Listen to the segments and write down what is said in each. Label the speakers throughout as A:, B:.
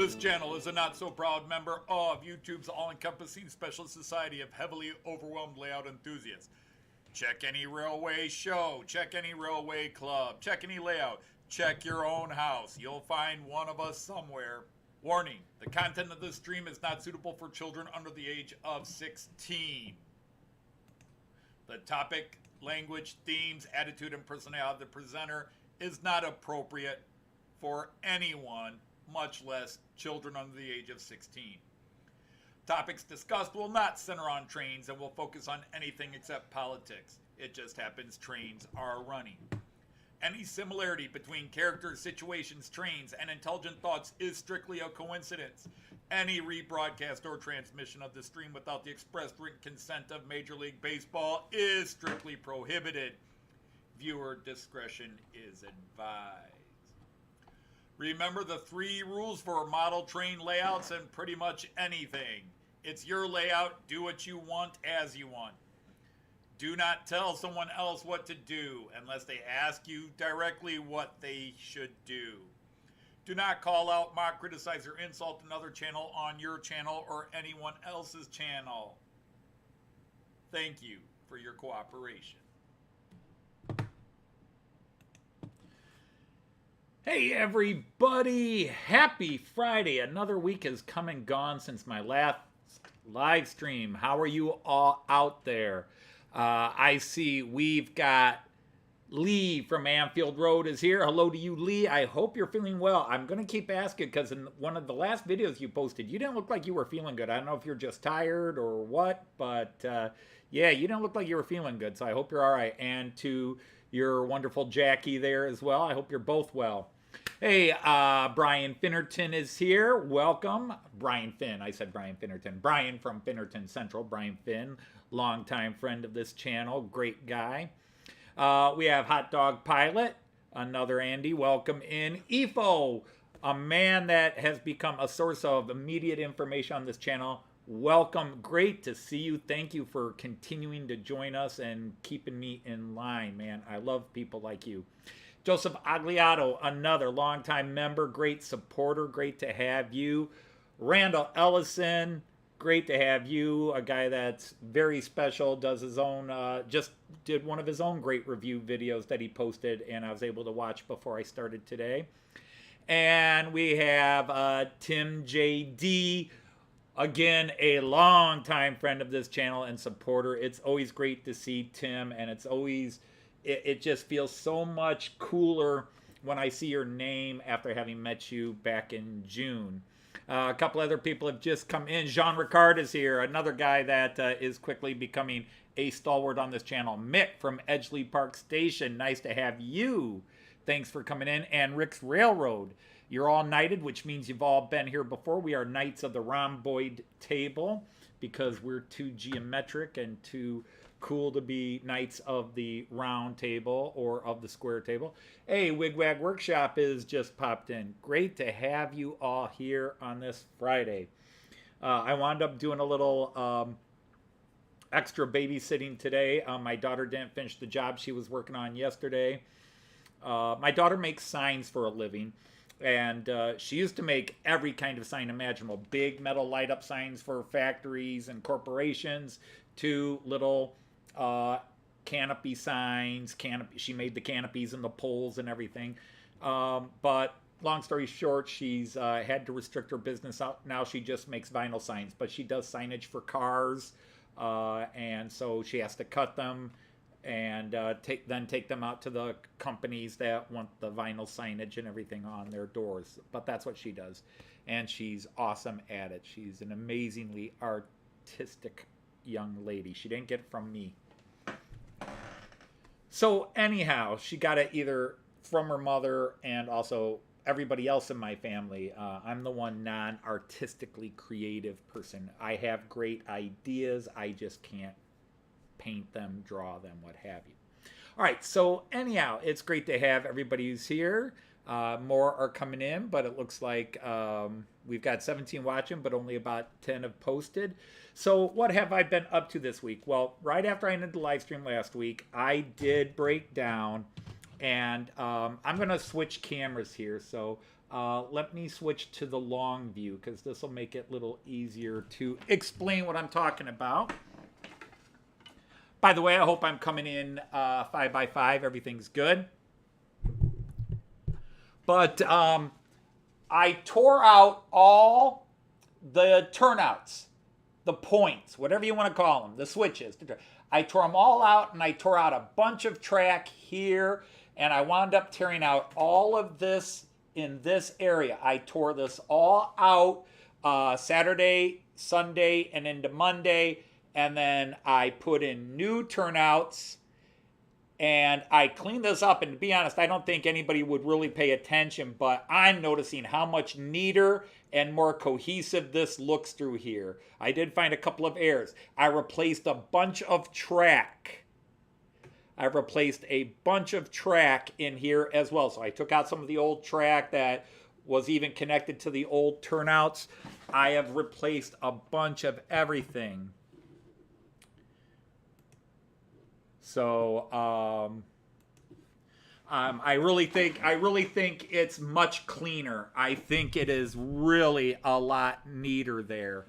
A: This channel is a not-so-proud member of YouTube's all-encompassing special society of heavily overwhelmed layout enthusiasts. Check any railway show, check any railway club, check any layout, check your own house. You'll find one of us somewhere. Warning, the content of this stream is not suitable for children under the age of 16. The topic, language, themes, attitude, and personality of the presenter is not appropriate for anyone, much less children under the age of 16. Topics discussed will not center on trains and will focus on anything except politics. It just happens trains are running. Any similarity between characters, situations, trains, and intelligent thoughts is strictly a coincidence. Any rebroadcast or transmission of the stream without the express written consent of Major League Baseball is strictly prohibited. Viewer discretion is advised. Remember the 3 rules for model train layouts and pretty much anything. It's your layout, do what you want as you want. Do not tell someone else what to do unless they ask you directly what they should do. Do not call out, mock, criticize, or insult another channel on your channel or anyone else's channel. Thank you for your cooperation. Hey everybody, happy Friday. Another week has come and gone since my last live stream. How are you all out there? I see we've got Lee from Anfield Road is here. Hello to you, Lee. I hope you're feeling well. I'm going to keep asking because in one of the last videos you posted, you didn't look like you were feeling good. I don't know if you're just tired or what, but yeah, you didn't look like you were feeling good, so I hope you're all right. And to your wonderful Jackie there as well, I hope you're both well. Hey, Brian Finnerton is here. Welcome. Brian Finn. I said Brian Finnerton. Brian from Finnerton Central. Brian Finn, longtime friend of this channel. Great guy. We have Hot Dog Pilot. Another Andy. Welcome in. Efo, a man that has become a source of immediate information on this channel. Welcome. Great to see you. Thank you for continuing to join us and keeping me in line, man. I love people like you. Joseph Agliato, another longtime member, great supporter, great to have you. Randall Ellison, great to have you, a guy that's very special, does his own, just did one of his own great review videos that he posted, and I was able to watch before I started today. And we have Tim J.D., again, a longtime friend of this channel and supporter. It's always great to see Tim, and it's always... It just feels so much cooler when I see your name after having met you back in June. A couple other people have just come in. Jean Ricard is here, another guy that is quickly becoming a stalwart on this channel. Mick from Edgeley Park Station, nice to have you. Thanks for coming in. And Rick's Railroad. You're all knighted, which means you've all been here before. We are knights of the rhomboid table because we're too geometric and too... cool to be knights of the round table or of the square table. Hey, Wigwag Workshop is just popped in. Great to have you all here on this Friday. I wound up doing a little extra babysitting today. My daughter didn't finish the job she was working on yesterday. My daughter makes signs for a living. And she used to make every kind of sign imaginable. Big metal light up signs for factories and corporations to little canopy signs. She made the canopies and the poles and everything. But long story short, she's had to restrict her business out. Now she just makes vinyl signs, but she does signage for cars. And so she has to cut them and take them out to the companies that want the vinyl signage and everything on their doors. But that's what she does. And she's awesome at it. She's an amazingly artistic young lady. She didn't get it from me. So anyhow, she got it either from her mother and also everybody else in my family. I'm the one non-artistically creative person. I have great ideas. I just can't paint them, draw them, what have you. All right, so anyhow, it's great to have everybody who's here. More are coming in, but it looks like we've got 17 watching, but only about 10 have posted. So what have I been up to this week? Well, right after I ended the live stream last week, I did break down And I'm going to switch cameras here. So let me switch to the long view because this will make it a little easier to explain what I'm talking about. By the way, I hope I'm coming in 5x5. Everything's good. But I tore out all the turnouts, the points, whatever you want to call them, the switches. I tore them all out, and I tore out a bunch of track here, and I wound up tearing out all of this in this area. I tore this all out Saturday, Sunday, and into Monday, and then I put in new turnouts, and I cleaned this up. And to be honest, I don't think anybody would really pay attention, but I'm noticing how much neater and more cohesive this looks through here. I did find a couple of errors. I replaced a bunch of track. I replaced a bunch of track in here as well. So I took out some of the old track that was even connected to the old turnouts. I have replaced a bunch of everything. So I really think it's much cleaner. I think it is really a lot neater there,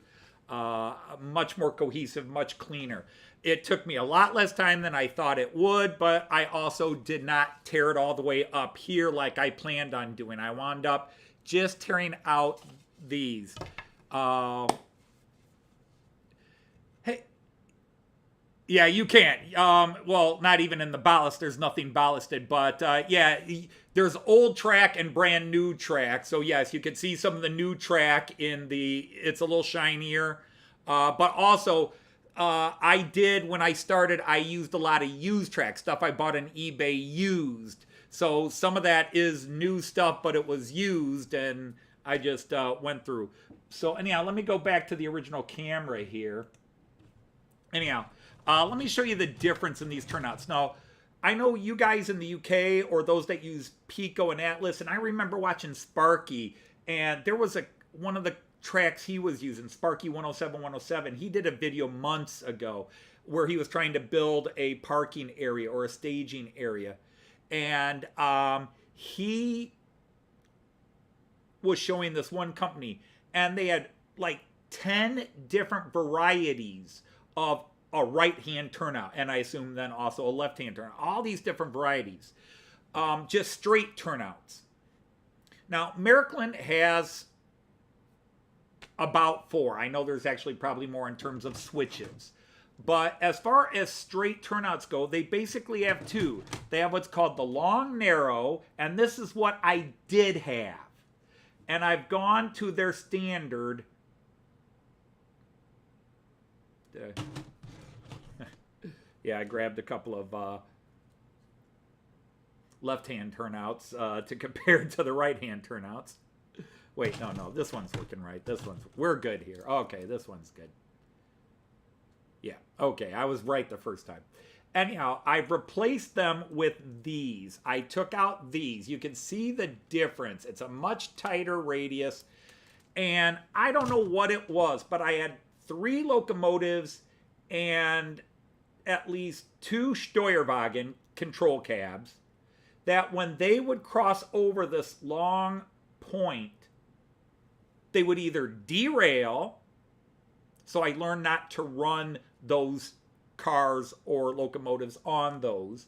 A: much more cohesive, much cleaner. It took me a lot less time than I thought it would, but I also did not tear it all the way up here like I planned on doing. I wound up just tearing out these. Yeah, you can't. Well, not even in the ballast. There's nothing ballasted. But yeah, there's old track and brand new track. So yes, you can see some of the new track in the, it's a little shinier. But also, when I started, I used a lot of used track, stuff I bought on eBay used. So some of that is new stuff, but it was used, and I just went through. So anyhow, let me go back to the original camera here. Anyhow. Let me show you the difference in these turnouts. Now, I know you guys in the UK or those that use Pico and Atlas, and I remember watching Sparky, and there was one of the tracks he was using, Sparky 107. He did a video months ago where he was trying to build a parking area or a staging area. And he was showing this one company, and they had like 10 different varieties of a right-hand turnout, and I assume then also a left-hand turnout. All these different varieties. Just straight turnouts. Now, Maryland has about 4. I know there's actually probably more in terms of switches. But as far as straight turnouts go, they basically have 2. They have what's called the long narrow, and this is what I did have. And I've gone to their standard. Yeah, I grabbed a couple of left-hand turnouts to compare to the right-hand turnouts. Wait, no, this one's looking right. We're good here. Okay, this one's good. Yeah, okay, I was right the first time. Anyhow, I've replaced them with these. I took out these. You can see the difference. It's a much tighter radius. And I don't know what it was, but I had 3 locomotives and at least 2 Steuerwagen control cabs that when they would cross over this long point, they would either derail, so I learned not to run those cars or locomotives on those,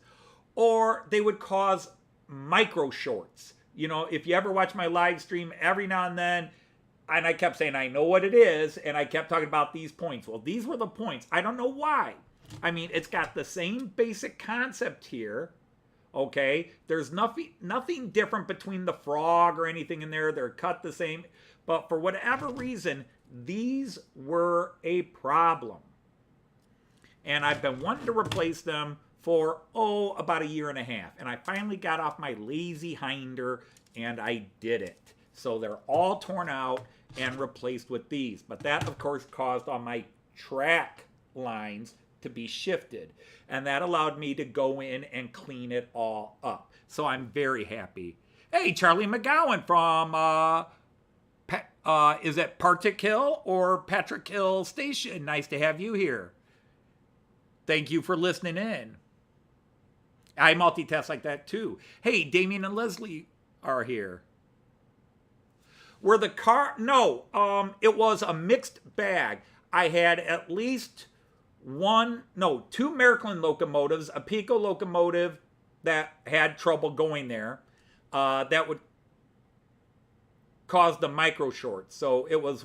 A: or they would cause micro shorts. You know, if you ever watch my live stream, every now and then, and I kept saying, I know what it is, and I kept talking about these points. Well, these were the points. I don't know why. I mean, it's got the same basic concept here, okay? There's nothing different between the frog or anything in there. They're cut the same. But for whatever reason, these were a problem. And I've been wanting to replace them for, about 1.5 years. And I finally got off my lazy hinder, and I did it. So they're all torn out and replaced with these. But that, of course, caused all my track lines to be shifted, and that allowed me to go in and clean it all up. So I'm very happy. Hey, Charlie McGowan from is it Partick Hill or Patrick Hill Station? Nice to have you here. Thank you for listening in. I multitask like that too. Hey, Damien and Leslie are here. Were the car? No, it was a mixed bag. I had at least two American locomotives, a Pico locomotive that had trouble going there. That would cause the micro short. So it was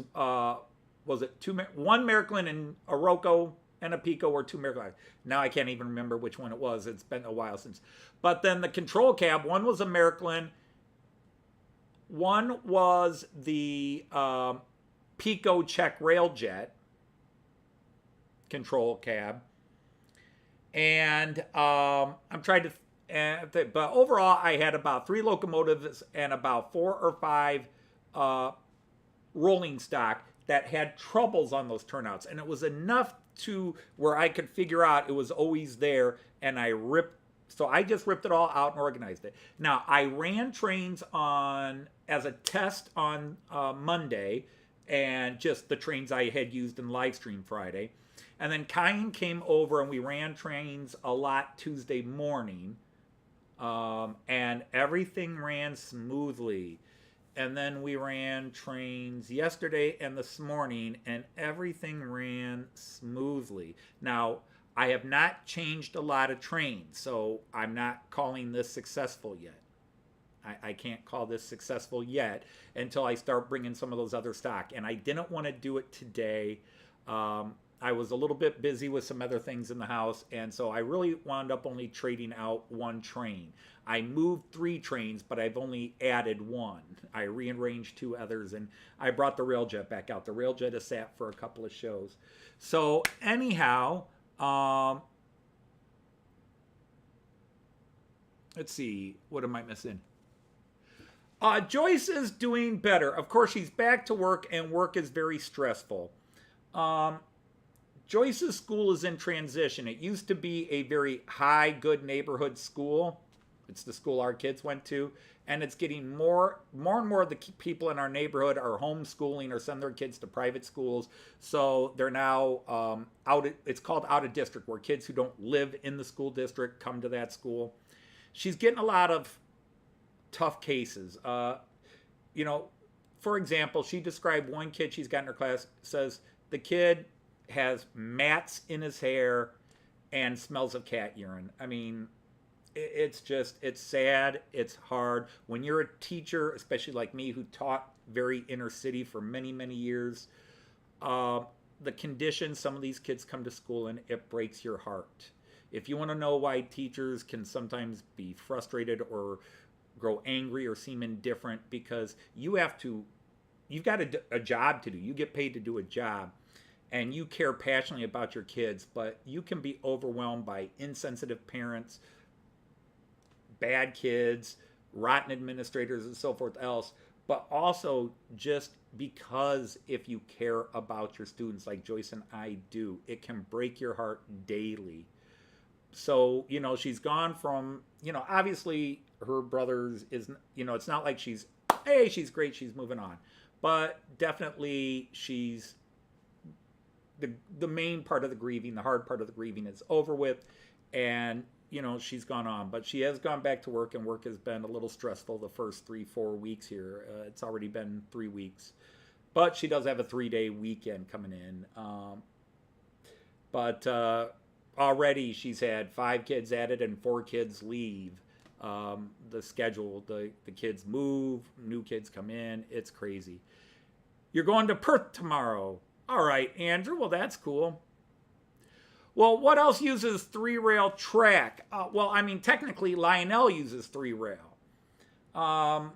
A: it one American and a Roco and a Pico, or two American? Now I can't even remember which one it was. It's been a while since. But then the control cab, one was American, one was the Pico Czech Railjet control cab, and I'm trying to. But overall, I had about 3 locomotives and about 4 or 5 rolling stock that had troubles on those turnouts, and it was enough to where I could figure out it was always there, and I just ripped it all out and organized it. Now, I ran trains as a test on Monday, and just the trains I had used in live stream Friday. And then Kyan came over and we ran trains a lot Tuesday morning, and everything ran smoothly. And then we ran trains yesterday and this morning, and everything ran smoothly. Now, I have not changed a lot of trains, so I'm not calling this successful yet. I can't call this successful yet until I start bringing some of those other stock. And I didn't want to do it today. I was a little bit busy with some other things in the house, and so I really wound up only trading out 1 train. I moved 3 trains, but I've only added 1. I rearranged 2 others, and I brought the Railjet back out. The Railjet has sat for a couple of shows. So anyhow, let's see, what am I missing? Joyce is doing better. Of course, she's back to work, and work is very stressful. Joyce's school is in transition. It used to be a very high, good neighborhood school. It's the school our kids went to, and it's getting more and more of the people in our neighborhood are homeschooling or send their kids to private schools. So they're now it's called out of district, where kids who don't live in the school district come to that school. She's getting a lot of tough cases. For example, she described one kid she's got in her class, says the kid has mats in his hair and smells of cat urine. I mean, it's sad. It's hard. When you're a teacher, especially like me, who taught very inner city for many, many years, the conditions some of these kids come to school in, it breaks your heart. If you want to know why teachers can sometimes be frustrated or grow angry or seem indifferent, because you've got a job to do. You get paid to do a job, and you care passionately about your kids, but you can be overwhelmed by insensitive parents, bad kids, rotten administrators, and so forth else. But also, just because if you care about your students like Joyce and I do, it can break your heart daily. So, she's gone from, obviously her brother's is, it's not like she's great, she's moving on. But definitely she's, the main part of the grieving, the hard part of the grieving is over with, and she's gone on. But she has gone back to work, and work has been a little stressful the first 3-4 weeks here. It's already been 3 weeks, but she does have a 3-day weekend coming in. But already she's had 5 kids added and 4 kids leave. The schedule, the kids move, new kids come in. It's crazy. You're going to Perth tomorrow. All right, Andrew. Well, that's cool. Well, what else uses 3-rail track? Technically, Lionel uses 3-rail. I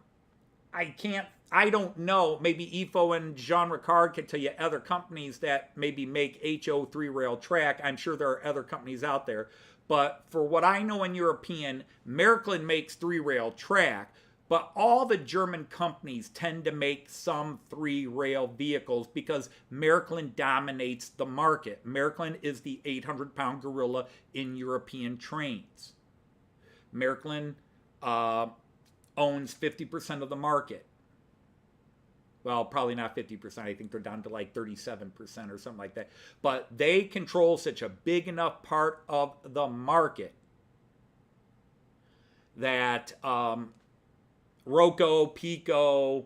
A: don't know. Maybe Ifo and Jean Ricard can tell you other companies that maybe make HO 3-rail track. I'm sure there are other companies out there. But for what I know in European, Märklin makes 3-rail track. But all the German companies tend to make some 3-rail vehicles because Märklin dominates the market. Märklin is the 800-pound gorilla in European trains. Märklin owns 50% of the market. Well, probably not 50%. I think they're down to like 37% or something like that. But they control such a big enough part of the market that Rocco, Pico,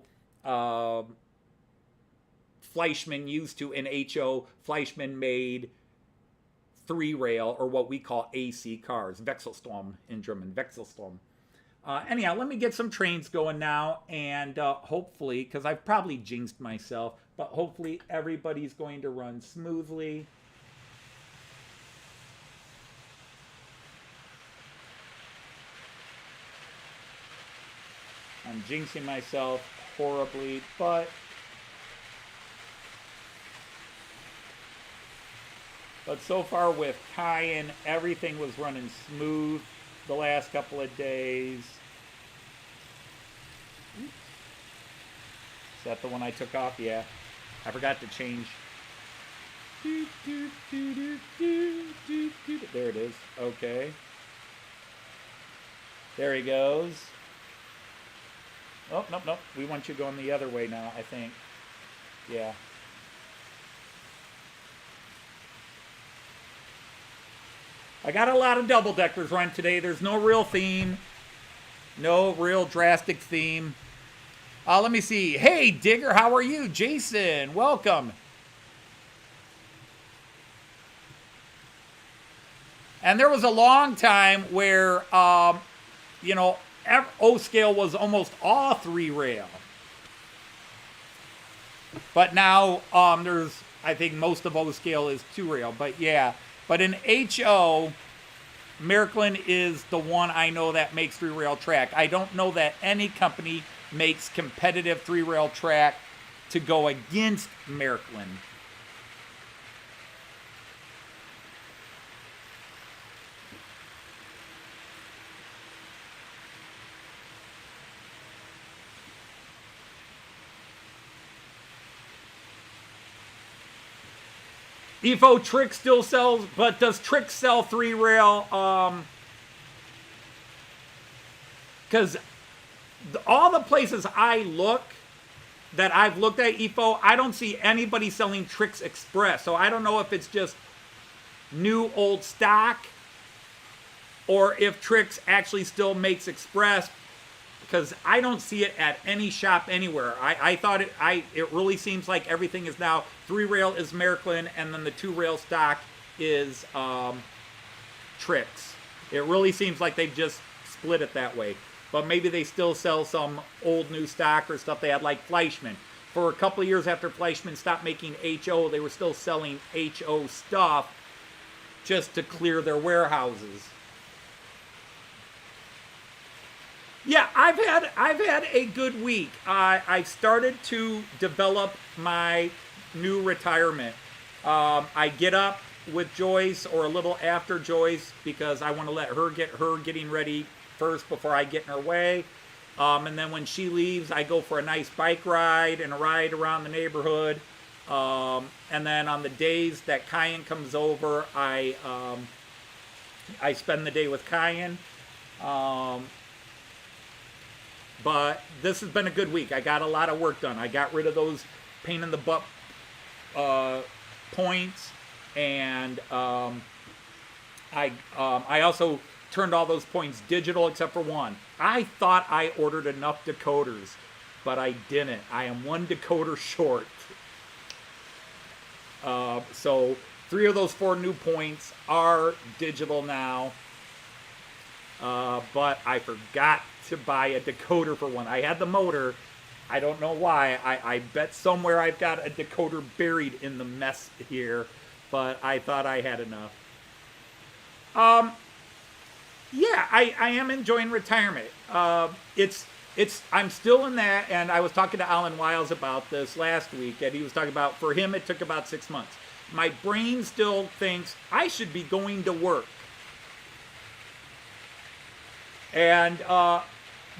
A: Fleischmann used to in HO. Fleischmann made three-rail, or what we call AC cars. Wechselsturm in German, Wechselsturm. Anyhow, let me get some trains going now, and hopefully, because I've probably jinxed myself, but hopefully everybody's going to run smoothly. I'm jinxing myself horribly, but so far with Cayenne, everything was running smooth the last couple of days. Is that the one I took off? Yeah. I forgot to change. There it is. Okay. There he goes. Oh, nope. We want you going the other way now, I think. Yeah. I got a lot of double-deckers run today. There's no real theme. No real drastic theme. Let me see. Hey, Digger, how are you? Jason, welcome. And there was a long time where, O-scale was almost all three-rail. But now I think most of O-scale is two-rail. But yeah. But in HO, Märklin is the one I know that makes three-rail track. I don't know that any company makes competitive three-rail track to go against Märklin. EFO Trick still sells, but does Trick sell three-rail? Because all the places I look, that I've looked at EFO, I don't see anybody selling Tricks Express. So I don't know if it's just new old stock, or if Tricks actually still makes Express, because I don't see it at any shop anywhere. I thought it really seems like everything is now three-rail is Märklin, and then the two-rail stock is Tricks. It really seems like they've just split it that way. But maybe they still sell some old new stock or stuff they had, like Fleischmann. For a couple of years after Fleischmann stopped making HO, they were still selling HO stuff just to clear their warehouses. Yeah, I've had a good week. I started to develop my new retirement. I get up with Joyce or a little after Joyce because I want to let her get her getting ready first before I get in her way. And then when she leaves, I go for a nice bike ride and a ride around the neighborhood. And then on the days that Cayenne comes over, I spend the day with Cayenne. But this has been a good week. I got a lot of work done. I got rid of those pain in the butt points, and I also turned all those points digital except for one. I thought I ordered enough decoders, but I didn't. I am one decoder short. So 3 of those 4 new points are digital now. But I forgot to buy a decoder for one. I had the motor. I don't know why. I bet somewhere I've got a decoder buried in the mess here, but I thought I had enough. Yeah, I am enjoying retirement. I'm still in that, and I was talking to Alan Wiles about this last week, and he was talking about, for him, it took about 6 months. My brain still thinks I should be going to work. And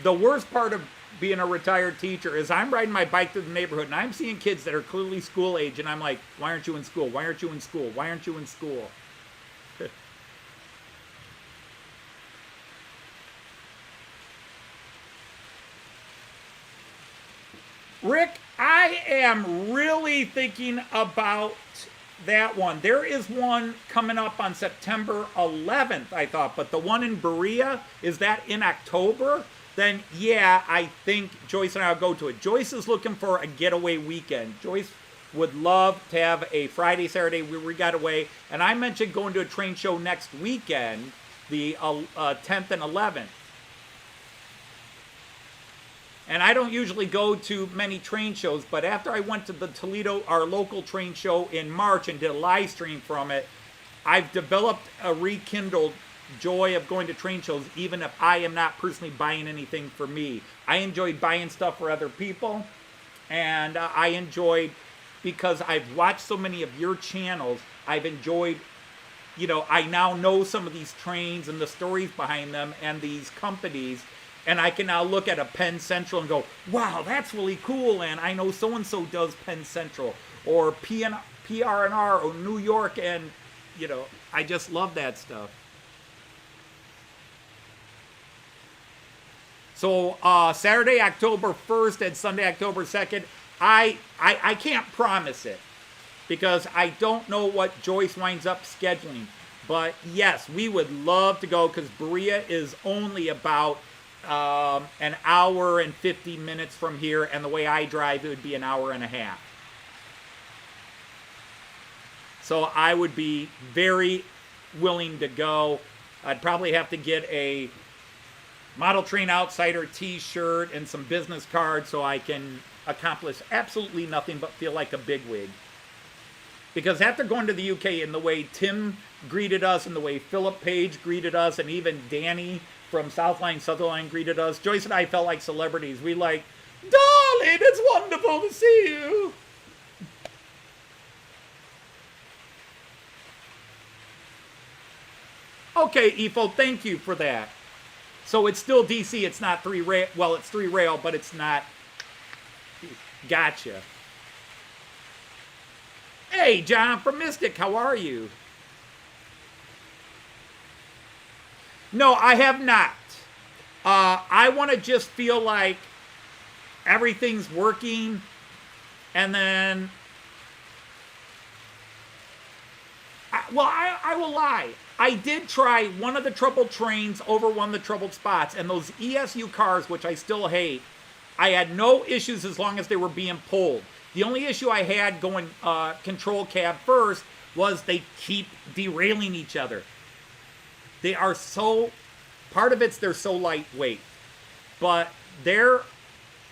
A: the worst part of being a retired teacher is I'm riding my bike through the neighborhood, and I'm seeing kids that are clearly school age, and I'm like, why aren't you in school? Why aren't you in school? Why aren't you in school? Rick, I am really thinking about that one. There is one coming up on September 11th, I thought, but the one in Berea, is that in October? Then yeah, I think Joyce and I will go to it. Joyce is looking for a getaway weekend. Joyce would love to have a Friday, Saturday where we got away. And I mentioned going to a train show next weekend, the 10th and 11th. And I don't usually go to many train shows, but after I went to the Toledo, our local train show in March and did a live stream from it, I've developed a rekindled joy of going to train shows, even if I am not personally buying anything for me. I enjoy buying stuff for other people, and I enjoyed, because I've watched so many of your channels, I've enjoyed, you know, I now know some of these trains and the stories behind them and these companies. And I can now look at a Penn Central and go, wow, that's really cool. And I know so-and-so does Penn Central or PRNR or New York. And, you know, I just love that stuff. So Saturday, October 1st and Sunday, October 2nd, I can't promise it because I don't know what Joyce winds up scheduling. But yes, we would love to go because Berea is only about an hour and 50 minutes from here, and the way I drive, it would be an hour and a half. So I would be very willing to go. I'd probably have to get a Model Train Outsider t-shirt and some business cards so I can accomplish absolutely nothing but feel like a bigwig. Because after going to the UK and the way Tim greeted us and the way Philip Page greeted us and even Danny from Southline, Sutherland greeted us, Joyce and I felt like celebrities. We like, darling, it's wonderful to see you. Okay, Efo, thank you for that. So it's still DC, it's not 3 rail. Well, it's 3 rail, but it's not. Gotcha. Hey, John from Mystic, how are you? No, I have not. I want to just feel like everything's working, and then, I will lie. I did try one of the troubled trains over one of the troubled spots, and those ESU cars, which I still hate, I had no issues as long as they were being pulled. The only issue I had going control cab first was they keep derailing each other. They are so, part of it's they're so lightweight, but their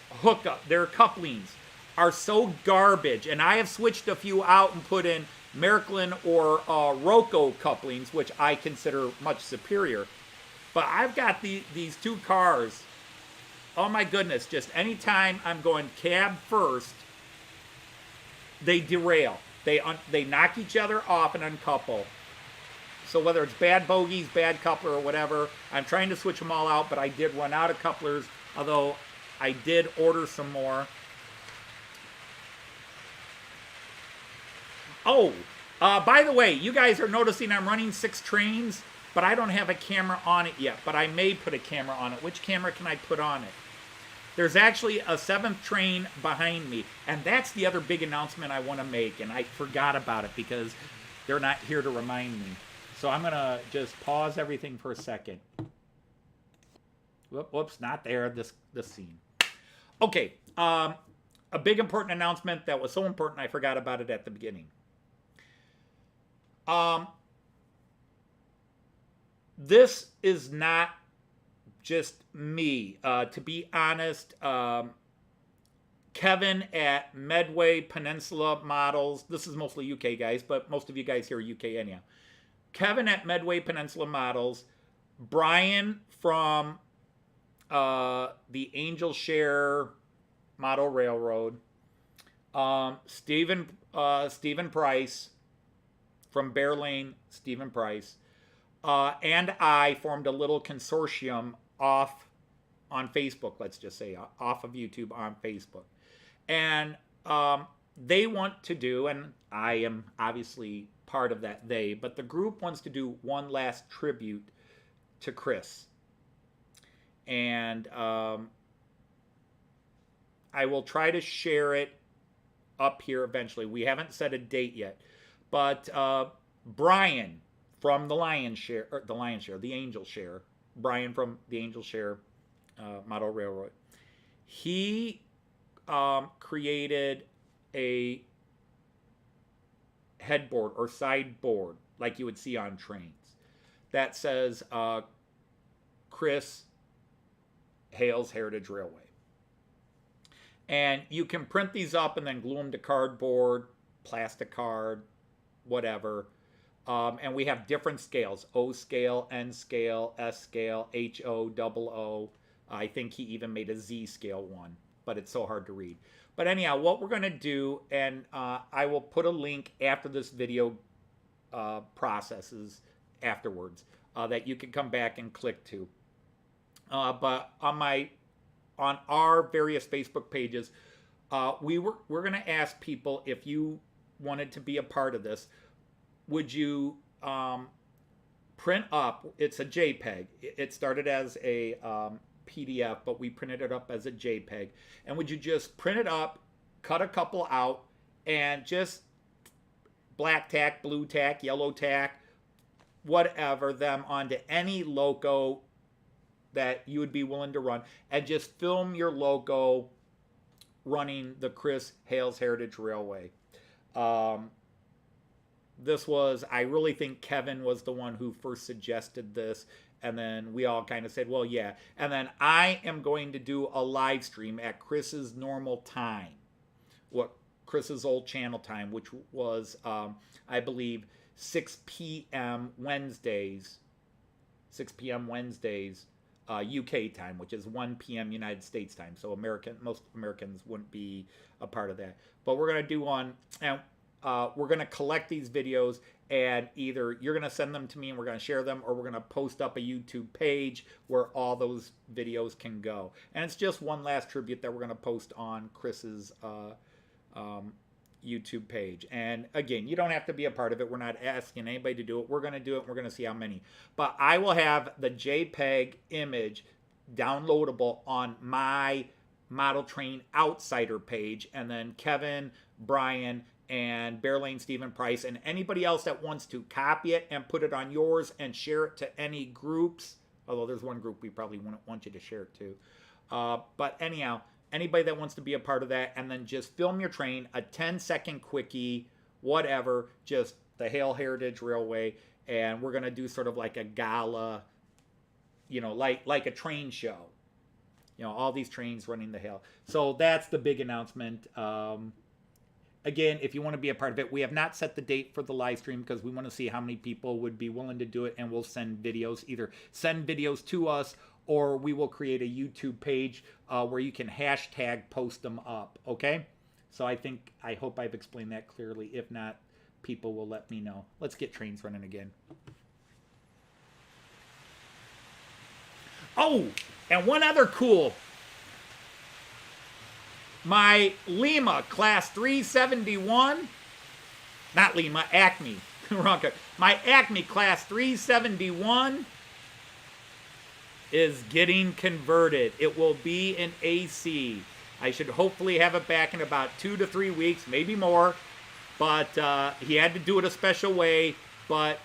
A: hookup, their couplings are so garbage. And I have switched a few out and put in Meriklin or Roco couplings, which I consider much superior. But I've got these two cars. Oh my goodness, just anytime I'm going cab first, they derail. They knock each other off and uncouple. So whether it's bad bogies, bad coupler, or whatever, I'm trying to switch them all out, but I did run out of couplers, although I did order some more. Oh, by the way, you guys are noticing I'm running 6 trains, but I don't have a camera on it yet, but I may put a camera on it. Which camera can I put on it? There's actually a 7th train behind me, and that's the other big announcement I want to make, and I forgot about it because they're not here to remind me. So I'm going to just pause everything for a second. Whoops, not there, this scene. Okay, a big important announcement that was so important I forgot about it at the beginning. This is not just me. To be honest, Kevin at Medway Peninsula Models, this is mostly UK guys, but most of you guys here are UK anyhow. Kevin at Medway Peninsula Models, Brian from the Angel Share Model Railroad, Stephen Price from Bear Lane, Stephen Price, and I formed a little consortium off on Facebook, let's just say, off of YouTube on Facebook. And they want to do, and I am obviously part of that but the group wants to do one last tribute to Chris. And I will try to share it up here eventually. We haven't set a date yet. But Brian from the Lion's Share, or the Angel Share, Brian from the Angel Share Model Railroad, he created a headboard or sideboard like you would see on trains that says Chris Hales Heritage Railway. And you can print these up and then glue them to cardboard, plastic card, whatever. And we have different scales: O scale, N scale, S scale, HO, double O. I think he even made a Z scale one, but it's so hard to read. But anyhow, what we're going to do, and I will put a link after this video processes afterwards that you can come back and click to. But on our various Facebook pages, we're going to ask people, if you wanted to be a part of this, would you print up? It's a JPEG. It started as a PDF, but we printed it up as a JPEG. And would you just print it up, cut a couple out, and just black tack, blue tack, yellow tack, whatever, them onto any loco that you would be willing to run, and just film your logo running the Chris Hales Heritage Railway. This was, I really think Kevin was the one who first suggested this, and then we all kind of said, well, yeah. And then I am going to do a live stream at Chris's normal time, what Chris's old channel time, which was, I believe, 6 p.m. Wednesdays, 6 p.m. Wednesdays, UK time, which is 1 p.m. United States time. So most Americans wouldn't be a part of that. But we're going to do one, and we're going to collect these videos, and either you're going to send them to me and we're going to share them, or we're going to post up a YouTube page where all those videos can go. And it's just one last tribute that we're going to post on Chris's YouTube page. And again, you don't have to be a part of it. We're not asking anybody to do it. We're going to do it, and we're going to see how many. But I will have the JPEG image downloadable on my Model Train Outsider page, and then Kevin, Brian, and Bear Lane Stephen Price, and anybody else that wants to copy it and put it on yours and share it to any groups, although there's one group we probably wouldn't want you to share it to. But anyhow, anybody that wants to be a part of that, and then just film your train, a 10-second quickie, whatever, just the Hale Heritage Railway, and we're going to do sort of like a gala, you know, like a train show. You know, all these trains running the Hale. So that's the big announcement. Again, if you want to be a part of it, we have not set the date for the live stream because we want to see how many people would be willing to do it, and we'll send videos. Either send videos to us, or we will create a YouTube page where you can hashtag post them up, okay? So I hope I've explained that clearly. If not, people will let me know. Let's get trains running again. Oh, and one other cool. My Lima Class 371, not Lima, Acme, wrong. My Acme Class 371 is getting converted. It will be an AC. I should hopefully have it back in about 2 to 3 weeks, maybe more. But he had to do it a special way. But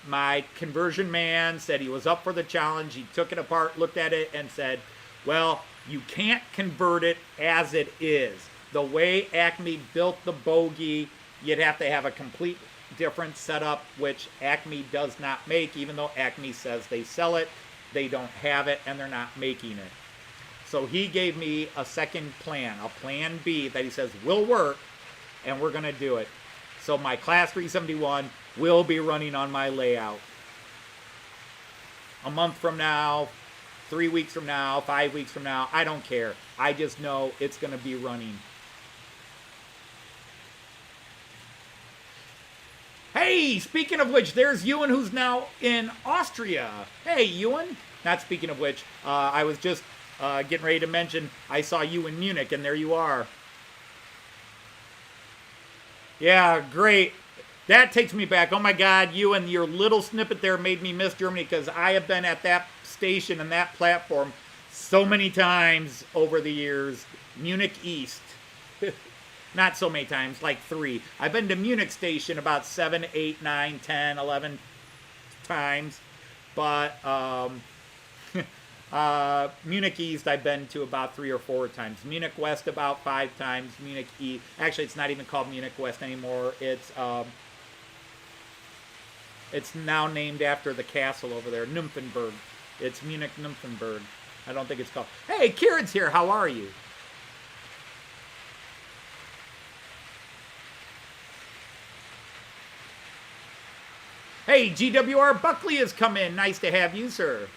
A: my conversion man said he was up for the challenge. He took it apart, looked at it, and said, well, you can't convert it as it is. The way Acme built the bogie, you'd have to have a complete different setup, which Acme does not make, even though Acme says they sell it. They don't have it, and they're not making it. So he gave me a second plan, a plan B that he says will work, and we're going to do it. So my Class 371 will be running on my layout. A month from now, 3 weeks from now, 5 weeks from now, I don't care. I just know it's going to be running. Hey, speaking of which, there's Ewan, who's now in Austria. Hey, Ewan. Not speaking of which, I was just getting ready to mention I saw you in Munich, and there you are. Yeah, great. That takes me back. Oh my God, Ewan, your little snippet there made me miss Germany, because I have been at that station and that platform so many times over the years. Munich East. Not so many times, like 3. I've been to Munich Station about 7, 8, 9, 10, 11 times. But Munich East I've been to about 3 or 4 times. Munich West about 5 times. Munich East, actually it's not even called Munich West anymore. It's now named after the castle over there, Nymphenburg. It's Munich Nymphenburg. I don't think it's called. Hey, Kieran's here. How are you? Hey, GWR Buckley has come in. Nice to have you, sir.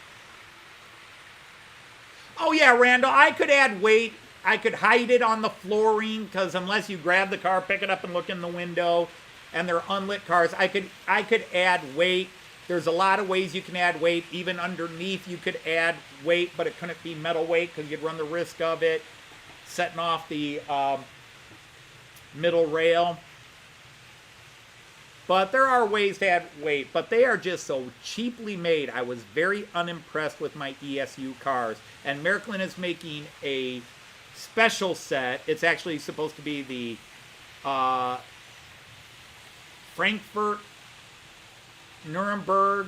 A: Oh, yeah, Randall, I could add weight. I could hide it on the flooring, because unless you grab the car, pick it up, and look in the window, and they're unlit cars, I could add weight. There's a lot of ways you can add weight. Even underneath, you could add weight, but it couldn't be metal weight, because you'd run the risk of it setting off the middle rail. But there are ways to add weight, but they are just so cheaply made. I was very unimpressed with my ESU cars. And Märklin is making a special set. It's actually supposed to be the Frankfurt Nuremberg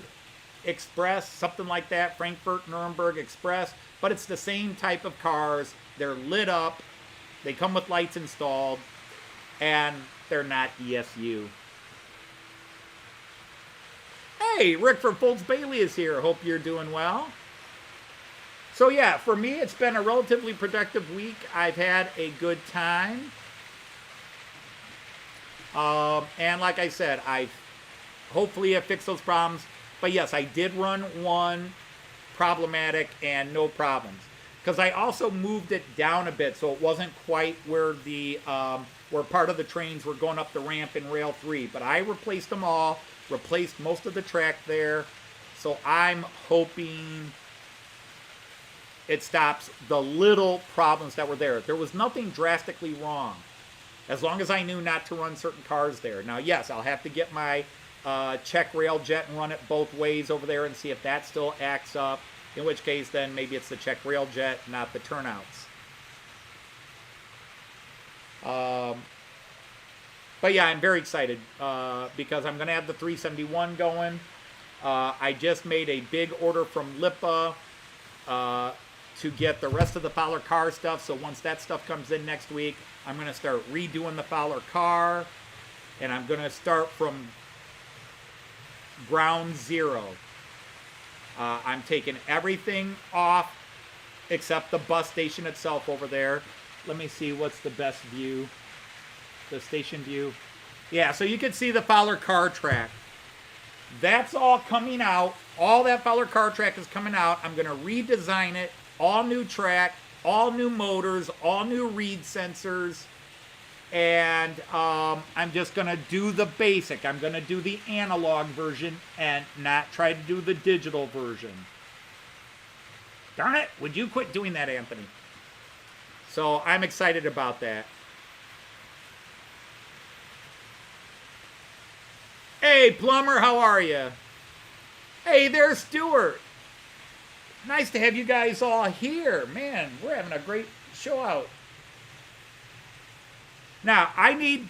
A: Express, something like that, Frankfurt Nuremberg Express. But it's the same type of cars. They're lit up. They come with lights installed. And they're not ESU. Hey, Rick from Folds Bailey is here. Hope you're doing well. So yeah, for me, it's been a relatively productive week. I've had a good time. And like I said, I hopefully have fixed those problems. But yes, I did run one problematic and no problems. Because I also moved it down a bit, so it wasn't quite where the where part of the trains were going up the ramp in Rail 3. But I replaced them all. Replaced most of the track there, so I'm hoping it stops the little problems that were there. There was nothing drastically wrong, as long as I knew not to run certain cars there. Now, yes, I'll have to get my check rail jet and run it both ways over there and see if that still acts up, in which case then maybe it's the check rail jet, not the turnouts. But yeah, I'm very excited because I'm going to have the 371 going. I just made a big order from Lipa to get the rest of the Fowler car stuff. So once that stuff comes in next week, I'm going to start redoing the Fowler car. And I'm going to start from ground zero. I'm taking everything off except the bus station itself over there. Let me see what's the best view. The station view. Yeah, so you can see the Fowler car track. That's all coming out. All that Fowler car track is coming out. I'm going to redesign it. All new track, all new motors, all new reed sensors. And I'm just going to do the basic. I'm going to do the analog version and not try to do the digital version. Darn it. Would you quit doing that, Anthony? So I'm excited about that. Hey, Plumber, how are you? Hey there, Stuart. Nice to have you guys all here. Man, we're having a great show out. Now, I need...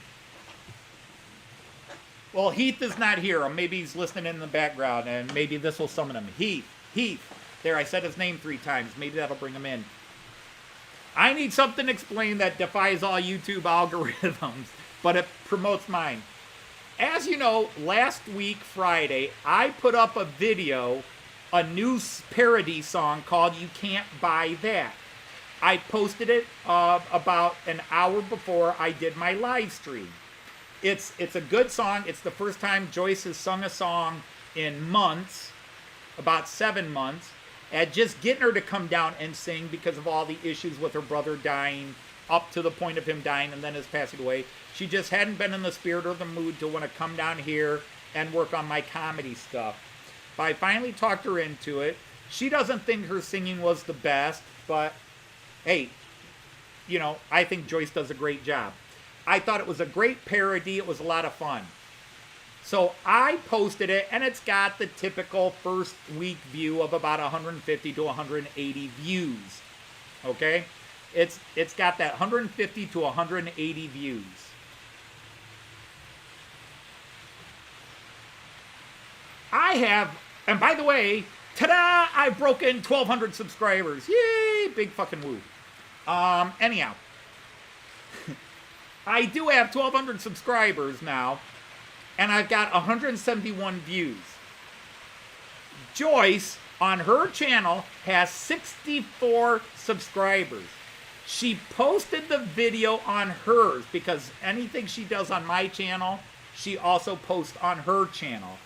A: Well, Heath is not here, or maybe he's listening in the background, and maybe this will summon him. Heath. There, I said his name 3 times. Maybe that'll bring him in. I need something explained that defies all YouTube algorithms, but it promotes mine. As you know, last week, Friday, I put up a video, a new parody song called You Can't Buy That. I posted it about an hour before I did my live stream. It's a good song. It's the first time Joyce has sung a song in months, about 7 months, and just getting her to come down and sing because of all the issues with her brother dying, up to the point of him dying and then his passing away. She just hadn't been in the spirit or the mood to want to come down here and work on my comedy stuff. But I finally talked her into it. She doesn't think her singing was the best, but hey, you know, I think Joyce does a great job. I thought it was a great parody. It was a lot of fun. So I posted it, and it's got the typical first week view of about 150 to 180 views. Okay? It's got that 150 to 180 views. I have, and by the way, ta-da! I've broken 1,200 subscribers. Yay! Big fucking woo. Anyhow, I do have 1,200 subscribers now, and I've got 171 views. Joyce, on her channel, has 64 subscribers. She posted the video on hers, because anything she does on my channel, she also posts on her channel.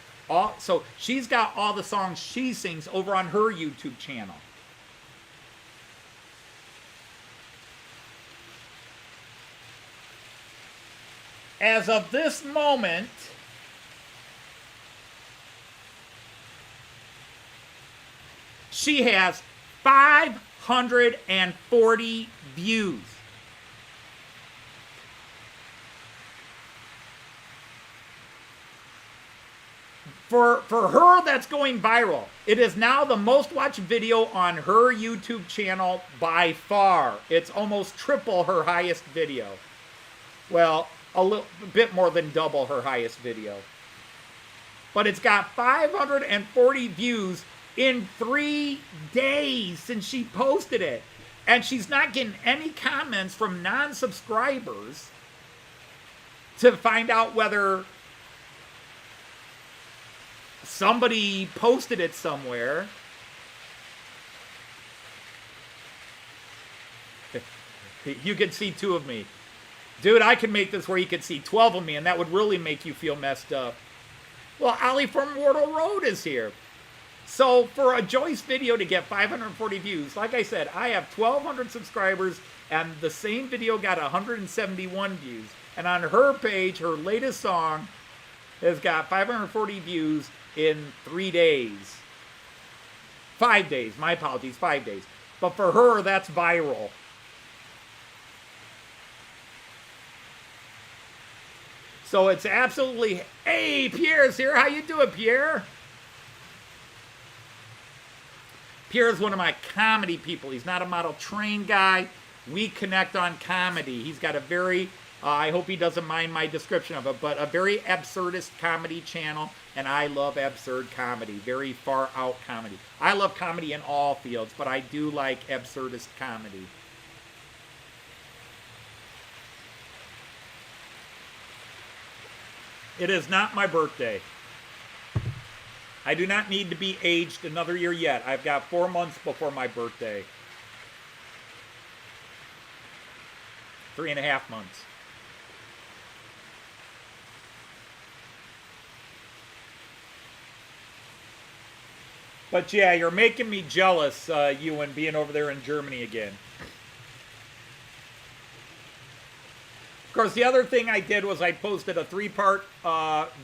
A: So she's got all the songs she sings over on her YouTube channel. As of this moment, she has 540 views. For her, that's going viral. It is now the most watched video on her YouTube channel by far. It's almost triple her highest video. Well, a bit more than double her highest video. But it's got 540 views in 3 days since she posted it. And she's not getting any comments from non-subscribers to find out whether somebody posted it somewhere. You can see 2 of me. Dude, I can make this where you could see 12 of me, and that would really make you feel messed up. Well, Ollie from Mortal Road is here. So for a Joyce video to get 540 views, like I said, I have 1,200 subscribers, and the same video got 171 views. And on her page, her latest song has got 540 views in 3 days. 5 days, my apologies, 5 days. But for her, that's viral. So it's absolutely, hey, Pierre's here. How you doing, Pierre? Pierre's one of my comedy people. He's not a model train guy. We connect on comedy. He's got a very, I hope he doesn't mind my description of it, but a very absurdist comedy channel, and I love absurd comedy, very far out comedy. I love comedy in all fields, but I do like absurdist comedy. It is not my birthday. I do not need to be aged another year yet. I've got 4 months before my birthday. 3.5 months. But yeah, you're making me jealous, Ewan, being over there in Germany again. Of course, the other thing I did was I posted a 3-part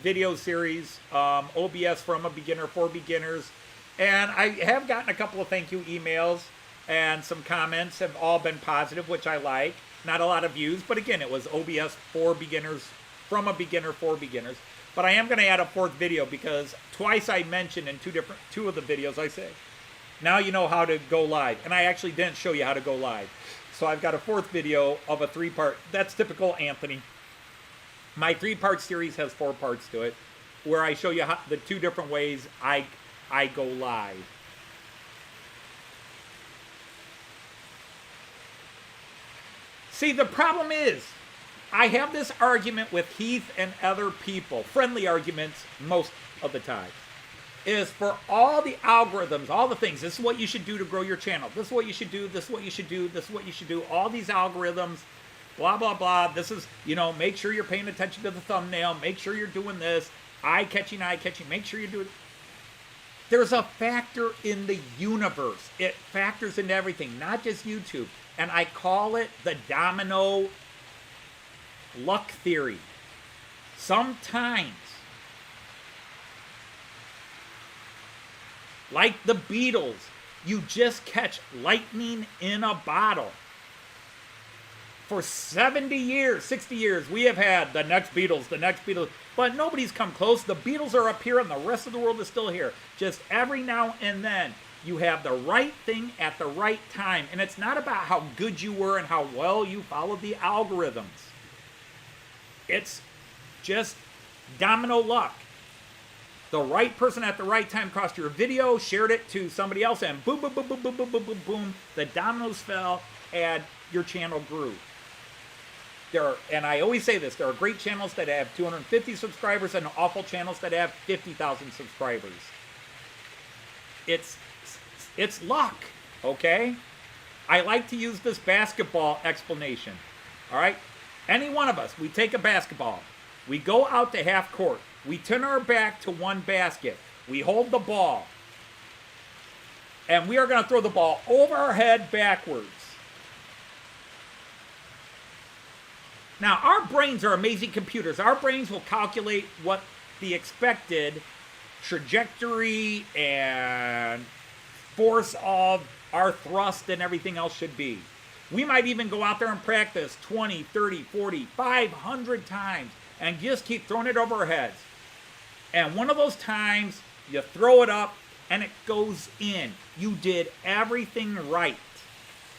A: video series, OBS from a beginner for beginners. And I have gotten a couple of thank you emails, and some comments have all been positive, which I like. Not a lot of views, but again, it was OBS for beginners, from a beginner for beginners. But I am going to add a 4th video, because twice I mentioned in two of the videos, I say, now you know how to go live. And I actually didn't show you how to go live. So I've got a 4th video of a 3-part. That's typical Anthony. My 3-part series has 4 parts to it, where I show you how, the 2 different ways I go live. See, the problem is, I have this argument with Heath and other people, friendly arguments most of the time, is for all the algorithms, all the things, this is what you should do to grow your channel, this is what you should do, this is what you should do, this is what you should do, all these algorithms, blah, blah, blah, this is, you know, make sure you're paying attention to the thumbnail, make sure you're doing this, eye-catching, make sure you do it. There's a factor in the universe. It factors into everything, not just YouTube. And I call it the domino luck theory. Sometimes, like the Beatles, you just catch lightning in a bottle. For 70 years, 60 years, we have had the next Beatles, but nobody's come close. The Beatles are up here and the rest of the world is still here. Just every now and then, You have the right thing at the right time. And it's not about how good you were and how well you followed the algorithms. It's just domino luck. The right person at the right time crossed your video, shared it to somebody else, and boom, boom, boom, boom, boom, boom, boom, boom, boom. The dominoes fell, and your channel grew. And I always say this, there are great channels that have 250 subscribers and awful channels that have 50,000 subscribers. It's luck, okay? I like to use this basketball explanation, all right? Any one of us, we take a basketball. We go out to half court. We turn our back to one basket. We hold the ball. And we are going to throw the ball over our head backwards. Now, our brains are amazing computers. Our brains will calculate what the expected trajectory and force of our thrust and everything else should be. We might even go out there and practice 20, 30, 40, 500 times and just keep throwing it over our heads. And one of those times, you throw it up and it goes in. You did everything right.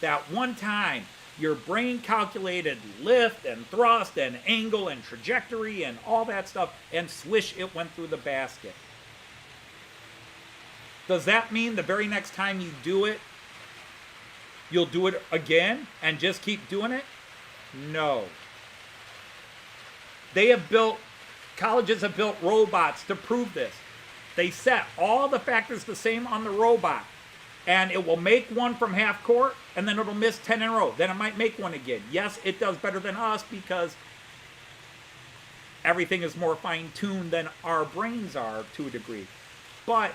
A: That one time, your brain calculated lift and thrust and angle and trajectory and all that stuff, and swish, it went through the basket. Does that mean the very next time you do it, you'll do it again and just keep doing it? No. Colleges have built robots to prove this. They set all the factors the same on the robot, and it will make one from half court, and then it'll miss 10 in a row. Then it might make one again. Yes, it does better than us because everything is more fine-tuned than our brains are to a degree. But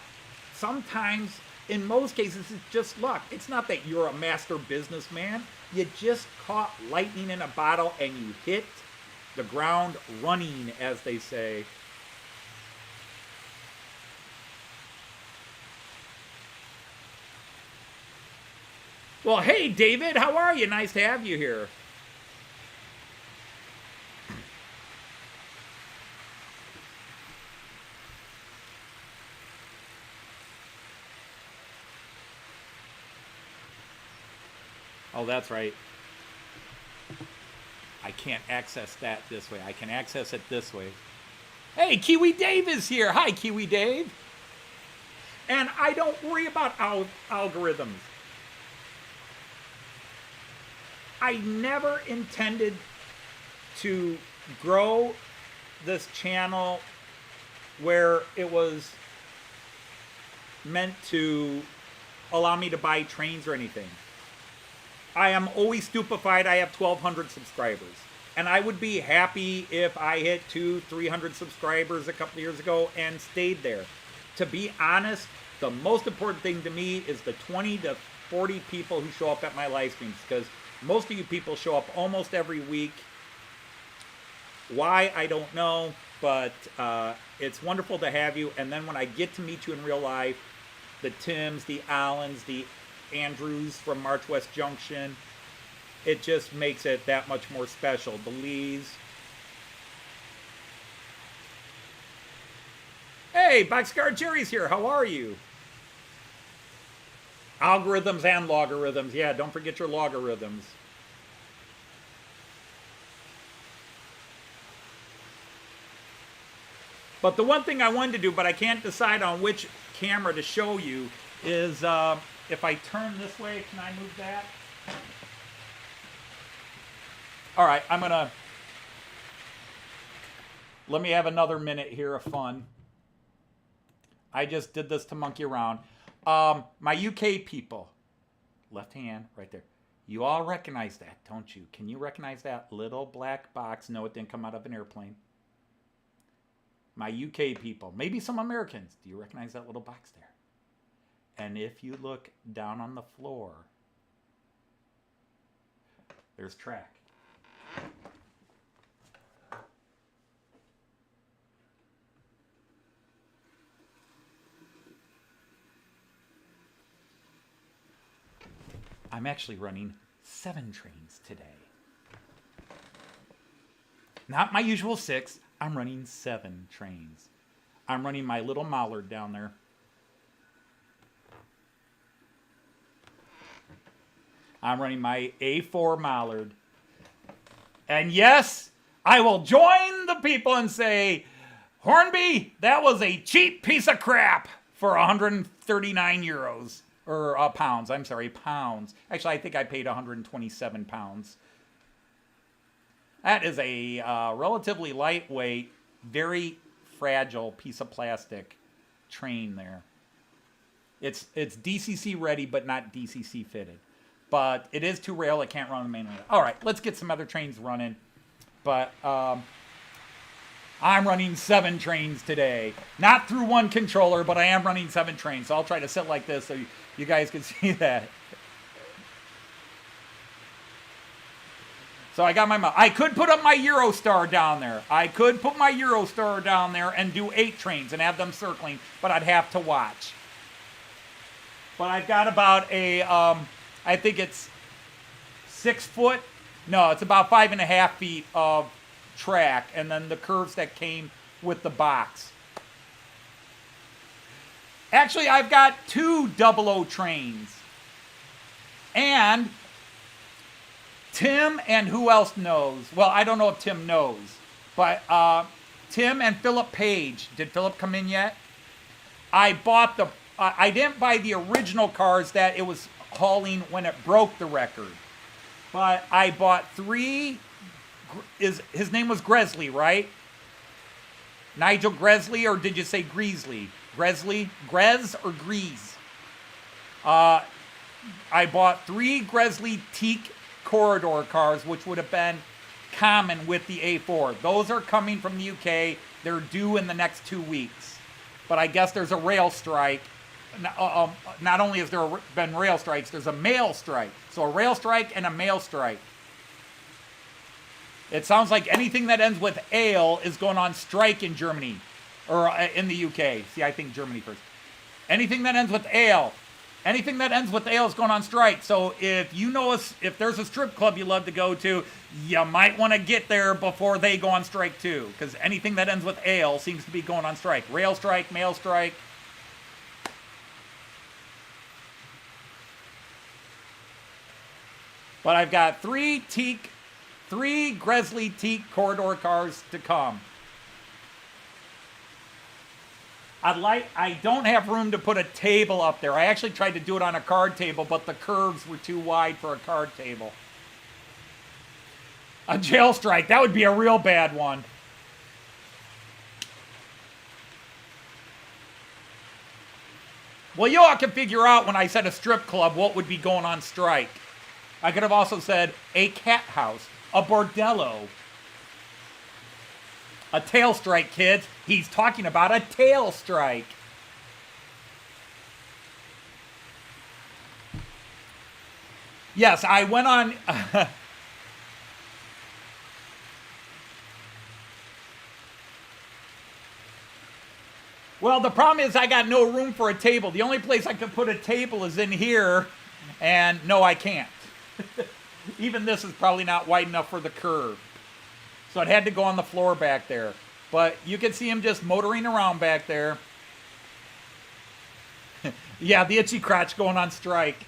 A: sometimes, in most cases, it's just luck. It's not that you're a master businessman. You just caught lightning in a bottle and you hit the ground running, as they say. Well, hey, David, how are you? Nice to have you here. Oh, that's right. I can't access that this way. I can access it this way. Hey, Kiwi Dave is here. Hi, Kiwi Dave. And I don't worry about algorithms. I never intended to grow this channel where it was meant to allow me to buy trains or anything. I am always stupefied I have 1,200 subscribers. And I would be happy if I hit 200-300 subscribers a couple years ago and stayed there. To be honest, the most important thing to me is the 20 to 40 people who show up at my live streams, because most of you people show up almost every week. Why, I don't know, but it's wonderful to have you. And then when I get to meet you in real life, the Tims, the Allens, the Andrews from March West Junction, it just makes it that much more special. The Lees. Hey, Boxcar Jerry's here. How are you? Algorithms and logarithms. Yeah, don't forget your logarithms. But the one thing I wanted to do, but I can't decide on which camera to show you, is if I turn this way, can I move that? All right, let me have another minute here of fun. I just did this to monkey around. My UK people, left hand right there. You all recognize that, don't you? Can you recognize that little black box? No, it didn't come out of an airplane. My UK people, maybe some Americans. Do you recognize that little box there? And if you look down on the floor, there's track. I'm actually running 7 trains today. Not my usual 6. I'm running 7 trains. I'm running my little Mallard down there. I'm running my A4 Mallard. And yes, I will join the people and say, Hornby, that was a cheap piece of crap for 139 euros. Or pounds, I'm sorry, pounds. Actually, I think I paid 127 pounds. That is a relatively lightweight, very fragile piece of plastic train there. It's DCC ready, but not DCC fitted. But it is 2-rail. It can't run on the main line. All right, let's get some other trains running. But I'm running 7 trains today. Not through one controller, but I am running 7 trains. So I'll try to sit like this so you guys can see that. So I got my... I could put up my Eurostar down there. I could put my Eurostar down there and do 8 trains and have them circling, but I'd have to watch. But I've got about a... I think it's 6 foot. No, it's about 5.5 feet of track, and then the curves that came with the box. Actually, I've got 2 00 trains. And Tim and who else knows? Well, I don't know if Tim knows, but Tim and Philip Page. Did Philip come in yet? I bought the... I didn't buy the original cars that it was hauling when it broke the record. But I bought 3... His name was Gresley, right? Nigel Gresley, or did you say Greasley? Gresley? Grez or Grease? I bought 3 Gresley teak corridor cars, which would have been common with the A4. Those are coming from the UK. They're due in the next 2 weeks. But I guess there's a rail strike. Not only has there been rail strikes, there's a mail strike. So a rail strike and a mail strike. It sounds like anything that ends with ale is going on strike in Germany. Or in the UK. See, I think Germany first. Anything that ends with ale. Anything that ends with ale is going on strike. So if you know if there's a strip club you love to go to, you might want to get there before they go on strike too. Because anything that ends with ale seems to be going on strike. Rail strike, mail strike. But I've got 3 Gresley teak corridor cars to come. I don't have room to put a table up there. I actually tried to do it on a card table, but the curves were too wide for a card table. A jail strike, that would be a real bad one. Well, you all can figure out when I said a strip club what would be going on strike. I could have also said a cat house, a bordello. A tail strike, kids. He's talking about a tail strike. Yes, I went on... Well, the problem is I got no room for a table. The only place I could put a table is in here, and no, I can't. Even this is probably not wide enough for the curve. So it had to go on the floor back there. But you can see him just motoring around back there. Yeah, the itchy crotch going on strike.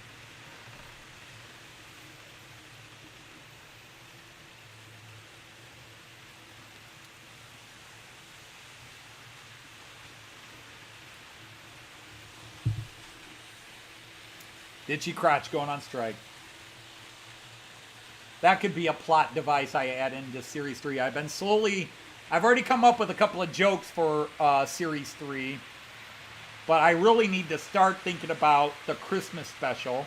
A: The itchy crotch going on strike. That could be a plot device I add into Series 3. I've already come up with a couple of jokes for Series 3. But I really need to start thinking about the Christmas special.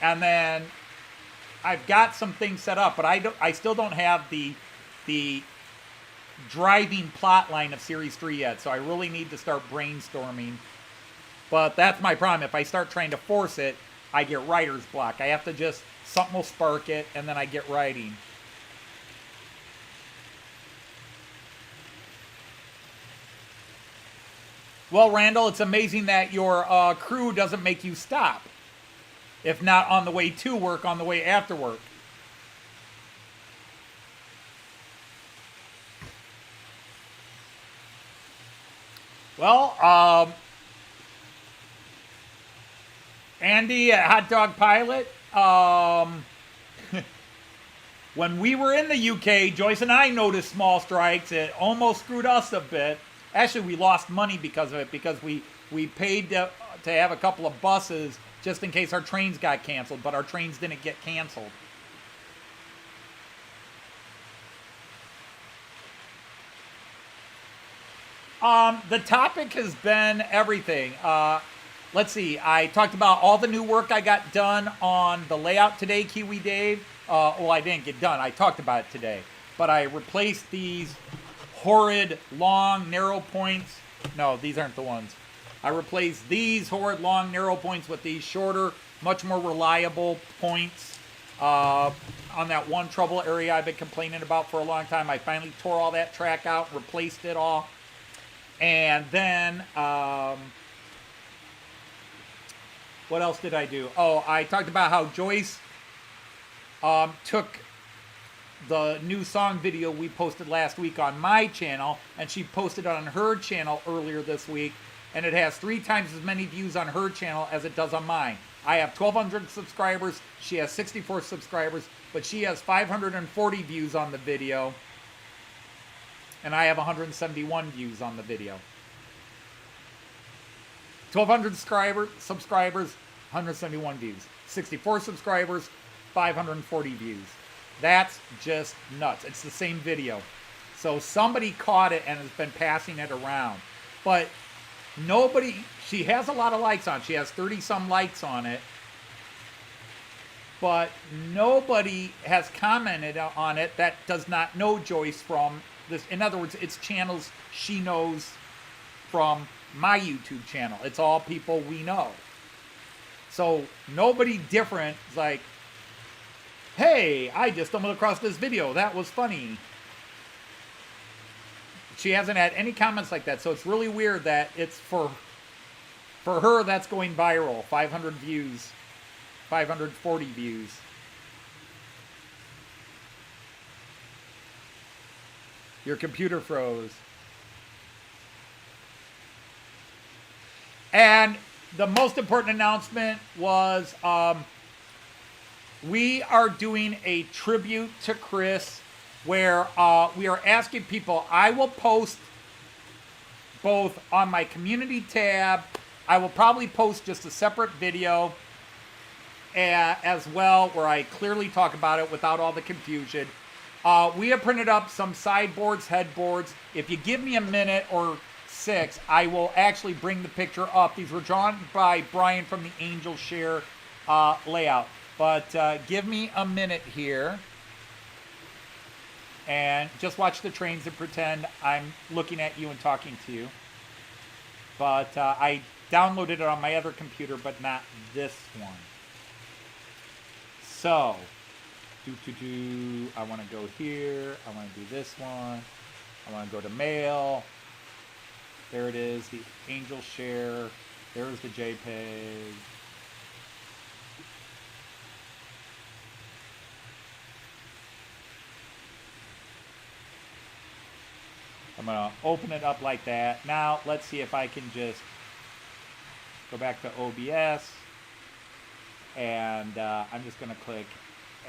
A: And then I've got some things set up, but I still don't have the driving plot line of Series 3 yet. So I really need to start brainstorming. But that's my problem. If I start trying to force it, I get writer's block. I have to just... Something will spark it, and then I get writing. Well, Randall, it's amazing that your crew doesn't make you stop. If not on the way to work, on the way after work. Well, Andy, Hot Dog Pilot... when we were in the UK, Joyce and I noticed small strikes. It almost screwed us a bit. Actually, we lost money because of it, because we paid to have a couple of buses just in case our trains got canceled, but our trains didn't get canceled. The topic has been everything. Let's see. I talked about all the new work I got done on the layout today, Kiwi Dave. Well, I didn't get done. I talked about it today. But I replaced these horrid, long, narrow points. No, these aren't the ones. I replaced these horrid, long, narrow points with these shorter, much more reliable points. On that one trouble area I've been complaining about for a long time, I finally tore all that track out, replaced it all. And then, what else did I do? Oh, I talked about how Joyce took the new song video we posted last week on my channel, and she posted it on her channel earlier this week, and it has 3 times as many views on her channel as it does on mine. I have 1,200 subscribers, she has 64 subscribers, but she has 540 views on the video, and I have 171 views on the video. 1,200 subscribers, 171 views. 64 subscribers, 540 views. That's just nuts. It's the same video. So somebody caught it and has been passing it around. But nobody, she has a lot of likes on it. She has 30-some likes on it. But nobody has commented on it that does not know Joyce from this. In other words, it's channels she knows from my YouTube channel. It's all people we know. So nobody different is like, hey, I just stumbled across this video. That was funny. She hasn't had any comments like that. So it's really weird that it's for her that's going viral. 500 views. 540 views. Your computer froze. And the most important announcement was we are doing a tribute to Chris where we are asking people. I will post both on my community tab. I will probably post just a separate video as well where I clearly talk about it without all the confusion. We have printed up some sideboards, headboards. If you give me a minute or 6, I will actually bring the picture up. These were drawn by Brian from the Angel Share layout. But give me a minute here. And just watch the trains and pretend I'm looking at you and talking to you. But I downloaded it on my other computer, but not this one. So, I want to go here. I want to do this one. I want to go to mail. There it is, the Angel Share. There's the JPEG. I'm going to open it up like that. Now, let's see if I can just go back to OBS. And I'm just going to click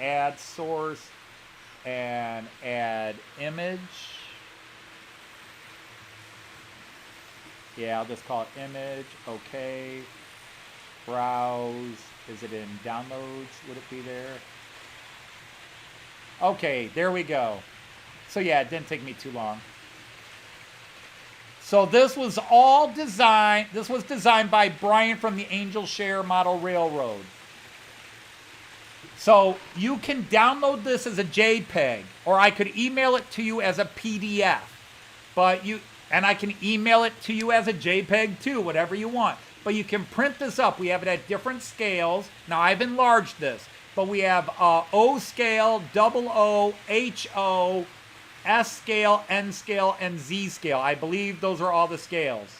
A: Add Source and Add Image. Yeah, I'll just call it Image. Okay. Browse. Is it in Downloads? Would it be there? Okay, there we go. So yeah, it didn't take me too long. So this was all designed. This was designed by Brian from the Angel Share Model Railroad. So you can download this as a JPEG, or I could email it to you as a PDF. And I can email it to you as a JPEG too, whatever you want. But you can print this up. We have it at different scales. Now I've enlarged this, but we have O scale, double O, HO, S scale, N scale, and Z scale. I believe those are all the scales.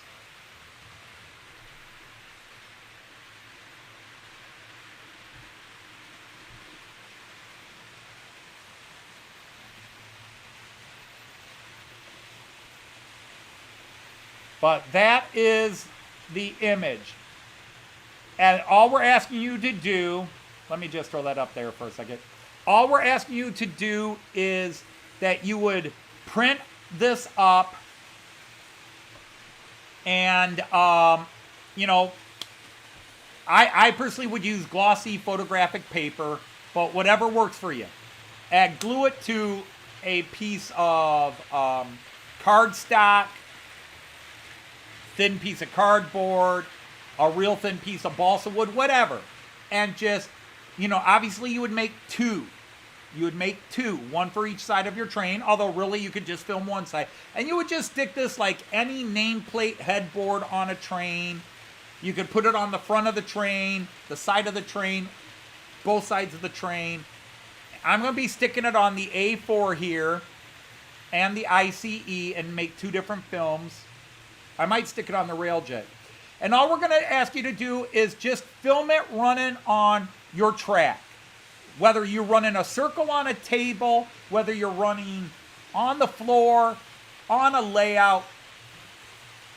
A: But that is the image. And all we're asking you to do, let me just throw that up there for a second. All we're asking you to do is that you would print this up and, you know, I personally would use glossy photographic paper, but whatever works for you. And glue it to a piece of cardstock, thin piece of cardboard, a real thin piece of balsa wood, whatever. And just, you know, obviously you would make two. You would make two, one for each side of your train, although really you could just film one side. And you would just stick this like any nameplate headboard on a train. You could put it on the front of the train, the side of the train, both sides of the train. I'm going to be sticking it on the A4 here and the ICE and make two different films. I might stick it on the Railjet. And all we're going to ask you to do is just film it running on your track. Whether you're running a circle on a table, whether you're running on the floor, on a layout,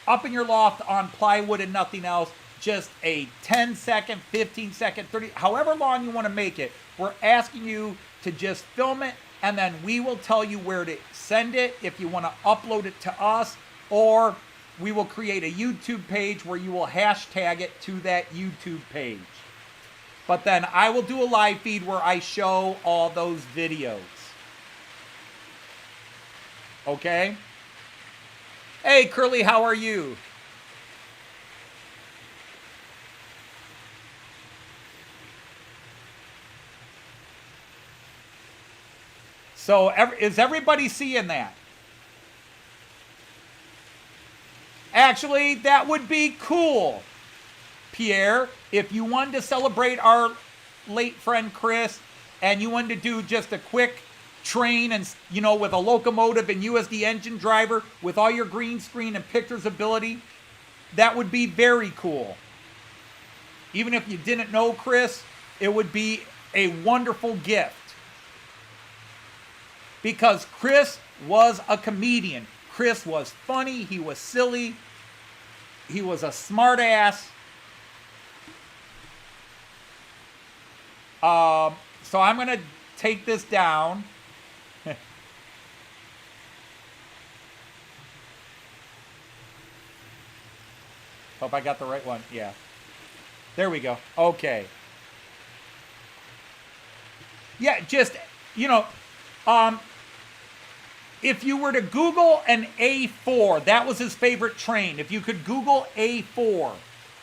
A: up in your loft on plywood and nothing else, just a 10-second, 15-second, 30, however long you want to make it. We're asking you to just film it, and then we will tell you where to send it if you want to upload it to us, or we will create a YouTube page where you will hashtag it to that YouTube page. But then I will do a live feed where I show all those videos. Okay? Hey, Curly, how are you? So, is everybody seeing that? Actually, that would be cool, Pierre. If you wanted to celebrate our late friend Chris, and you wanted to do just a quick train and, you know, with a locomotive and you as the engine driver with all your green screen and pictures ability, that would be very cool. Even if you didn't know Chris, it would be a wonderful gift. Because Chris was a comedian. Chris was funny. He was silly. He was a smart ass. So I'm going to take this down. Hope I got the right one. Yeah. There we go. Okay. Yeah, just, you know, if you were to Google an A4, that was his favorite train. If you could Google A4,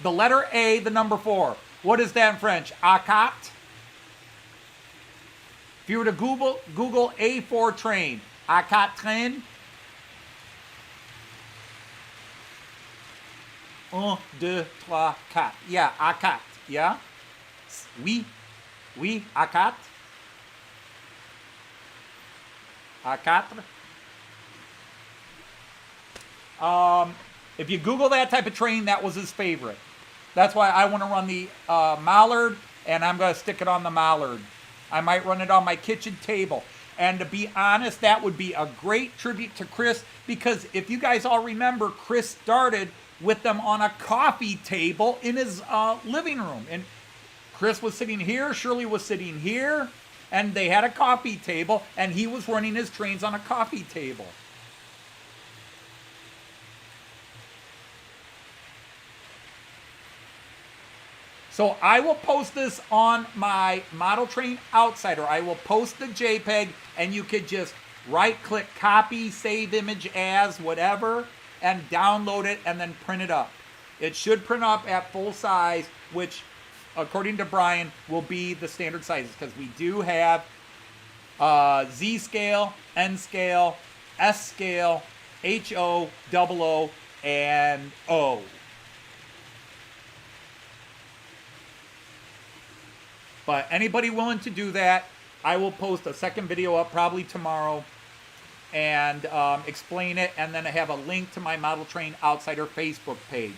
A: the letter A, the number 4. What is that in French? A4? If you were to Google A4 train, A4 train. 1, 2, 3, 4. Yeah, A4. Yeah? Oui. Oui, A4. A4. If you Google that type of train, that was his favorite. That's why I want to run the Mallard, and I'm going to stick it on the Mallard. I might run it on my kitchen table. And to be honest, that would be a great tribute to Chris, because if you guys all remember, Chris started with them on a coffee table in his living room. And Chris was sitting here, Shirley was sitting here, and they had a coffee table, and he was running his trains on a coffee table. So I will post this on my Model Train Outsider. I will post the JPEG, and you could just right-click, copy, save image as, whatever, and download it, and then print it up. It should print up at full size, which, according to Brian, will be the standard sizes, because we do have Z scale, N scale, S scale, HO, double O, and O. But anybody willing to do that, I will post a second video up probably tomorrow and explain it, and then I have a link to my Model Train Outsider Facebook page.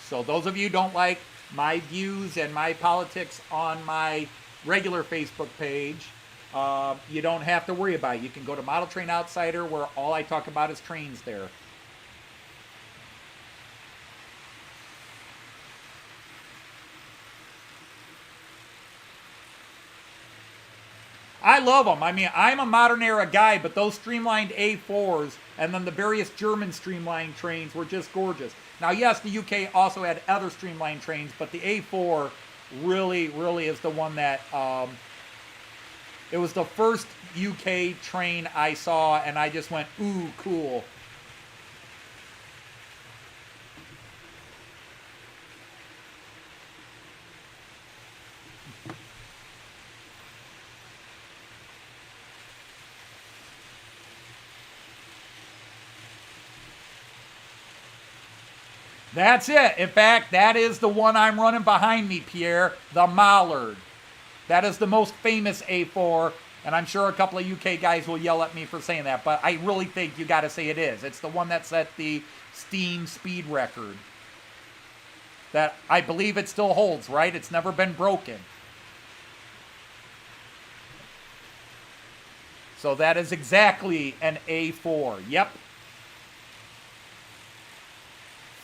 A: So those of you who don't like my views and my politics on my regular Facebook page, you don't have to worry about it. You can go to Model Train Outsider, where all I talk about is trains there. I love them. I mean, I'm a modern era guy, but those streamlined A4s and then the various German streamlined trains were just gorgeous. Now, yes, the UK also had other streamlined trains, but the A4 really, really is the one that, it was the first UK train I saw, and I just went, ooh, cool. That's it. In fact, that is the one I'm running behind me, Pierre, the Mallard. That is the most famous A4, and I'm sure a couple of UK guys will yell at me for saying that, but I really think you got to say it is. It's the one that set the steam speed record. That I believe it still holds, right? It's never been broken. So that is exactly an A4. Yep.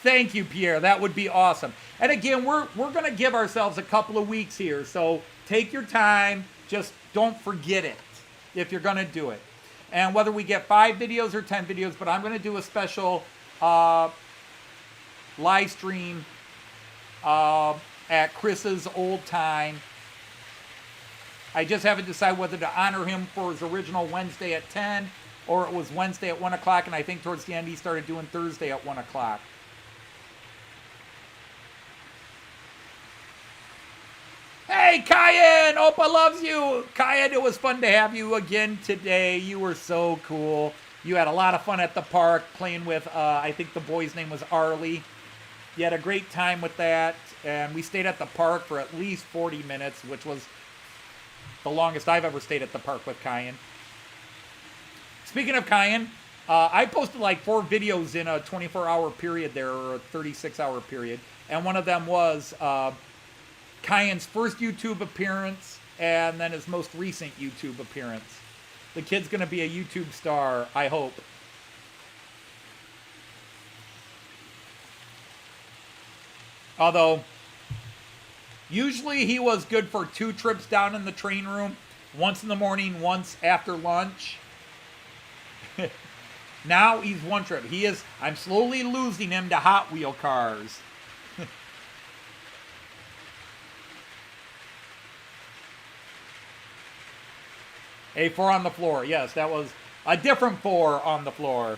A: Thank you, Pierre. That would be awesome. And again, we're going to give ourselves a couple of weeks here. So take your time. Just don't forget it if you're going to do it. And whether we get 5 videos or 10 videos, but I'm going to do a special live stream at Chris's old time. I just haven't decided whether to honor him for his original Wednesday at 10 or it was Wednesday at 1 o'clock. And I think towards the end he started doing Thursday at 1 o'clock. Hey, Kyan! Opa loves you! Kyan, it was fun to have you again today. You were so cool. You had a lot of fun at the park playing with, I think the boy's name was Arlie. You had a great time with that. And we stayed at the park for at least 40 minutes, which was the longest I've ever stayed at the park with Kyan. Speaking of Kyan, I posted like 4 videos in a 24-hour period there, or a 36-hour period. And one of them was Kyan's first YouTube appearance and then his most recent YouTube appearance. The kid's going to be a YouTube star, I hope. Although, usually he was good for 2 trips down in the train room. Once in the morning, once after lunch. Now he's 1 trip. I'm slowly losing him to Hot Wheel cars. A 4 on the floor. Yes, that was a different 4 on the floor.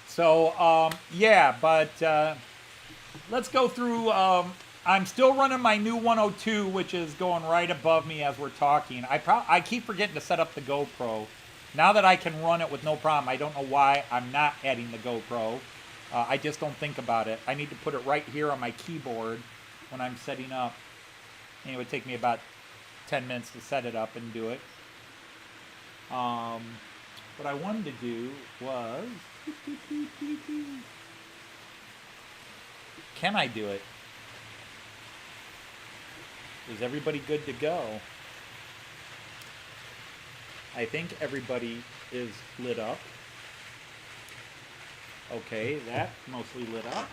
A: So, yeah, but let's go through. I'm still running my new 102, which is going right above me as we're talking. I keep forgetting to set up the GoPro. Now that I can run it with no problem, I don't know why I'm not adding the GoPro. I just don't think about it. I need to put it right here on my keyboard when I'm setting up. And it would take me about 10 minutes to set it up and do it. What I wanted to do was... Can I do it? Is everybody good to go? I think everybody is lit up. Okay, that mostly lit up.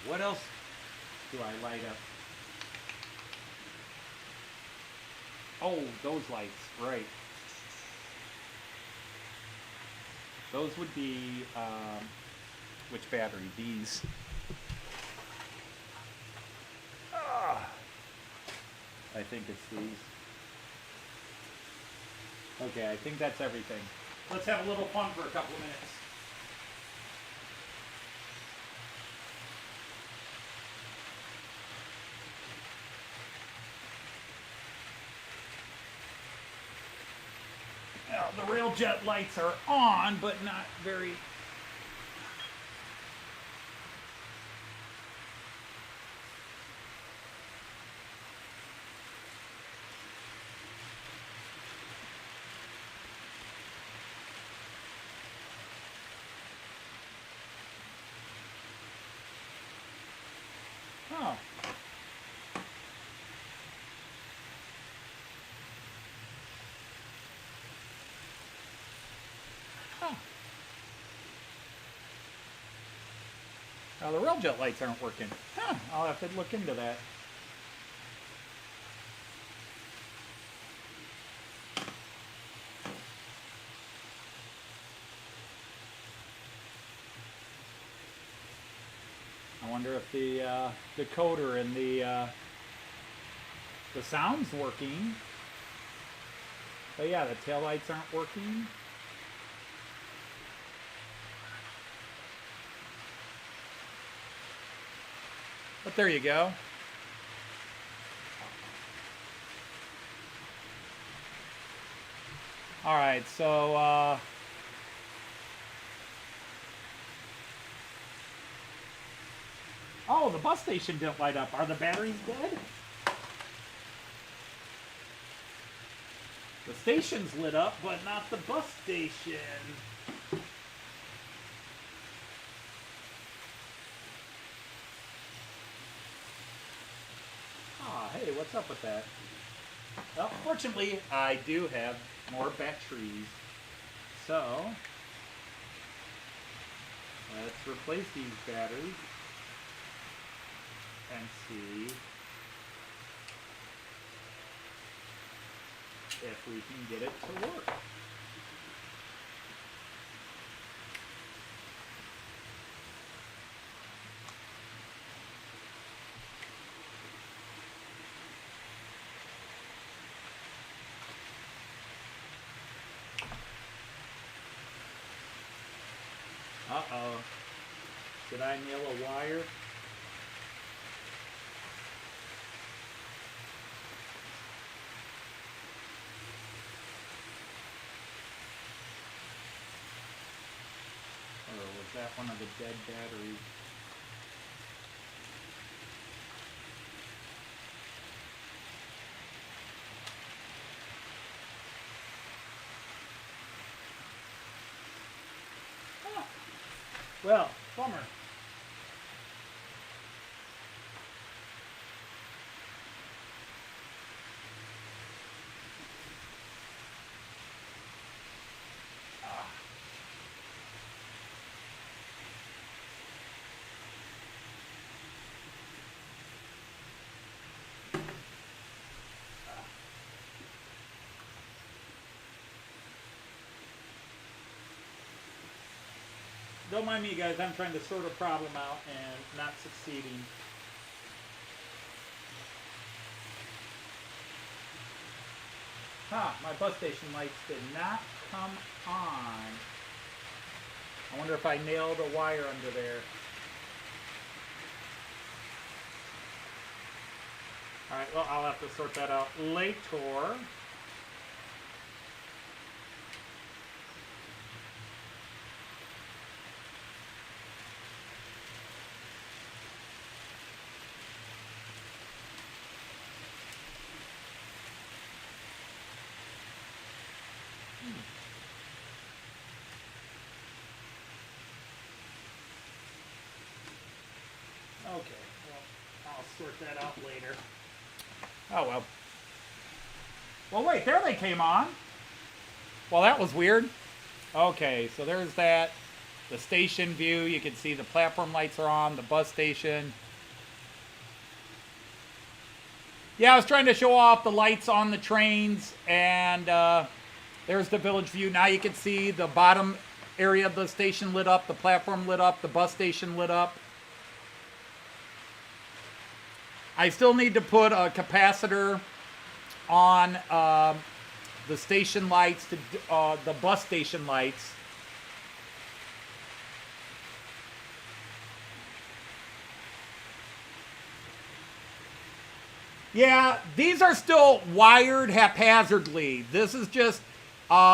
A: What else do I light up? Oh, those lights, right. Those would be, which battery? These. I think it's these. Okay, I think that's everything. Let's have a little fun for a couple of minutes. railjet lights are on, but not very... Oh. Huh. Now the railjet lights aren't working. Huh. I'll have to look into that. I wonder if the decoder and the sound's working. But yeah, the taillights aren't working. But there you go. All right, so oh, the bus station didn't light up. Are the batteries dead? The station's lit up, but not the bus station. Ah, hey, what's up with that? Well, fortunately, I do have more batteries. So, let's replace these batteries and see if we can get it to work. Uh-oh. Did I nail a wire? Or was that one of the dead batteries? Oh. Well, bummer. Don't mind me, guys. I'm trying to sort a problem out and not succeeding. My bus station lights did not come on. I wonder if I nailed a wire under there. Alright, well, I'll have to sort that out later. Okay, well, I'll sort that out later. Oh, well. Well, wait, there they came on. Well, that was weird. Okay, so there's that. The station view, you can see the platform lights are on, the bus station. Yeah, I was trying to show off the lights on the trains, and there's the village view. Now you can see the bottom area of the station lit up, the platform lit up, the bus station lit up. I still need to put a capacitor on the station lights, to the bus station lights. Yeah, these are still wired haphazardly. This is just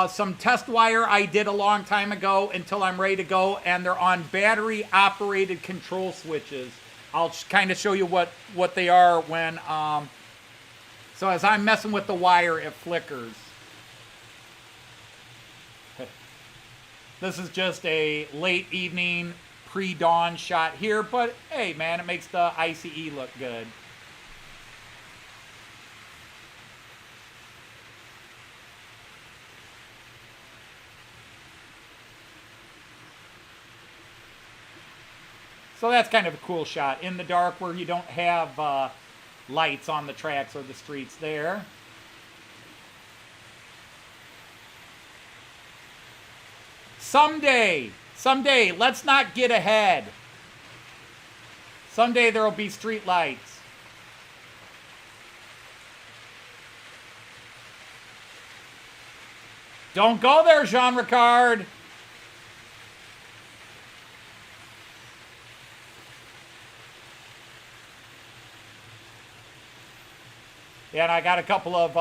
A: Some test wire I did a long time ago until I'm ready to go, and they're on battery operated control switches. I'll kind of show you what they are when, so as I'm messing with the wire, it flickers. This is just a late evening pre-dawn shot here, but hey man, it makes the ICE look good. So that's kind of a cool shot in the dark where you don't have lights on the tracks or the streets there. Someday, let's not get ahead. Someday there will be street lights. Don't go there, Jean Ricard. Yeah, and I got a couple of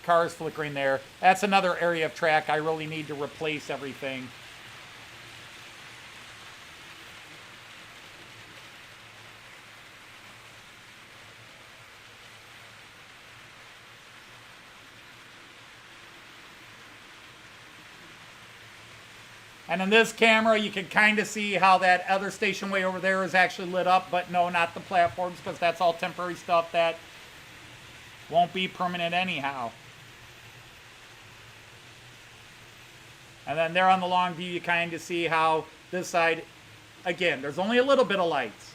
A: cars flickering there. That's another area of track I really need to replace everything. And in this camera, you can kind of see how that other station way over there is actually lit up, but no, not the platforms, because that's all temporary stuff that won't be permanent anyhow. And then there on the long view, you kind of see how this side, again, there's only a little bit of lights.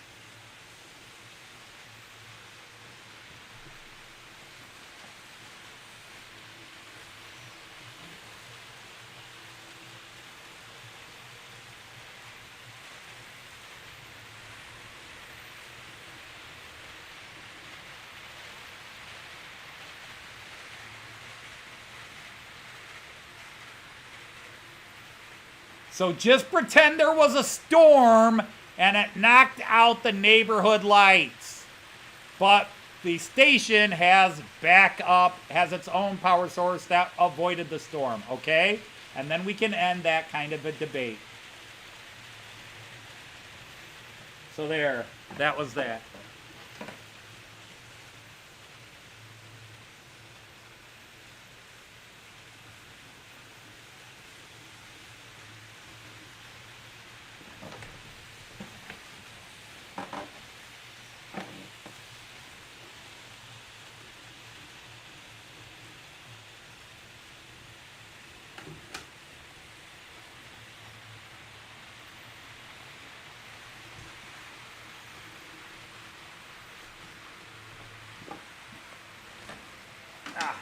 A: So just pretend there was a storm and it knocked out the neighborhood lights. But the station has backup, has its own power source that avoided the storm, okay? And then we can end that kind of a debate. So there, that was that.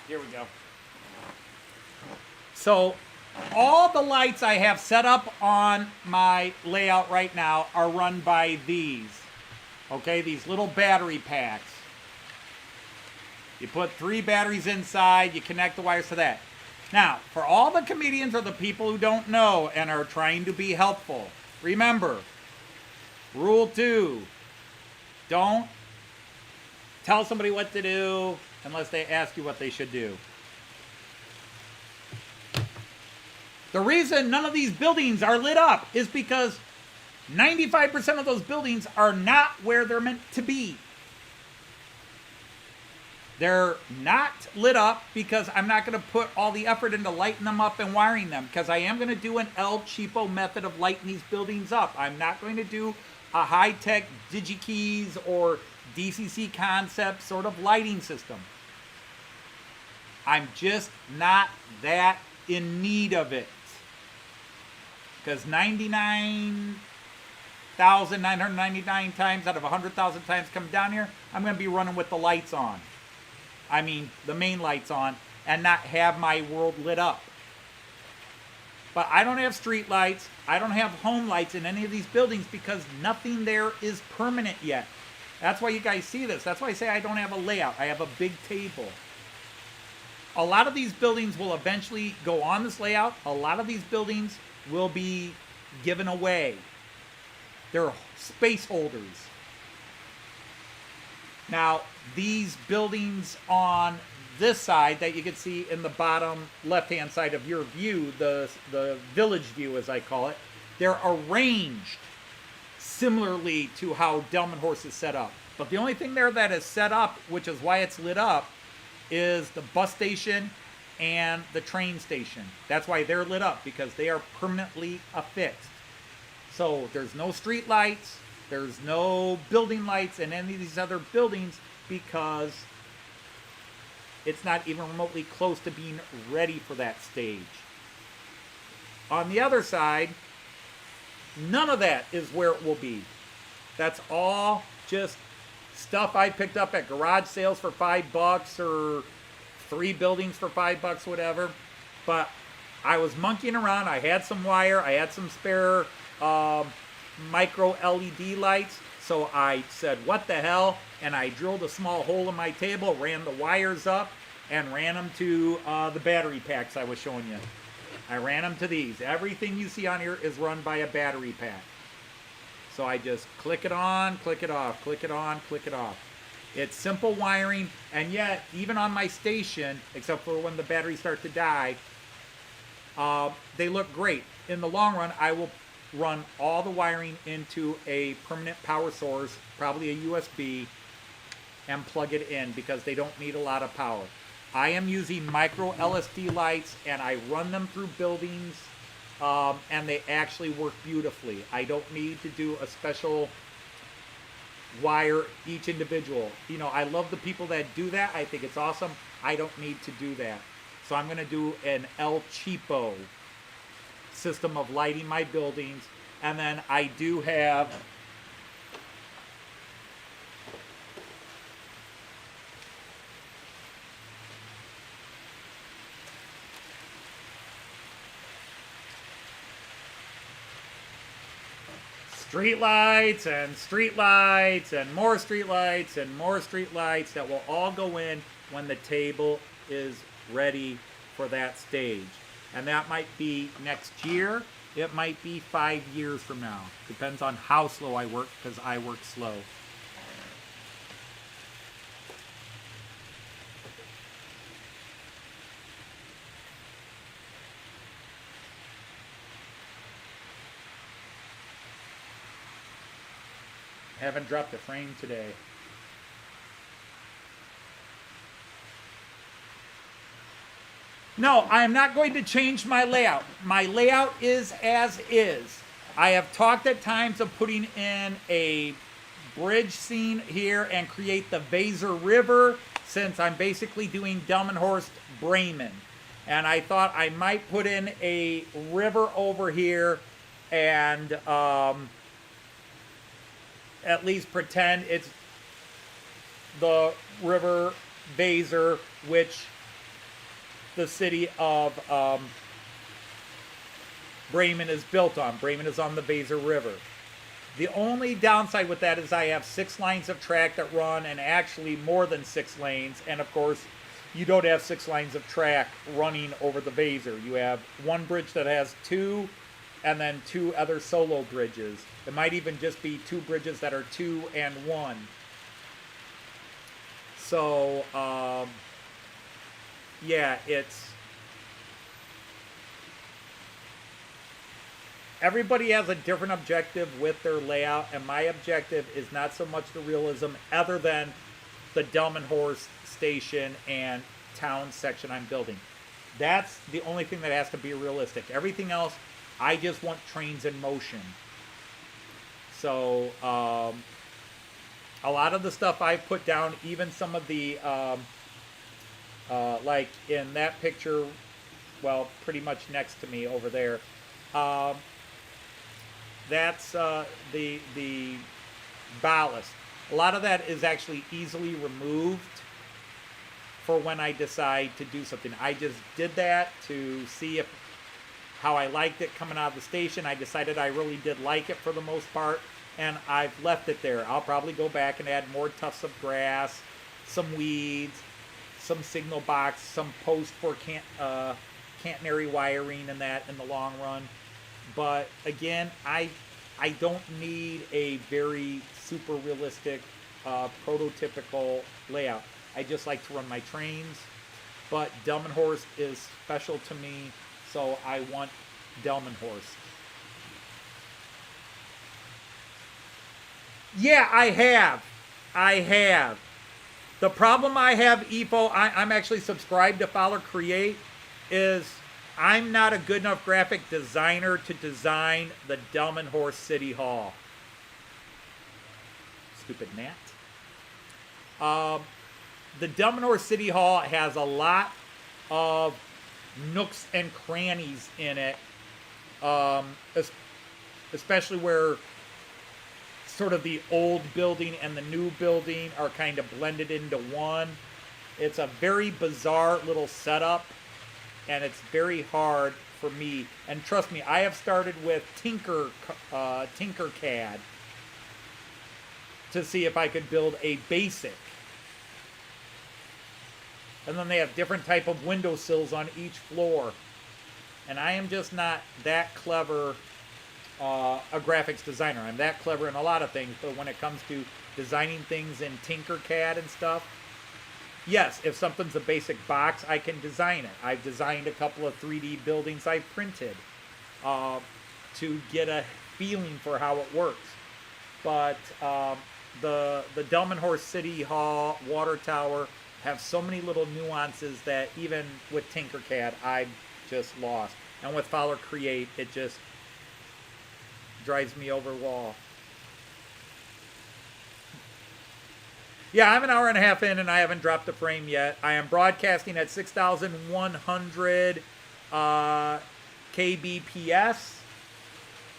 A: Here we go. So all the lights I have set up on my layout right now are run by these. Okay, these little battery packs. You put 3 batteries inside, you connect the wires to that. Now, for all the comedians or the people who don't know and are trying to be helpful, remember, rule 2, don't tell somebody what to do unless they ask you what they should do. The reason none of these buildings are lit up is because 95% of those buildings are not where they're meant to be. They're not lit up because I'm not going to put all the effort into lighting them up and wiring them, because I am going to do an El Cheapo method of lighting these buildings up. I'm not going to do a high-tech DigiKeys or DCC concept sort of lighting system. I'm just not that in need of it. Because 99,999 times out of 100,000 times coming down here, I'm going to be running with the lights on. I mean, the main lights on, and not have my world lit up. But I don't have street lights. I don't have home lights in any of these buildings because nothing there is permanent yet. That's why you guys see this. That's why I say I don't have a layout. I have a big table. A lot of these buildings will eventually go on this layout. A lot of these buildings will be given away. They're space holders. Now, these buildings on this side that you can see in the bottom left-hand side of your view, the village view as I call it, they're arranged similarly to how Delmenhorst is set up. But the only thing there that is set up, which is why it's lit up, is the bus station and the train station. That's why they're lit up, because they are permanently affixed. So there's no street lights, there's no building lights in any of these other buildings, because it's not even remotely close to being ready for that stage. On the other side, none of that is where it will be. That's all just stuff I picked up at garage sales for $5 or 3 buildings for $5, whatever. But I was monkeying around. I had some wire. I had some spare micro LED lights. So I said, what the hell? And I drilled a small hole in my table, ran the wires up, and ran them to the battery packs I was showing you. I ran them to these. Everything you see on here is run by a battery pack. So I just click it on, click it off, click it on, click it off. It's simple wiring, and yet, even on my station, except for when the batteries start to die, they look great. In the long run, I will run all the wiring into a permanent power source, probably a USB, and plug it in, because they don't need a lot of power. I am using micro LSD lights, and I run them through buildings, and they actually work beautifully. I don't need to do a special wire each individual. You know, I love the people that do that. I think it's awesome. I don't need to do that. So I'm going to do an El Cheapo system of lighting my buildings. And then I do have street lights and street lights and more street lights and more street lights that will all go in when the table is ready for that stage. And that might be next year. It might be 5 years from now. Depends on how slow I work, because I work slow. Haven't dropped a frame today. No, I am not going to change my layout. My layout is as is. I have talked at times of putting in a bridge scene here and create the Weser River, since I'm basically doing Delmenhorst Bremen. And I thought I might put in a river over here and at least pretend it's the river Weser, which the city of Bremen is built on. Bremen is on the Weser River. The only downside with that is I have 6 lines of track that run, and actually more than 6 lanes. And of course, you don't have 6 lines of track running over the Weser. You have one bridge that has 2, and then 2 other solo bridges. It might even just be 2 bridges that are 2 and 1. So, yeah, it's... everybody has a different objective with their layout, and my objective is not so much the realism, other than the Delmenhorst station and town section I'm building. That's the only thing that has to be realistic. Everything else, I just want trains in motion. So, a lot of the stuff I put down, even some of the, like in that picture, well, pretty much next to me over there, that's the ballast. A lot of that is actually easily removed for when I decide to do something. I just did that to see how I liked it coming out of the station. I decided I really did like it for the most part, and I've left it there. I'll probably go back and add more tufts of grass, some weeds, some signal box, some post for catenary wiring and that in the long run. But again, I don't need a very super realistic, prototypical layout. I just like to run my trains but Delmenhorst is special to me, so I want Delmenhorst. Yeah, I have. I have. The problem I have, Evo, I'm actually subscribed to Follow Create, is I'm not a good enough graphic designer to design the Delmenhorst City Hall. Stupid gnat. The Delmenhorst City Hall has a lot of nooks and crannies in it, especially where sort of the old building and the new building are kind of blended into one. It's a very bizarre little setup, and it's very hard for me. And trust me, I have started with Tinkercad to see if I could build a basic. And then they have different type of windowsills on each floor. And I am just not that clever a graphics designer. I'm that clever in a lot of things, but when it comes to designing things in Tinkercad and stuff, yes, if something's a basic box, I can design it. I've designed a couple of 3D buildings I've printed to get a feeling for how it works. But the Delmenhorst City Hall, Water Tower, have so many little nuances that even with Tinkercad, I've just lost. And with Follow Create, it just drives me over wall. Yeah, I'm an hour and a half in and I haven't dropped a frame yet. I am broadcasting at 6,100 kbps,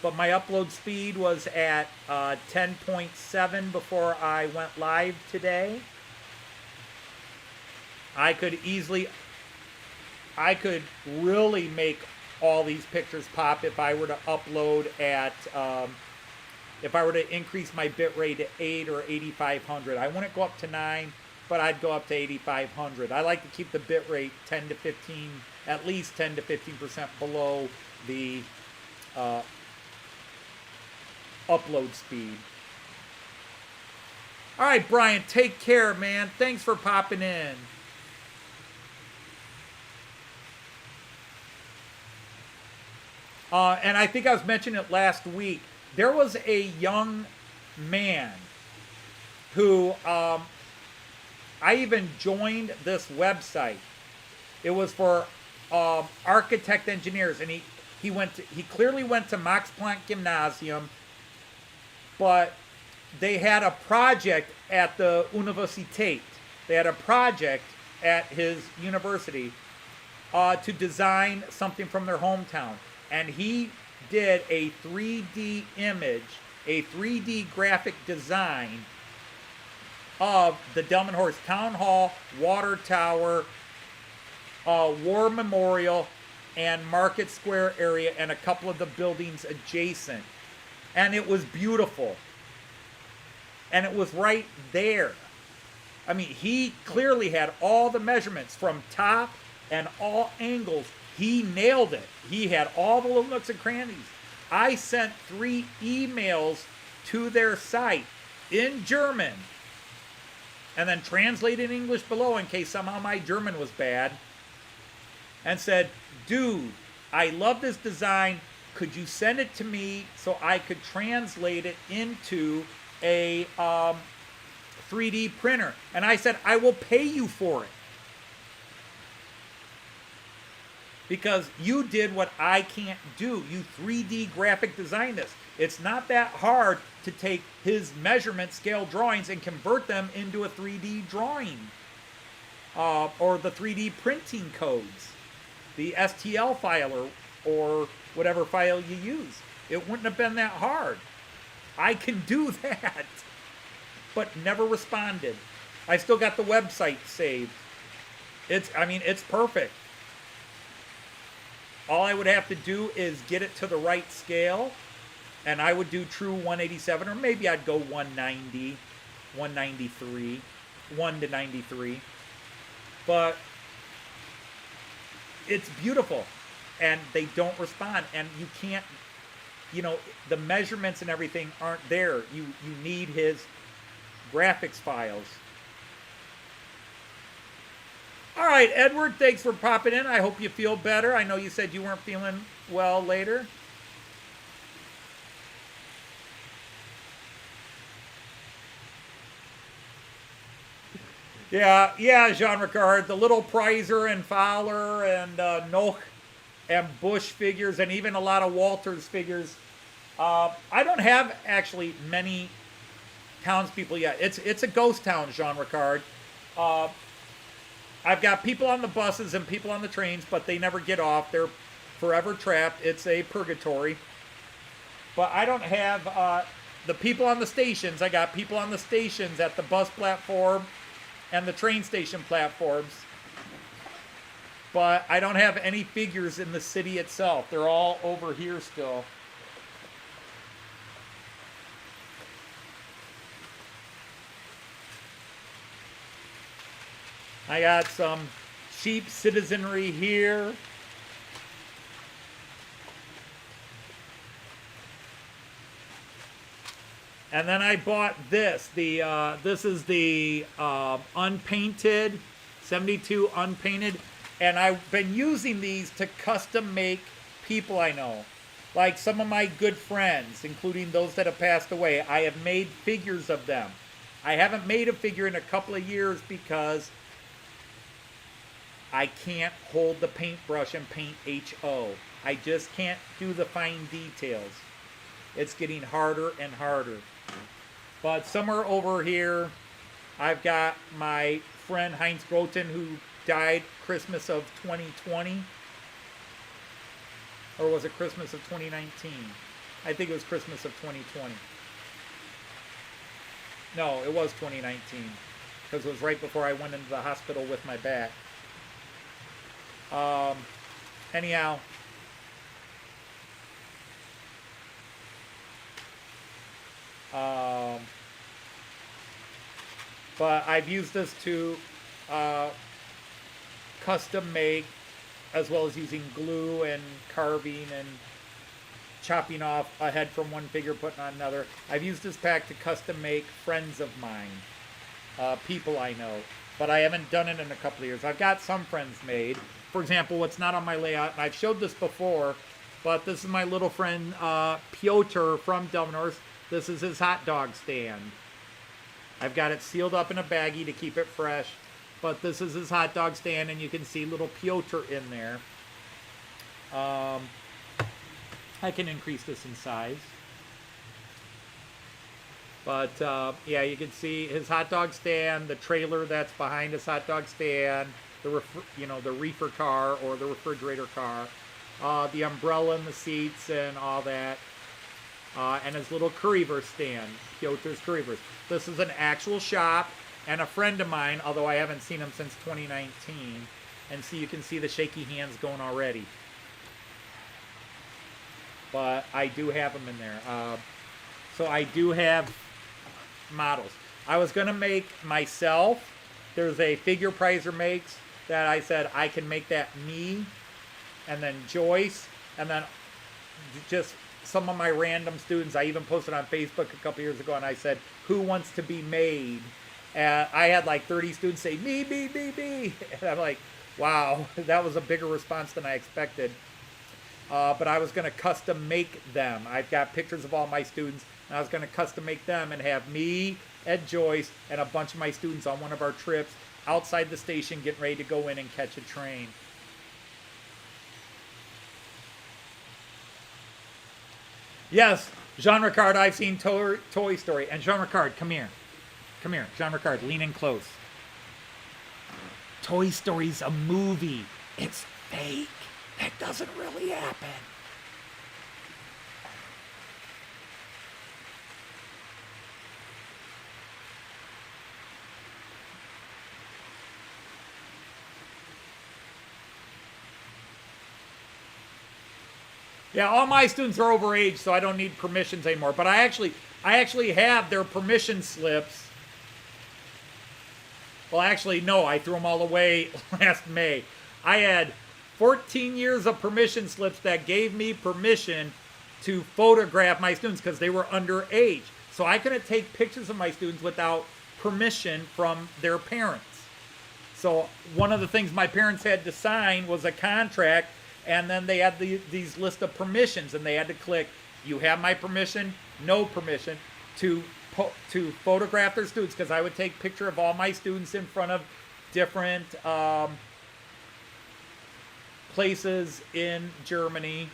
A: but my upload speed was at 10.7 before I went live today. I could really make all these pictures pop if I were to upload at, if I were to increase my bit rate to 8 or 8500. I wouldn't go up to 9, but I'd go up to 8500. I like to keep the bit rate 10 to 15, at least 10 to 15% below the upload speed. All right, Brian, take care, man. Thanks for popping in. And I think I was mentioning it last week. There was a young man who I even joined this website. It was for architect engineers, and he clearly went to Max Planck Gymnasium, but they had a project at the Universität. They had a project at his university to design something from their hometown. And he did a 3D image, a 3D graphic design of the Delmenhorst Town Hall, Water Tower, War Memorial, and Market Square area, and a couple of the buildings adjacent. And it was beautiful. And it was right there. I mean, he clearly had all the measurements from top and all angles. He nailed it. He had all the little nooks and crannies. I sent 3 emails to their site in German and then translated in English below in case somehow my German was bad, and said, dude, I love this design. Could you send it to me so I could translate it into a 3D printer? And I said, I will pay you for it. Because you did what I can't do. You 3D graphic design this. It's not that hard to take his measurement scale drawings and convert them into a 3D drawing. Or the 3D printing codes. The STL file or whatever file you use. It wouldn't have been that hard. I can do that. But never responded. I still got the website saved. It's perfect. All I would have to do is get it to the right scale, and I would do true 187, or maybe I'd go 190, 193, 1 to 93. But it's beautiful, and they don't respond, and you can't, the measurements and everything aren't there. You need his graphics files. All right, Edward, thanks for popping in. I hope you feel better. I know you said you weren't feeling well later. Yeah, Jean Ricard, the little Prizer and Fowler and Noch and Bush figures, and even a lot of Walters figures. I don't have actually many townspeople yet. It's a ghost town, Jean Ricard. Uh, I've got people on the buses and people on the trains, but they never get off. They're forever trapped. It's a purgatory. But I don't have the people on the stations. I got people on the stations at the bus platform and the train station platforms. But I don't have any figures in the city itself. They're all over here still. I got some cheap citizenry here. And then I bought this. This is the unpainted, 72 unpainted. And I've been using these to custom make people I know. Like some of my good friends, including those that have passed away. I have made figures of them. I haven't made a figure in a couple of years because I can't hold the paintbrush and paint HO. I just can't do the fine details. It's getting harder and harder. But somewhere over here, I've got my friend Heinz Groten, who died Christmas of 2020. Or was it Christmas of 2019? I think it was Christmas of 2020. No, it was 2019. Because it was right before I went into the hospital with my back. Anyhow. But I've used this to custom make, as well as using glue and carving and chopping off a head from one figure, putting on another. I've used this pack to custom make friends of mine, people I know. But I haven't done it in a couple of years. I've got some friends made. For example, what's not on my layout, and I've showed this before, but this is my little friend Piotr from Delmnorsk. This is his hot dog stand. I've got it sealed up in a baggie to keep it fresh. But this is his hot dog stand, and you can see little Piotr in there. I can increase this in size. But, yeah, you can see his hot dog stand, the trailer that's behind his hot dog stand, the the reefer car or the refrigerator car, the umbrella and the seats and all that. And his little curryverse stand, Piotr's Curryverse. This is an actual shop, and a friend of mine, although I haven't seen him since 2019. And see, you can see the shaky hands going already. But I do have them in there. So I do have models. I was going to make myself. There's a figure Prizer makes that I said I can make that me, and then Joyce, and then just some of my random students. I even posted on Facebook a couple years ago, and I said, who wants to be made? And I had like 30 students say, me. And I'm like, wow, that was a bigger response than I expected. But I was going to custom make them. I've got pictures of all my students, and I was going to custom make them and have me, Ed Joyce, and a bunch of my students on one of our trips outside the station getting ready to go in and catch a train. Yes, Jean Ricard, I've seen Toy Story. And Jean Ricard, come here. Come here, Jean Ricard, lean in close. Toy Story's a movie. It's fake. That doesn't really happen. Yeah, all my students are overage, so I don't need permissions anymore. But I actually have their permission slips. Well, actually, no, I threw them all away last May. I had 14 years of permission slips that gave me permission to photograph my students because they were underage. So I couldn't take pictures of my students without permission from their parents. So one of the things my parents had to sign was a contract, and then they had these list of permissions, and they had to click, you have my permission, no permission, to photograph their students, because I would take picture of all my students in front of different places in Germany,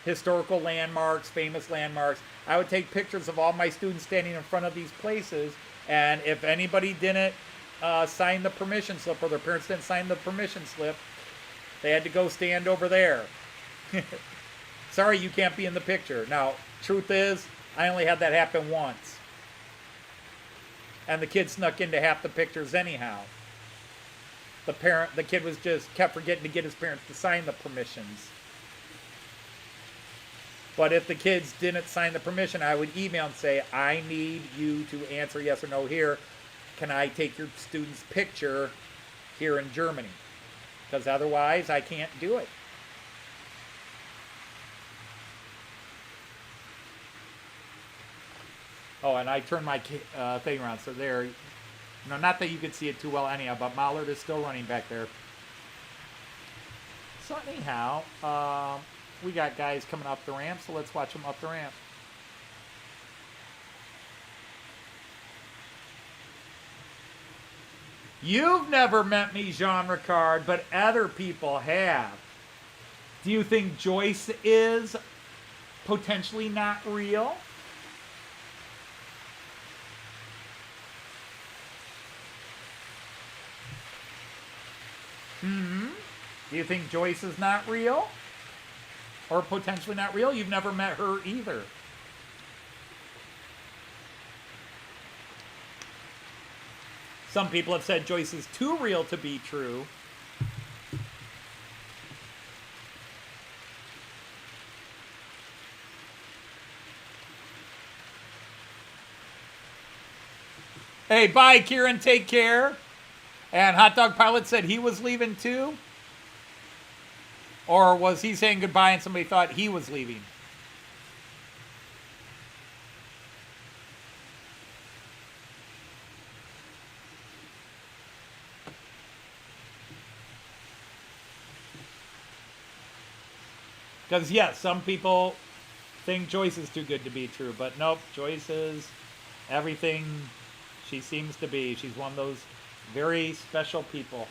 A: historical landmarks, famous landmarks. I would take pictures of all my students standing in front of these places, and if anybody didn't sign the permission slip, or their parents didn't sign the permission slip, they had to go stand over there. Sorry, you can't be in the picture. Now, truth is, I only had that happen once. And the kid snuck into half the pictures anyhow. The kid was just kept forgetting to get his parents to sign the permissions. But if the kids didn't sign the permission, I would email and say, I need you to answer yes or no here. Can I take your student's picture here in Germany? Because otherwise, I can't do it. Oh, and I turned my thing around, so there. No, not that you could see it too well anyhow, but Mallard is still running back there. So anyhow, we got guys coming up the ramp, so let's watch them up the ramp. You've never met me, Jean Ricard, but other people have. Do you think Joyce is potentially not real? Do you think Joyce is not real? Or potentially not real? You've never met her either. Some people have said Joyce is too real to be true. Hey, bye, Kieran. Take care. And Hot Dog Pilot said he was leaving too? Or was he saying goodbye and somebody thought he was leaving? Because, yes, some people think Joyce is too good to be true. But nope, Joyce is everything she seems to be. She's one of those very special people.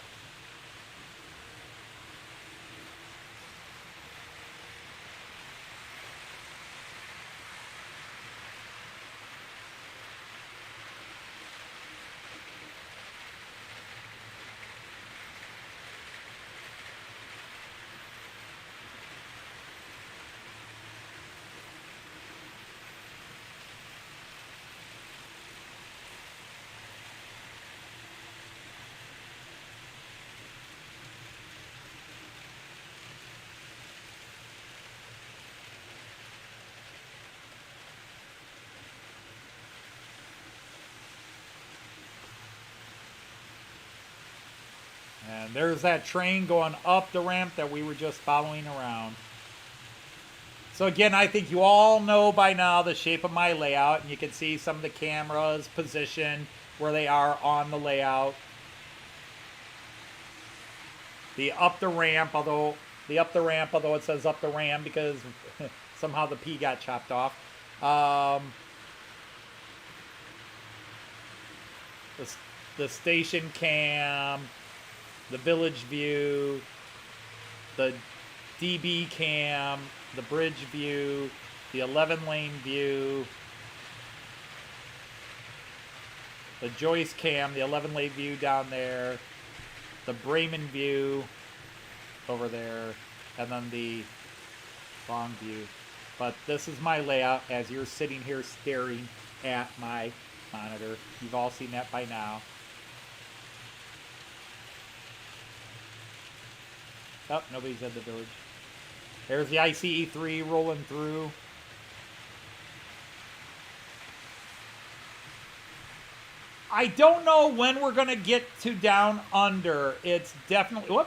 A: And there's that train going up the ramp that we were just following around. So again, I think you all know by now the shape of my layout, and you can see some of the cameras positioned where they are on the layout. The up the ramp, although it says up the ramp because somehow the P got chopped off. The station cam, the village view, the DB cam, the bridge view, the 11-lane view, the Joyce cam, the 11-lane view down there, the Bremen view over there, and then the long view. But this is my layout as you're sitting here staring at my monitor. You've all seen that by now. Oh, nobody's at the village. There's the ICE-3 rolling through. I don't know when we're going to get to Down Under. It's definitely,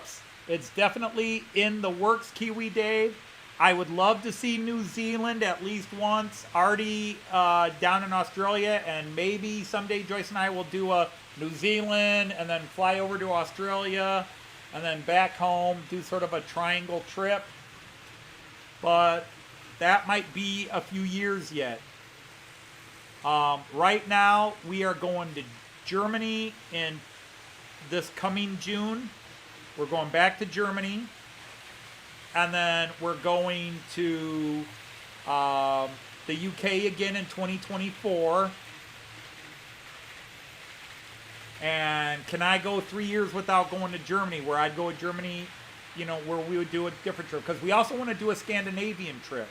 A: it's definitely in the works, Kiwi Dave. I would love to see New Zealand at least once. Artie down in Australia, and maybe someday Joyce and I will do a New Zealand and then fly over to Australia and then back home, do sort of a triangle trip. But that might be a few years yet. Right now, we are going to Germany in this coming June. We're going back to Germany. And then we're going to the UK again in 2024. And can I go 3 years without going to Germany, where I'd go to Germany, you know, where we would do a different trip? Because we also want to do a Scandinavian trip.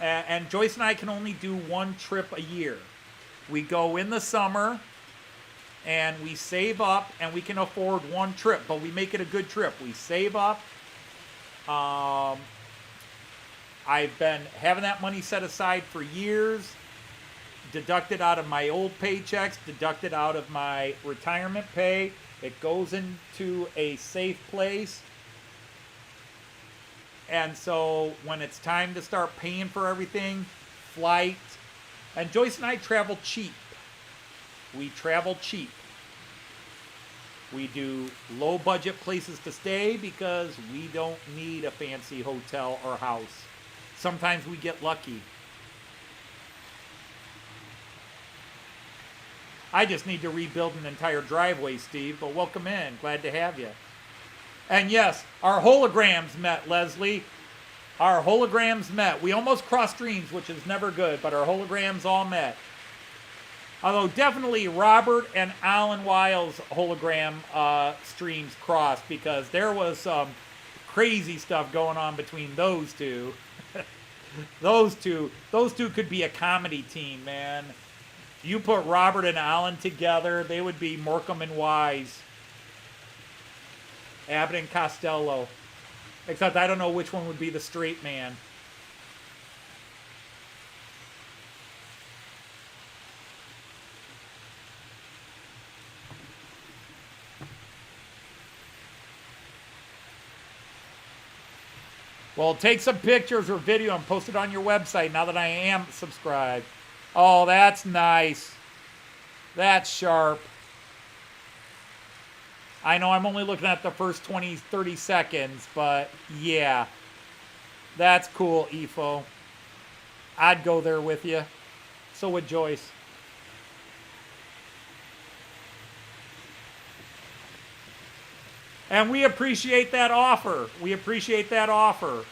A: And Joyce and I can only do one trip a year. We go in the summer, and we save up, and we can afford one trip, but we make it a good trip. We save up. I've been having that money set aside for years, deducted out of my old paychecks, deducted out of my retirement pay. It goes into a safe place. And so when it's time to start paying for everything, flight, and Joyce and I travel cheap. We travel cheap. We do low budget places to stay because we don't need a fancy hotel or house. Sometimes we get lucky. I just need to rebuild an entire driveway, Steve, but welcome in. Glad to have you. And yes, our holograms met, Leslie. Our holograms met. We almost crossed streams, which is never good, but our holograms all met. Although definitely Robert and Alan Wiles' hologram streams crossed, because there was some crazy stuff going on between those two. those two could be a comedy team, man. You put Robert and Alan together, they would be Morecambe and Wise. Abbott and Costello. Except I don't know which one would be the straight man. Well, take some pictures or video and post it on your website now that I am subscribed. Oh, that's nice. That's sharp. I know I'm only looking at the first 20, 30 seconds, but yeah. That's cool, Efo. I'd go there with you. So would Joyce. And we appreciate that offer. We appreciate that offer.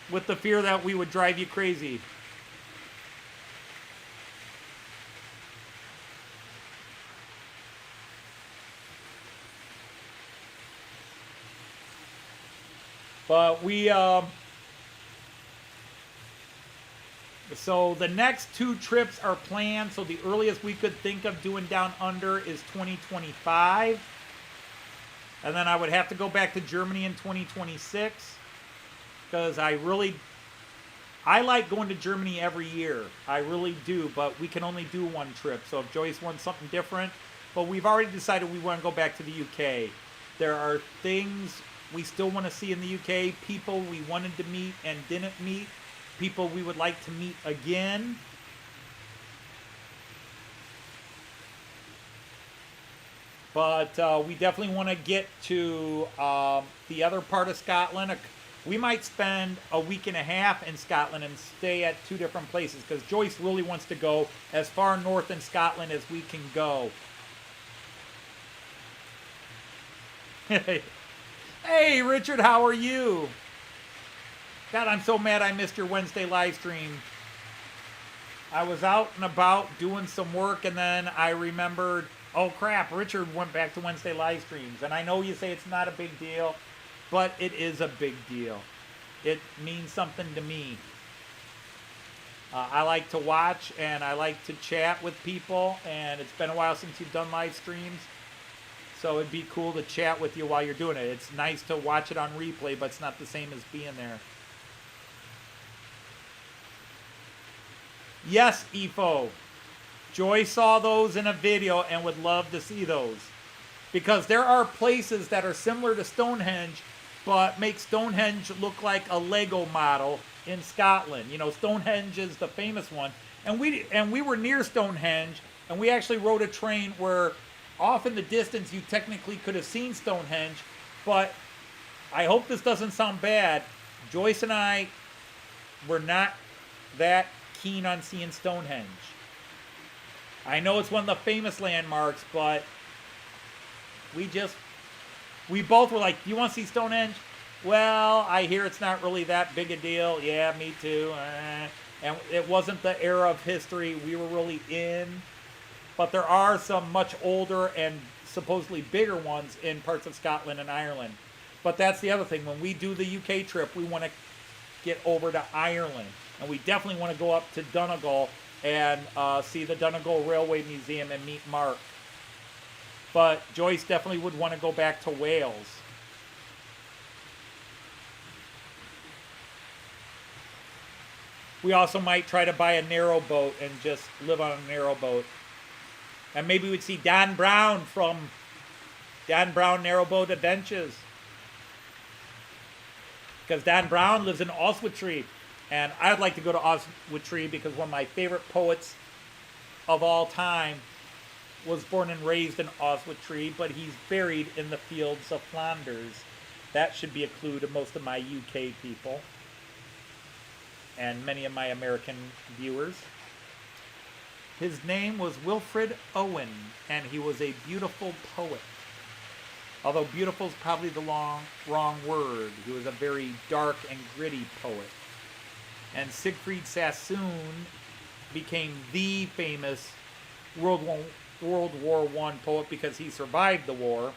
A: With the fear that we would drive you crazy. But we, so the next 2 trips are planned. So the earliest we could think of doing Down Under is 2025. And then I would have to go back to Germany in 2026. Because I like going to Germany every year. I really do. But we can only do one trip. So if Joyce wants something different. But we've already decided we want to go back to the UK. There are things we still want to see in the UK, people we wanted to meet and didn't meet, people we would like to meet again. But we definitely want to get to the other part of Scotland. We might spend a week and a half in Scotland and stay at 2 different places, because Joyce really wants to go as far north in Scotland as we can go. Hey, Richard, how are you? God, I'm so mad I missed your Wednesday live stream. I was out and about doing some work, and then I remembered, oh crap, Richard went back to Wednesday live streams. And I know you say it's not a big deal, but it is a big deal. It means something to me. I like to watch, and I like to chat with people, and it's been a while since you've done live streams. So it'd be cool to chat with you while you're doing it. It's nice to watch it on replay, but it's not the same as being there. Yes, Efo. Joy saw those in a video and would love to see those. Because there are places that are similar to Stonehenge but make Stonehenge look like a Lego model in Scotland. You know, Stonehenge is the famous one. And we were near Stonehenge, and we actually rode a train where off in the distance you technically could have seen Stonehenge, but I hope this doesn't sound bad. Joyce and I were not that keen on seeing Stonehenge. I know it's one of the famous landmarks, but we both were like, you want to see Stonehenge? Well, I hear it's not really that big a deal. Yeah, me too. And it wasn't the era of history we were really in. But there are some much older and supposedly bigger ones in parts of Scotland and Ireland. But that's the other thing. When we do the UK trip, we want to get over to Ireland. And we definitely want to go up to Donegal and see the Donegal Railway Museum and meet Mark. But Joyce definitely would want to go back to Wales. We also might try to buy a narrow boat and just live on a narrow boat. And maybe we'd see Dan Brown from Dan Brown Narrowboat Adventures. Because Dan Brown lives in Oswestry. And I'd like to go to Oswestry because one of my favorite poets of all time was born and raised in Oswestry, but he's buried in the fields of Flanders. That should be a clue to most of my UK people and many of my American viewers. His name was Wilfred Owen, and he was a beautiful poet. Although beautiful is probably the wrong word. He was a very dark and gritty poet. And Siegfried Sassoon became the famous World War I poet because he survived the war,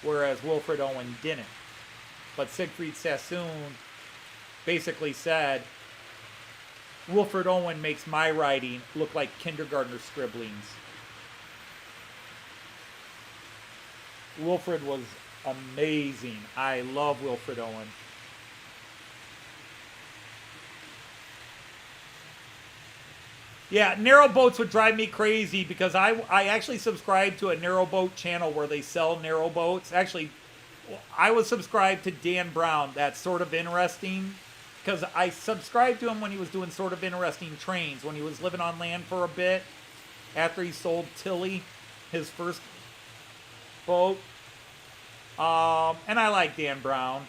A: whereas Wilfred Owen didn't. But Siegfried Sassoon basically said, Wilfred Owen makes my writing look like kindergartner scribblings. Wilfred was amazing. I love Wilfred Owen. Yeah, narrow boats would drive me crazy because I actually subscribe to a narrow boat channel where they sell narrow boats. Actually, I was subscribed to Dan Brown. That's Sort of Interesting. Because I subscribed to him when he was doing Sort of Interesting Trains, when he was living on land for a bit, after he sold Tilly, his first boat. And I like Dan Brown.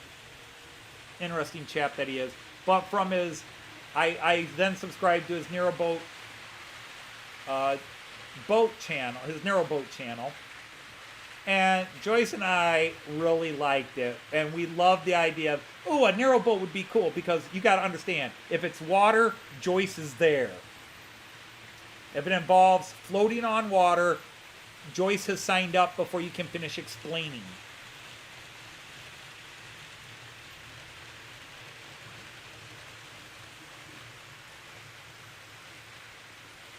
A: Interesting chap that he is. But from his, I then subscribed to his narrowboat boat channel, his narrowboat channel. And Joyce and I really liked it. And we loved the idea of, oh, a narrowboat would be cool. Because you got to understand, if it's water, Joyce is there. If it involves floating on water, Joyce has signed up before you can finish explaining.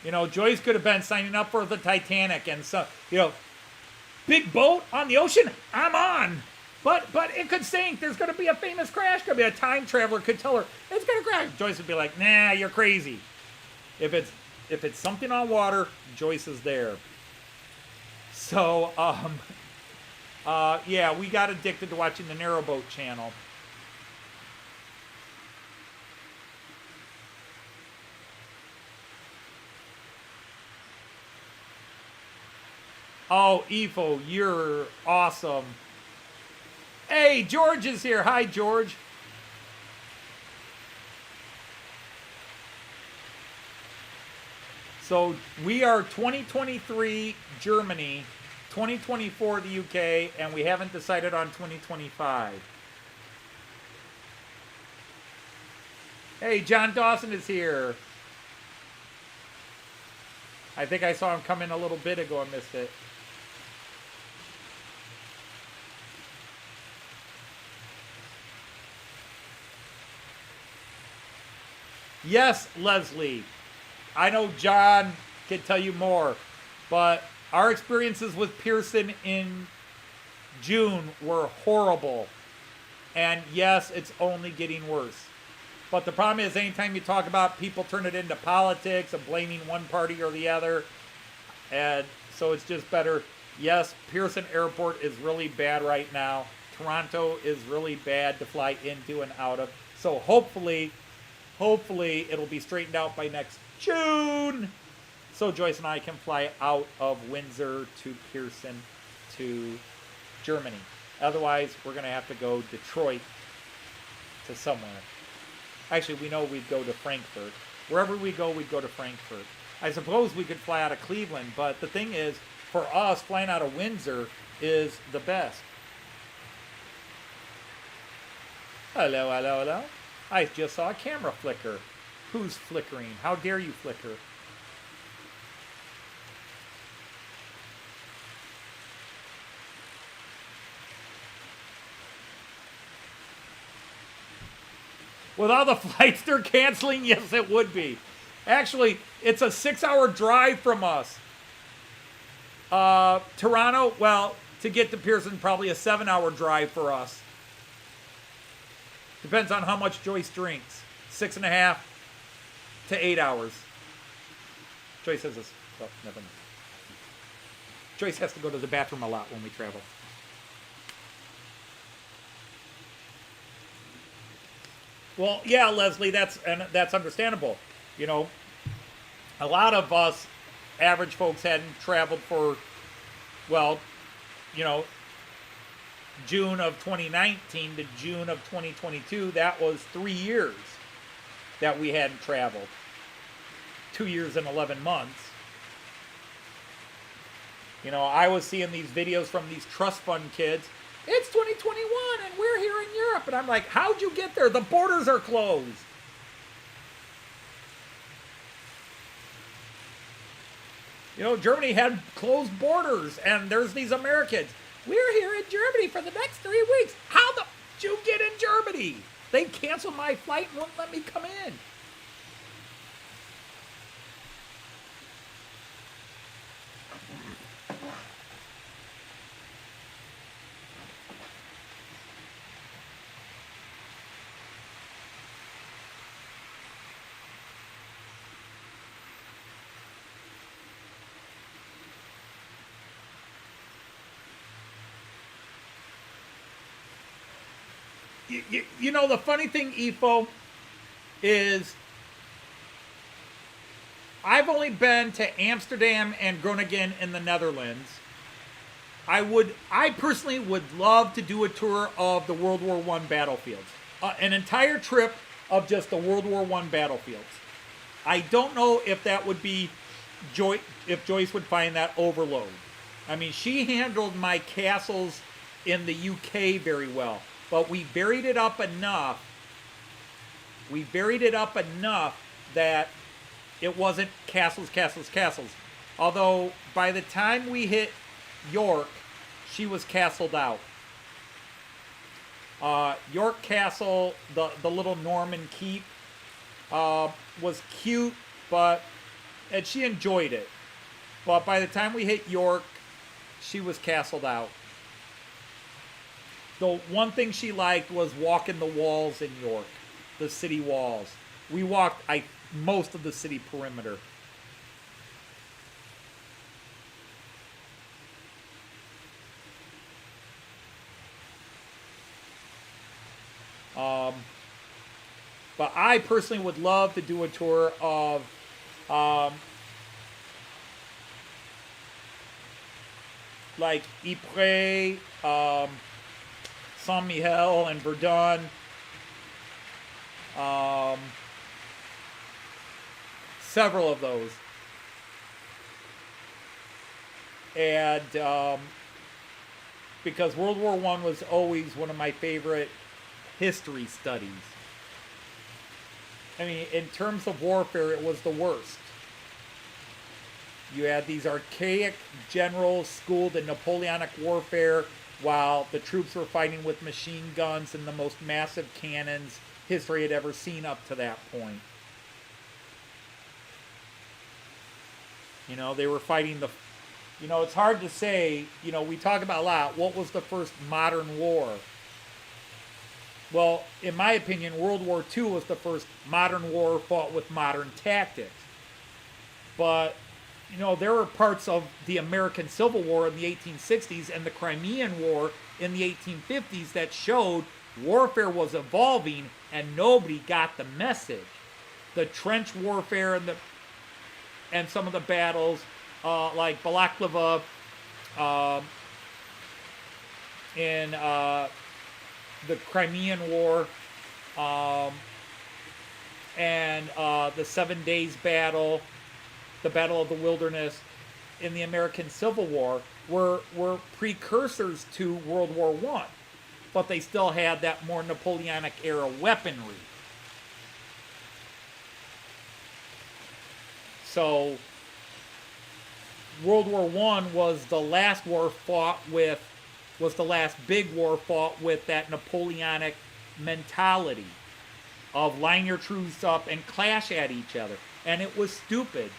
A: You know, Joyce could have been signing up for the Titanic and so, you know, big boat on the ocean, I'm on. But it could sink. There's going to be a famous crash. Could be a time traveler could tell her it's going to crash. Joyce would be like, nah, you're crazy. If it's something on water, Joyce is there. So yeah, we got addicted to watching the Narrowboat channel. Oh, Efo, you're awesome. Hey, George is here. Hi, George. So we are 2023 Germany, 2024 the UK, and we haven't decided on 2025. Hey, John Dawson is here. I think I saw him come in a little bit ago and missed it. Yes, Leslie. I know John can tell you more, but our experiences with Pearson in June were horrible. And yes, it's only getting worse. But the problem is, anytime you talk about people turn it into politics and blaming one party or the other, and so it's just better Yes, Pearson Airport is really bad right now. Toronto is really bad to fly into and out of. So hopefully it'll be straightened out by next June. So Joyce and I can fly out of Windsor to Pearson to Germany. Otherwise, we're going to have to go Detroit to somewhere. Actually, we know we'd go to Frankfurt. Wherever we go, we'd go to Frankfurt. I suppose we could fly out of Cleveland, but the thing is, for us, flying out of Windsor is the best. Hello, hello, hello. I just saw a camera flicker. Who's flickering? How dare you flicker? With all the flights they're canceling, yes, it would be. Actually, it's a 6-hour drive from us. Toronto, well, to get to Pearson, probably a 7-hour drive for us. Depends on how much Joyce drinks. 6.5 to 8 hours. Joyce says this. Oh, never mind. Joyce has to go to the bathroom a lot when we travel. Well, yeah, Leslie, that's understandable. You know, a lot of us average folks hadn't traveled for, well, you know, June of 2019 to June of 2022. That was 3 years that we hadn't traveled. 2 years and 11 months. You know, I was seeing these videos from these trust fund kids. It's 2021 and we're here in Europe. And I'm like, how'd you get there? The borders are closed. You know, Germany had closed borders and there's these Americans. We're here in Germany for the next 3 weeks. How the did you get in Germany? They canceled my flight and wouldn't let me come in. You know, the funny thing, Ifo, is I've only been to Amsterdam and Groningen in the Netherlands. I personally would love to do a tour of the World War I battlefields. An entire trip of just the World War I battlefields. I don't know if that would be if Joyce would find that overload. I mean, she handled my castles in the UK very well. But we buried it up enough. We buried it up enough that it wasn't castles, castles, castles. Although by the time we hit York, she was castled out. York Castle, the little Norman keep, was cute, and she enjoyed it. But by the time we hit York, she was castled out. The one thing she liked was walking the walls in York, the city walls. We walked most of the city perimeter. But I personally would love to do a tour of like Ypres, Saint-Mihiel and Verdun. Several of those. And because World War I was always one of my favorite history studies. I mean, in terms of warfare, it was the worst. You had these archaic generals schooled in Napoleonic warfare while the troops were fighting with machine guns and the most massive cannons history had ever seen up to that point. You know, they were fighting you know, it's hard to say, you know, we talk about a lot, what was the first modern war? Well, in my opinion, World War II was the first modern war fought with modern tactics. But there were parts of the American Civil War in the 1860s and the Crimean War in the 1850s that showed warfare was evolving and nobody got the message. The trench warfare and some of the battles, like Balaclava, in the Crimean War, and the 7 Days Battle, the Battle of the Wilderness in the American Civil War were precursors to World War I, but they still had that more Napoleonic era weaponry. So World War I was the last big war fought with that Napoleonic mentality of line your troops up and clash at each other. And it was stupid.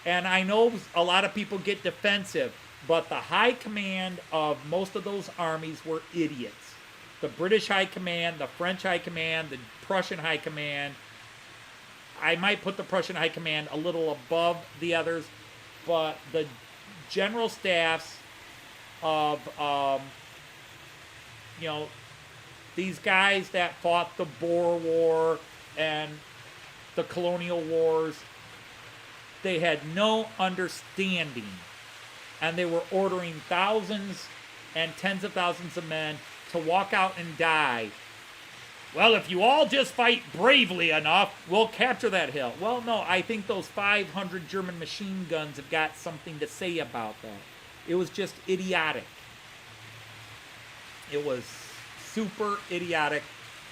A: And I know a lot of people get defensive, but the high command of most of those armies were idiots. The British high command, the French high command, the Prussian high command. I might put the Prussian high command a little above the others, but the general staffs of, these guys that fought the Boer War and the colonial wars, they had no understanding. And they were ordering thousands and tens of thousands of men to walk out and die. Well, if you all just fight bravely enough, we'll capture that hill. Well, no, I think those 500 German machine guns have got something to say about that. It was just idiotic. It was super idiotic,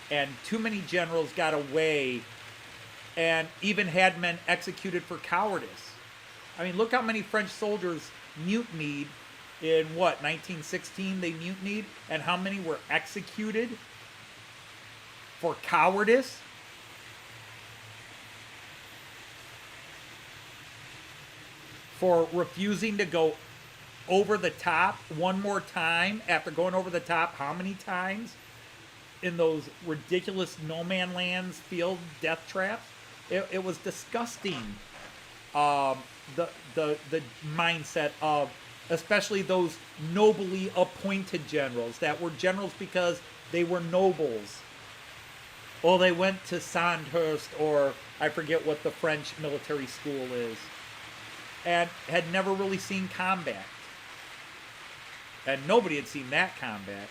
A: and too many generals got away and even had men executed for cowardice. I mean, look how many French soldiers mutinied in 1916 they mutinied, and how many were executed for cowardice? For refusing to go over the top one more time after going over the top how many times in those ridiculous no man lands field death traps? It was disgusting. The mindset of especially those nobly appointed generals that were generals because they were nobles. Well, they went to Sandhurst, or I forget what the French military school is, and had never really seen combat. And nobody had seen that combat.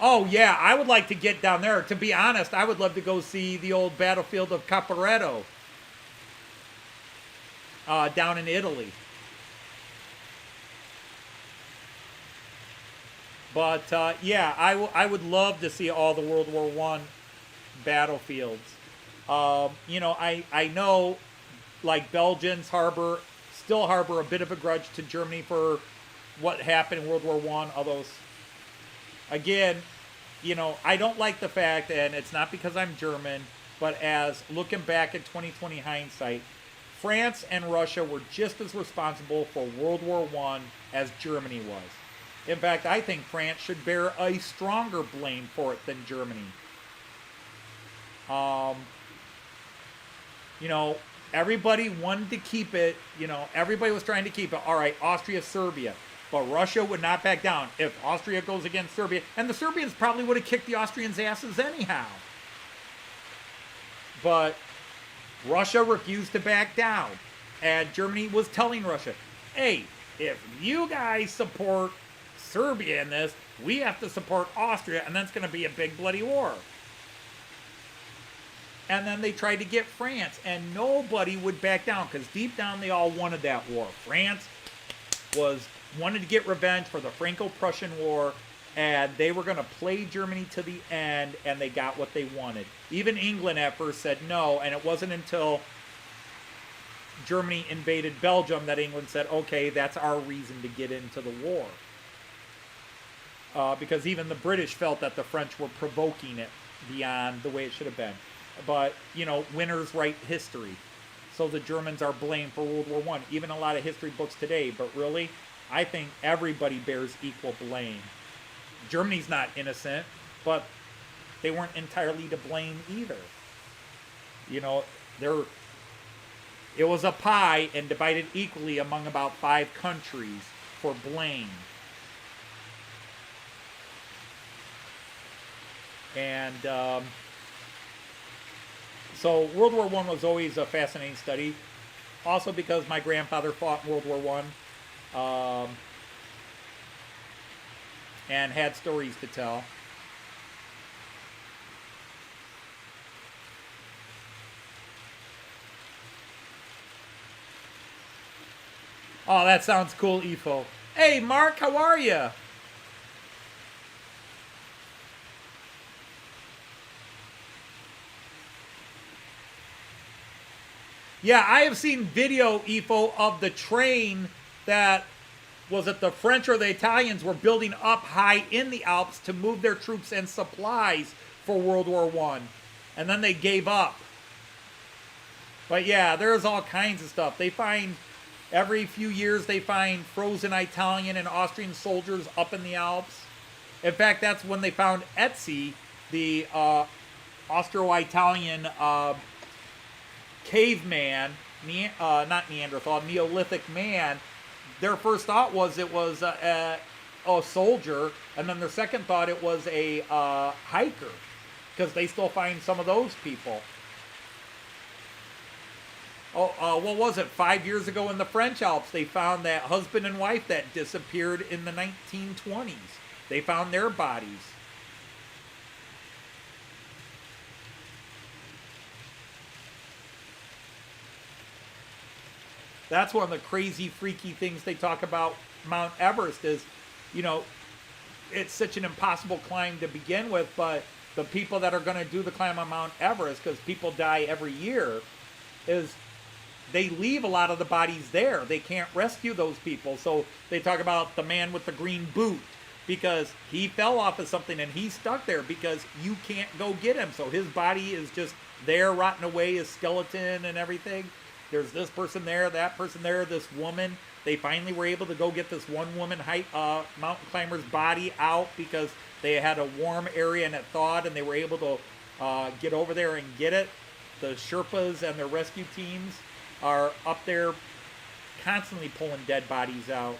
A: Oh, yeah, I would like to get down there. To be honest, I would love to go see the old battlefield of Caporetto down in Italy. But, yeah, I would love to see all the World War I battlefields. I know, like, Belgians still harbor a bit of a grudge to Germany for what happened in World War I, although, again, I don't like the fact, and it's not because I'm German, but as looking back at 2020 hindsight, France and Russia were just as responsible for World War I as Germany was. In fact, I think France should bear a stronger blame for it than Germany. Everybody wanted to keep it, everybody was trying to keep it. All right, Austria, Serbia. But Russia would not back down. If Austria goes against Serbia, and the Serbians probably would have kicked the Austrians' asses anyhow. But Russia refused to back down. And Germany was telling Russia, hey, if you guys support Serbia in this, we have to support Austria, and that's going to be a big bloody war. And then they tried to get France, and nobody would back down, because deep down they all wanted that war. France wanted to get revenge for the Franco-Prussian War, and they were going to play Germany to the end, and they got what they wanted. Even England at first said no, and it wasn't until Germany invaded Belgium that England said, okay, that's our reason to get into the war. Because even the British felt that the French were provoking it beyond the way it should have been. But, winners write history. So the Germans are blamed for World War I. Even a lot of history books today. But really, I think everybody bears equal blame. Germany's not innocent, but they weren't entirely to blame either. You know, there it was a pie and divided equally among about 5 countries for blame. And so World War One was always a fascinating study. Also because my grandfather fought in World War One, and had stories to tell. Oh, that sounds cool, Efo. Hey, Mark, how are you? Yeah, I have seen video, Efo, of the train that was it the French or the Italians were building up high in the Alps to move their troops and supplies for World War One, and then they gave up. But yeah, there's all kinds of stuff. They find every few years they find frozen Italian and Austrian soldiers up in the Alps. In fact, that's when they found Etsy, the Austro-Italian caveman, not Neanderthal, Neolithic man. Their first thought was it was a soldier, and then their second thought it was a hiker, because they still find some of those people. What was it? 5 years ago in the French Alps, they found that husband and wife that disappeared in the 1920s. They found their bodies. That's one of the crazy, freaky things they talk about Mount Everest is, you know, it's such an impossible climb to begin with, but the people that are going to do the climb on Mount Everest, because people die every year, is they leave a lot of the bodies there. They can't rescue those people. So they talk about the man with the green boot because he fell off of something and he's stuck there because you can't go get him. So his body is just there rotting away, his skeleton and everything. There's this person there, that person there, this woman. They finally were able to go get this one woman mountain climber's body out because they had a warm area and it thawed, and they were able to get over there and get it. The Sherpas and their rescue teams are up there constantly pulling dead bodies out.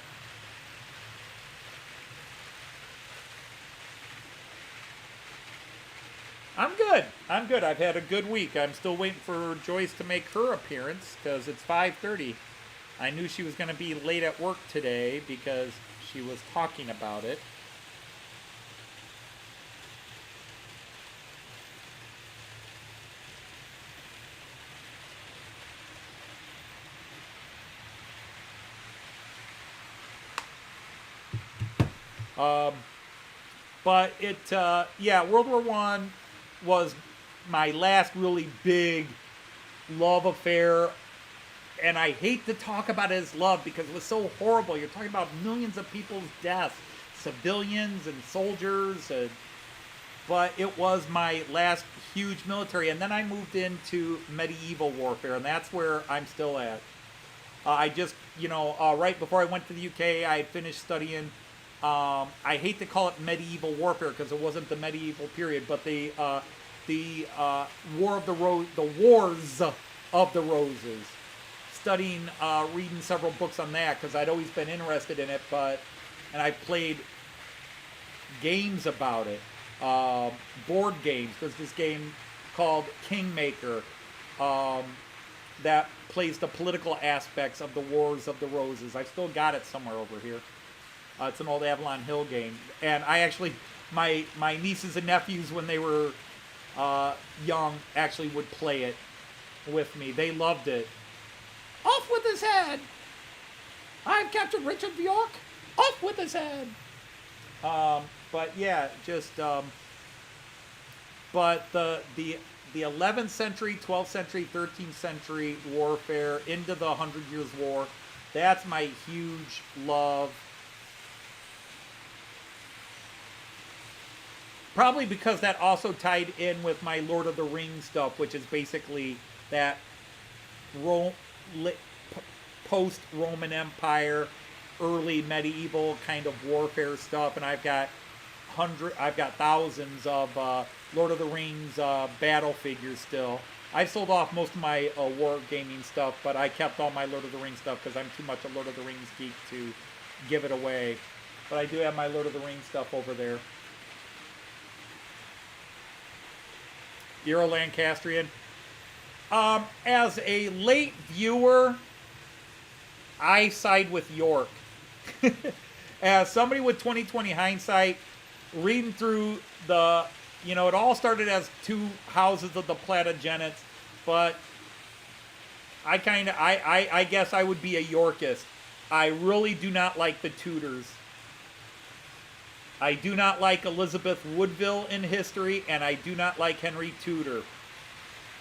A: I'm good. I'm good. I've had a good week. I'm still waiting for Joyce to make her appearance because it's 5:30. I knew she was going to be late at work today because she was talking about it. Um, but yeah, World War One was my last really big love affair, and I hate to talk about it as love because it was so horrible. You're talking about millions of people's deaths, civilians and soldiers, but it was my last huge military. And then I moved into medieval warfare, and that's where I'm still at. I just, right before I went to the UK, I had finished studying. I hate to call it medieval warfare because it wasn't the medieval period, but the War of the Wars of the Roses. Studying, reading several books on that because I'd always been interested in it, and I played games about it, board games. There's this game called Kingmaker that plays the political aspects of the Wars of the Roses. I've still got it somewhere over here. It's an old Avalon Hill game, and I actually, my nieces and nephews when they were young actually would play it with me. They loved it. Off with his head! I've captured Richard of York. Off with his head! But yeah, but the 11th century, 12th century, 13th century warfare into the 100 Years' War, that's my huge love. Probably because that also tied in with my Lord of the Rings stuff, which is basically that post-Roman Empire, early medieval kind of warfare stuff, and I've got thousands of Lord of the Rings battle figures still. I sold off most of my war gaming stuff, but I kept all my Lord of the Rings stuff because I'm too much a Lord of the Rings geek to give it away. But I do have my Lord of the Rings stuff over there. You're a Lancastrian. As a late viewer, I side with York. As somebody with 2020 hindsight, reading through the, it all started as two houses of the Plantagenets, but I guess I would be a Yorkist. I really do not like the Tudors. I do not like Elizabeth Woodville in history, and I do not like Henry Tudor.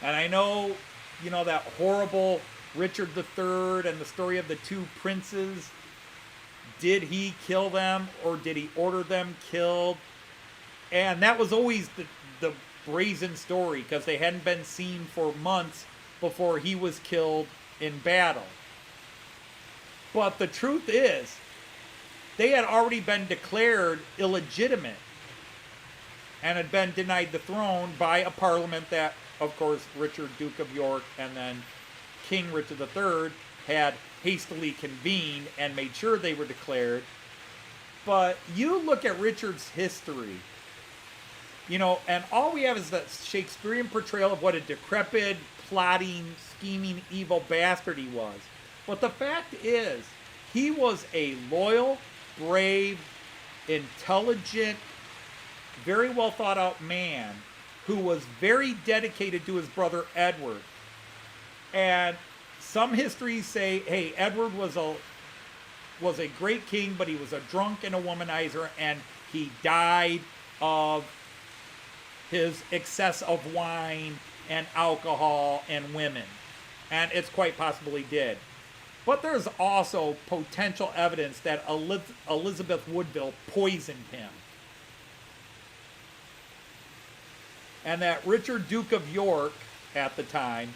A: And I know, that horrible Richard III and the story of the two princes. Did he kill them, or did he order them killed? And that was always the brazen story, because they hadn't been seen for months before he was killed in battle. But the truth is, they had already been declared illegitimate and had been denied the throne by a parliament that, of course, Richard, Duke of York, and then King Richard III had hastily convened and made sure they were declared. But you look at Richard's history, and all we have is that Shakespearean portrayal of what a decrepit, plotting, scheming, evil bastard he was. But the fact is, he was a loyal, brave, intelligent, very well thought out man who was very dedicated to his brother Edward. And some histories say, hey, Edward was a great king, but he was a drunk and a womanizer, and he died of his excess of wine and alcohol and women. And it's quite possible he did. But there's also potential evidence that Elizabeth Woodville poisoned him. And that Richard, Duke of York, at the time,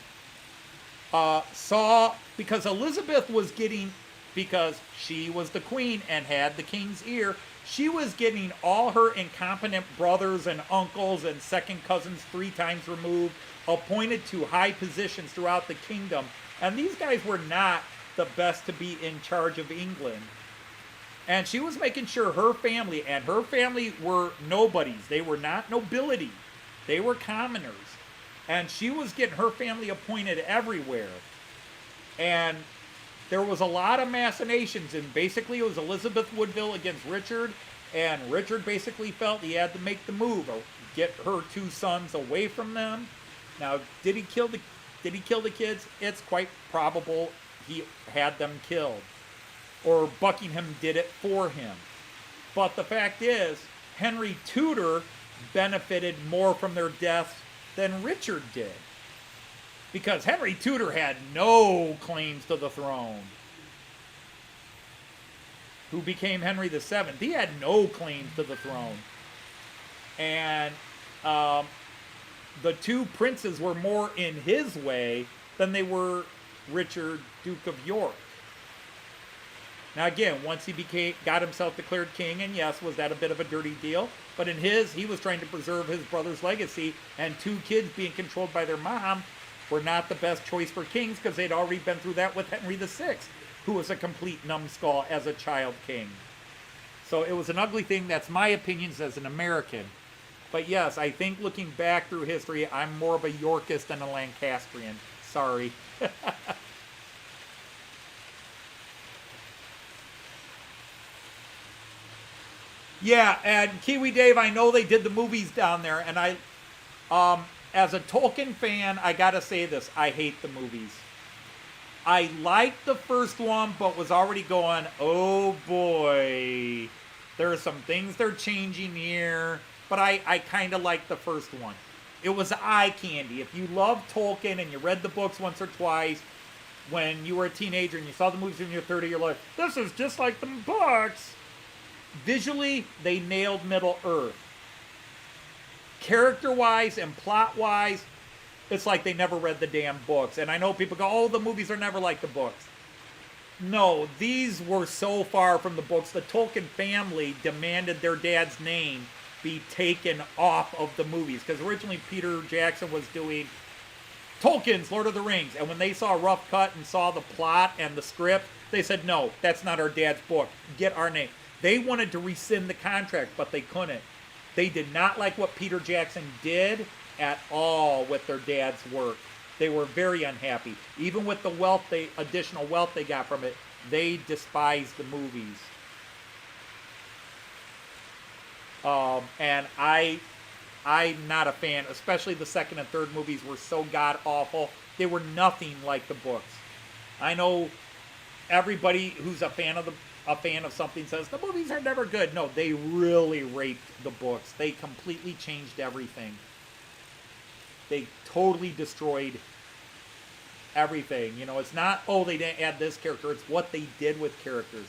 A: saw, because Elizabeth was getting, because she was the queen and had the king's ear, she was getting all her incompetent brothers and uncles and second cousins 3 times removed appointed to high positions throughout the kingdom. And these guys were not the best to be in charge of England. And she was making sure her family, and her family were nobodies. They were not nobility. They were commoners. And she was getting her family appointed everywhere. And there was a lot of machinations, and basically it was Elizabeth Woodville against Richard, and Richard basically felt he had to make the move, or get her 2 sons away from them. Now, did he kill the kids? It's quite probable he had them killed, or Buckingham did it for him. But the fact is, Henry Tudor benefited more from their deaths than Richard did, because Henry Tudor had no claims to the throne. Who became Henry VII? He had no claims to the throne. And the 2 princes were more in his way than they were Richard, Duke of York. Now again, once he got himself declared king, and yes, was that a bit of a dirty deal? But in he was trying to preserve his brother's legacy, and 2 kids being controlled by their mom were not the best choice for kings, because they'd already been through that with Henry VI, who was a complete numbskull as a child king. So it was an ugly thing. That's my opinions as an American. But yes, I think looking back through history, I'm more of a Yorkist than a Lancastrian. Sorry. Yeah, and Kiwi Dave, I know they did the movies down there, and as a Tolkien fan, I gotta say this, I hate the movies. I liked the first one, but was already going, oh boy, there are some things they're changing here, but I kind of liked the first one. It was eye candy. If you love Tolkien and you read the books once or twice when you were a teenager and you saw the movies when you were 30, you're like, this is just like the books. Visually, they nailed Middle-earth. Character-wise and plot-wise, it's like they never read the damn books. And I know people go, oh, the movies are never like the books. No, these were so far from the books. The Tolkien family demanded their dad's name be taken off of the movies. Because originally Peter Jackson was doing Tolkien's Lord of the Rings. And when they saw a rough cut and saw the plot and the script, they said, no, that's not our dad's book. Get our name. They wanted to rescind the contract, but they couldn't. They did not like what Peter Jackson did at all with their dad's work. They were very unhappy. Even with the additional wealth they got from it, they despised the movies. And I'm not a fan, especially the second and third movies were so god-awful. They were nothing like the books. I know everybody who's a fan of something says, the movies are never good. No, they really raped the books. They completely changed everything. They totally destroyed everything. You know, it's not, oh, they didn't add this character. It's what they did with characters.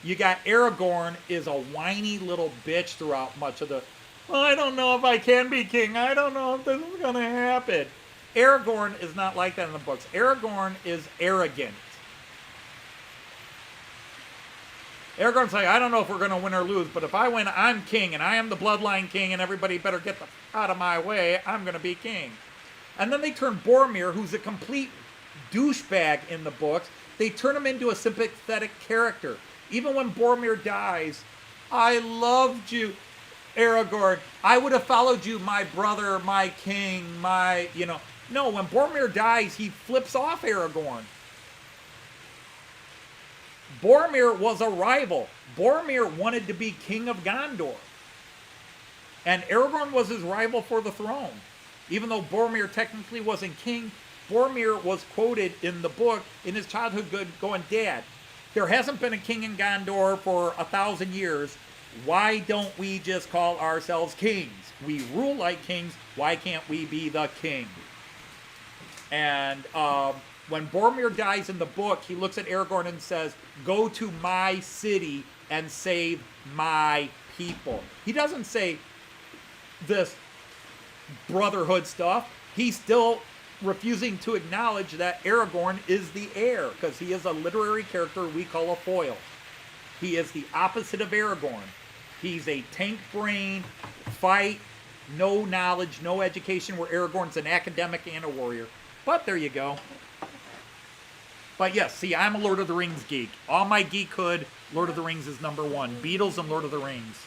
A: You got Aragorn is a whiny little bitch throughout much of the, well, I don't know if I can be king. I don't know if this is going to happen. Aragorn is not like that in the books. Aragorn is arrogant. Aragorn's like, I don't know if we're going to win or lose, but if I win, I'm king, and I am the bloodline king, and everybody better get the out of my way. I'm going to be king. And then they turn Boromir, who's a complete douchebag in the books, they turn him into a sympathetic character. Even when Boromir dies, I loved you, Aragorn. I would have followed you, my brother, my king, my, you know. No, when Boromir dies, he flips off Aragorn. Boromir was a rival. Boromir wanted to be king of Gondor. And Aragorn was his rival for the throne. Even though Boromir technically wasn't king, Boromir was quoted in the book in his childhood going, Dad, there hasn't been a king in Gondor for 1,000 years. Why don't we just call ourselves kings? We rule like kings. Why can't we be the king? And when Boromir dies in the book, he looks at Aragorn and says, go to my city and save my people. He doesn't say this brotherhood stuff. He's still refusing to acknowledge that Aragorn is the heir, because he is a literary character we call a foil. He is the opposite of Aragorn. He's a tank brain, fight, no knowledge, no education, where Aragorn's an academic and a warrior. But there you go. But yes, see, I'm a Lord of the Rings geek. All my geekhood, Lord of the Rings is number one. Beatles and Lord of the Rings.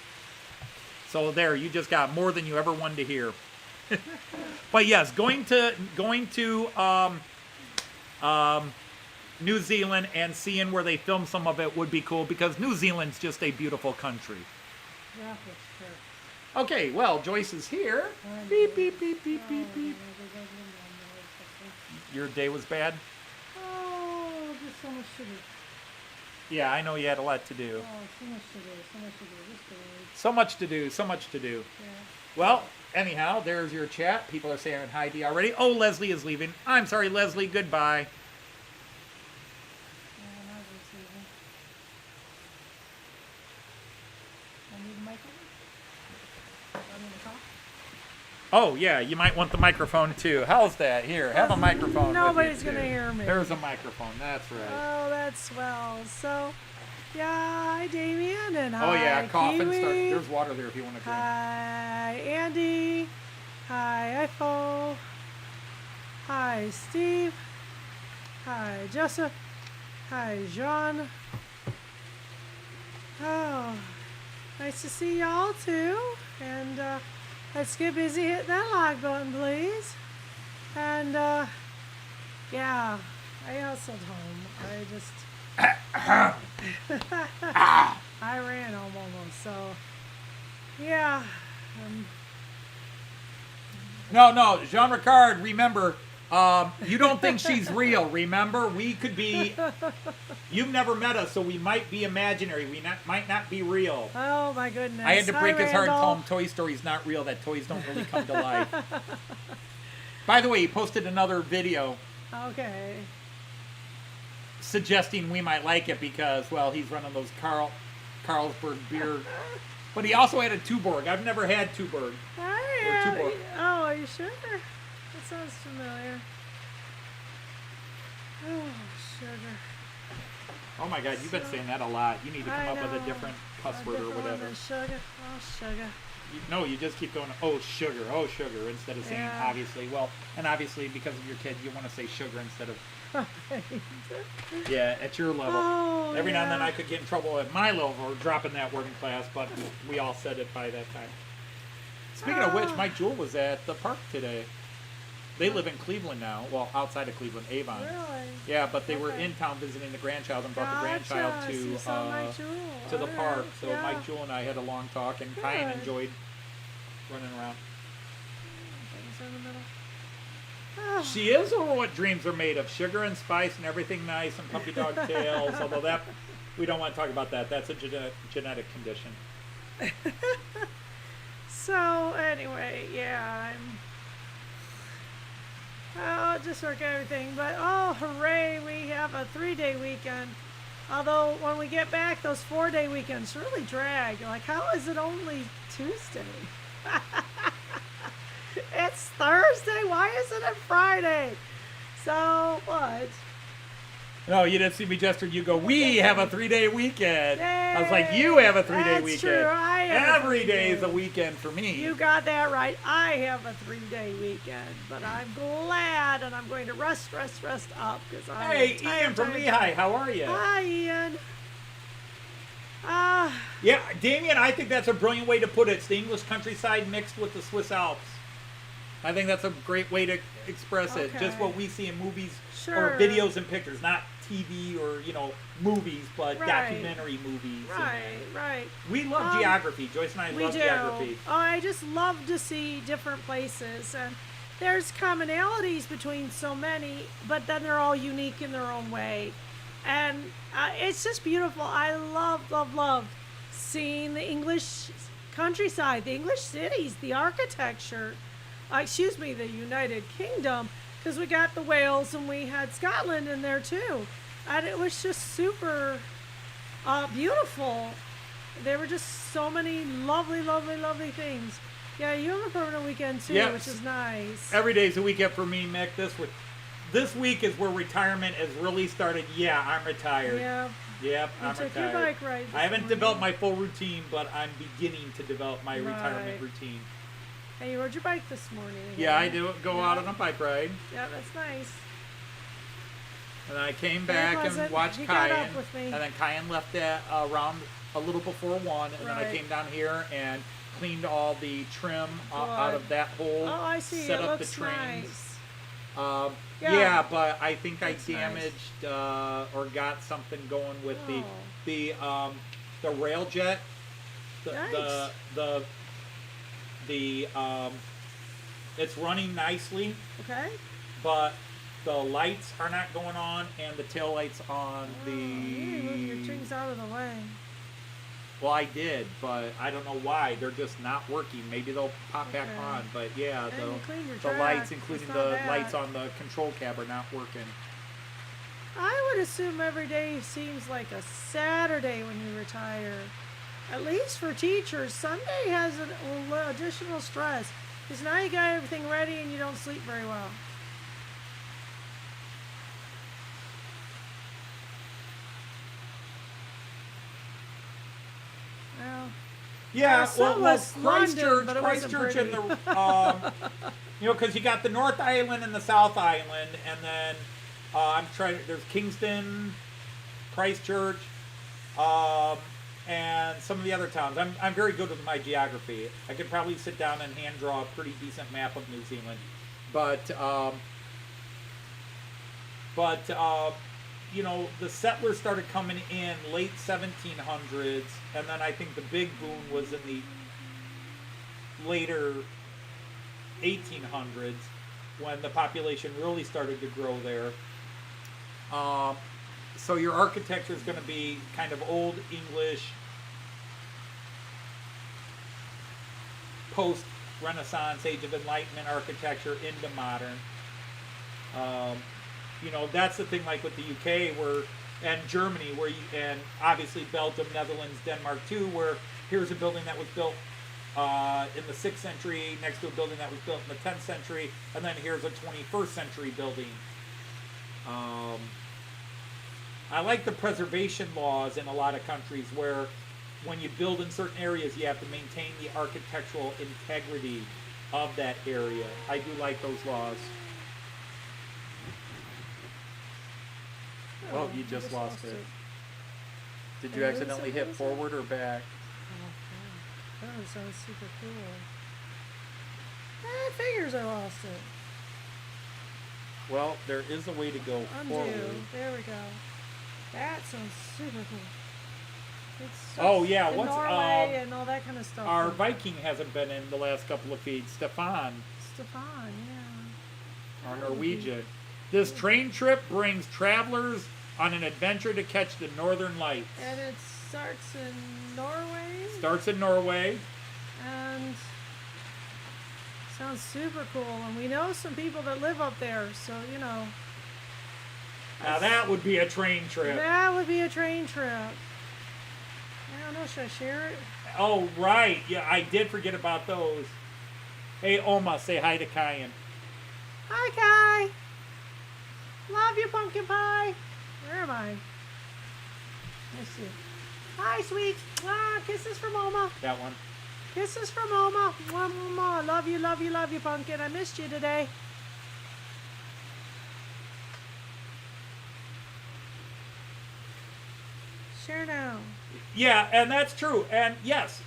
A: So there, you just got more than you ever wanted to hear. But yes, going to New Zealand and seeing where they film some of it would be cool, because New Zealand's just a beautiful country.
B: Yeah, for sure.
A: Okay, well, Joyce is here. Beep, beep, beep, beep, beep, beep. Your day was bad?
B: Oh, just so much to do.
A: Yeah, I know you had a lot to do.
B: Oh, so much to do, so much to do. Just do.
A: So much to do, so much to do.
B: Yeah.
A: Well, anyhow, there's your chat. People are saying hi to you already. Oh, Leslie is leaving. I'm sorry, Leslie. Goodbye.
B: Yeah, I was leaving. I need a microphone. I need to talk.
A: Oh, yeah, you might want the microphone, too. How's that? Here, have a microphone.
B: Nobody's going to hear me.
A: There's a microphone. That's right.
B: Oh, that's swell. So, yeah, hi, Damien, and hi,
A: Oh, yeah, cough and start.
B: Kiwi.
A: There's water there if you want to drink.
B: Hi, Andy. Hi, Eiffel. Hi, Steve. Hi, Joseph. Hi, Jean. Oh, nice to see y'all, too. And, let's get busy. Hit that like button, please. And, yeah, I hustled home. I just... I ran home almost, so... Yeah.
A: No, Jean Ricard, remember, you don't think she's real, remember? We could be... You've never met us, so we might be imaginary. We might not be real.
B: Oh, my goodness.
A: I had to break his heart and
B: Randall.
A: tell him Toy Story's not real, that toys don't really come to life. By the way, he posted another video
B: Okay.
A: suggesting we might like it because, well, he's running those Carlsberg beer. But he also had a Tuborg. I've never had Tuborg. Tuborg.
B: Oh, are you sure? That sounds familiar. Oh, sugar.
A: Oh my God, you've been saying that a lot. You need to come
B: I
A: up with a
B: know.
A: different cuss
B: A
A: word or
B: different one
A: whatever.
B: than sugar. Oh, sugar.
A: No, you just keep going, oh, sugar, instead of saying
B: Yeah.
A: obviously. Well, and obviously because of your kid, you want to say sugar instead of, yeah, at your level.
B: Oh,
A: Every now and then
B: yeah.
A: I could get in trouble at my level for dropping that word in class, but we all said it by that time. Speaking of which,
B: Oh,
A: Mike Jewell was at the park today. They live in Cleveland now. Well, outside of Cleveland, Avon.
B: really?
A: Yeah, but they were
B: Okay.
A: in town visiting the grandchild and brought the
B: Gotcha.
A: grandchild
B: So you saw Mike Jewell.
A: to the
B: All
A: park.
B: right.
A: So
B: Yeah.
A: Mike Jewell and I had a long talk, and Kyan
B: Good.
A: enjoyed running around.
B: Things in the middle. Oh,
A: She is over what dreams are made of: sugar and spice and everything nice and puppy dog tails. Although that we don't want to talk about that. That's a genetic condition.
B: so anyway, yeah, I'll just work everything. But oh, hooray, we have a 3-day weekend. Although when we get back, those 4-day weekends really drag. Like, how is it only Tuesday? It's Thursday. Why isn't it Friday? So what?
A: No, you didn't see me gesture. You go, we have a 3-day weekend. I was like, you
B: Yay!
A: have a 3-day
B: That's
A: weekend.
B: true. I have a
A: Every day is a
B: 3-day.
A: weekend for me.
B: You got that right. I have a 3-day weekend, but I'm glad, and I'm going to rest up because I'm
A: Hey,
B: tired,
A: Ian from
B: tired,
A: Lehigh,
B: tired.
A: how are you?
B: Hi, Ian. Ah,
A: Yeah, Damien, I think that's a brilliant way to put it. It's the English countryside mixed with the Swiss Alps. I think that's a great way to express it. Just
B: Okay.
A: what we see in movies
B: Sure.
A: or videos and pictures, not TV or, movies, but
B: Right.
A: documentary movies.
B: right.
A: We love geography. Joyce and I
B: We
A: love
B: do.
A: geography.
B: Oh, I just love to see different places, and there's commonalities between so many, but then they're all unique in their own way, and it's just beautiful. I love seeing the English countryside, the English cities, the architecture. The United Kingdom, because we got the Wales and we had Scotland in there too, and it was just super beautiful. There were just so many lovely things. Yeah, you have a permanent weekend too,
A: Yes.
B: which is nice.
A: Every day's a weekend for me, Mick. This week is where retirement has really started. Yeah, I'm retired.
B: Yeah,
A: Yep,
B: you
A: I'm
B: took
A: retired.
B: your bike ride.
A: I haven't developed my full routine, but I'm beginning to develop my retirement
B: Right.
A: routine.
B: Hey, you rode your bike this morning.
A: Yeah, I
B: again.
A: do go
B: Yeah.
A: out on a bike ride.
B: Yeah, that's nice.
A: And I came
B: Very
A: back and
B: pleasant.
A: watched
B: He got
A: Kyan.
B: up with me.
A: And then Kyan left at around a little before 1. And then I
B: Right.
A: came down here and cleaned all the trim out
B: Good.
A: of that hole.
B: Oh, I see.
A: Set
B: It
A: up
B: looks
A: the trains.
B: nice.
A: Yeah.
B: Yeah.
A: But I think I
B: That's nice.
A: damaged or got something going with
B: Oh.
A: the rail jet.
B: Yikes.
A: It's running nicely,
B: Okay.
A: but the lights are not going on, and the tail lights on
B: You move your things out of the way.
A: Well, I did, but I don't know why. They're just not working. Maybe they'll pop back
B: Okay.
A: on, but yeah,
B: And you cleaned your
A: the
B: track.
A: lights, including
B: That's not
A: the
B: bad.
A: lights on the control cab, are not working.
B: I would assume every day seems like a Saturday when you retire. At least for teachers, Sunday has an additional stress because now you got everything ready and you don't sleep very well. Well,
A: Yeah,
B: so
A: well,
B: was London,
A: Christchurch,
B: but it wasn't
A: Christchurch, and
B: pretty.
A: the because you got the North Island and the South Island, and then I'm trying. There's Kingston, Christchurch, and some of the other towns. I'm very good with my geography. I could probably sit down and hand draw a pretty decent map of New Zealand, but the settlers started coming in late 1700s, and then I think the big boom was in the later 1800s when the population really started to grow there. So your architecture is going to be kind of old English, post-Renaissance, Age of Enlightenment architecture into modern. That's the thing, like with the UK and Germany, and obviously Belgium, Netherlands, Denmark too, where here's a building that was built in the 6th century next to a building that was built in the 10th century, and then here's a 21st century building. I like the preservation laws in a lot of countries where when you build in certain areas, you have to maintain the architectural integrity of that area. I do like those laws. Well, you just lost it. Did you accidentally hit forward or back?
B: Oh, that sounds super cool. Figures I lost it.
A: Well, there is a way to go forward.
B: There we go. That sounds super cool.
A: Oh yeah,
B: what's Norway and all that kind of stuff.
A: Our Viking hasn't been in the last couple of feeds. Stefan,
B: yeah.
A: Our Norwegian. This train trip brings travelers on an adventure to catch the Northern Lights.
B: And it starts in Norway.
A: Starts in Norway.
B: And sounds super cool. And we know some people that live up there, so you know.
A: Now that would be a train trip.
B: That would be a train trip. I don't know, should I share it?
A: Oh, right. Yeah, I did forget about those. Hey, Oma, say hi to Kyan.
B: Hi, Kai. Love you, pumpkin pie. Where am I? Let's see. Hi, sweet. Kisses from Oma.
A: That one.
B: Kisses from Oma. Mwah, mwah. Love you, love you, love you, pumpkin. I missed you today. Share now.
A: Yeah, and that's true. And yes,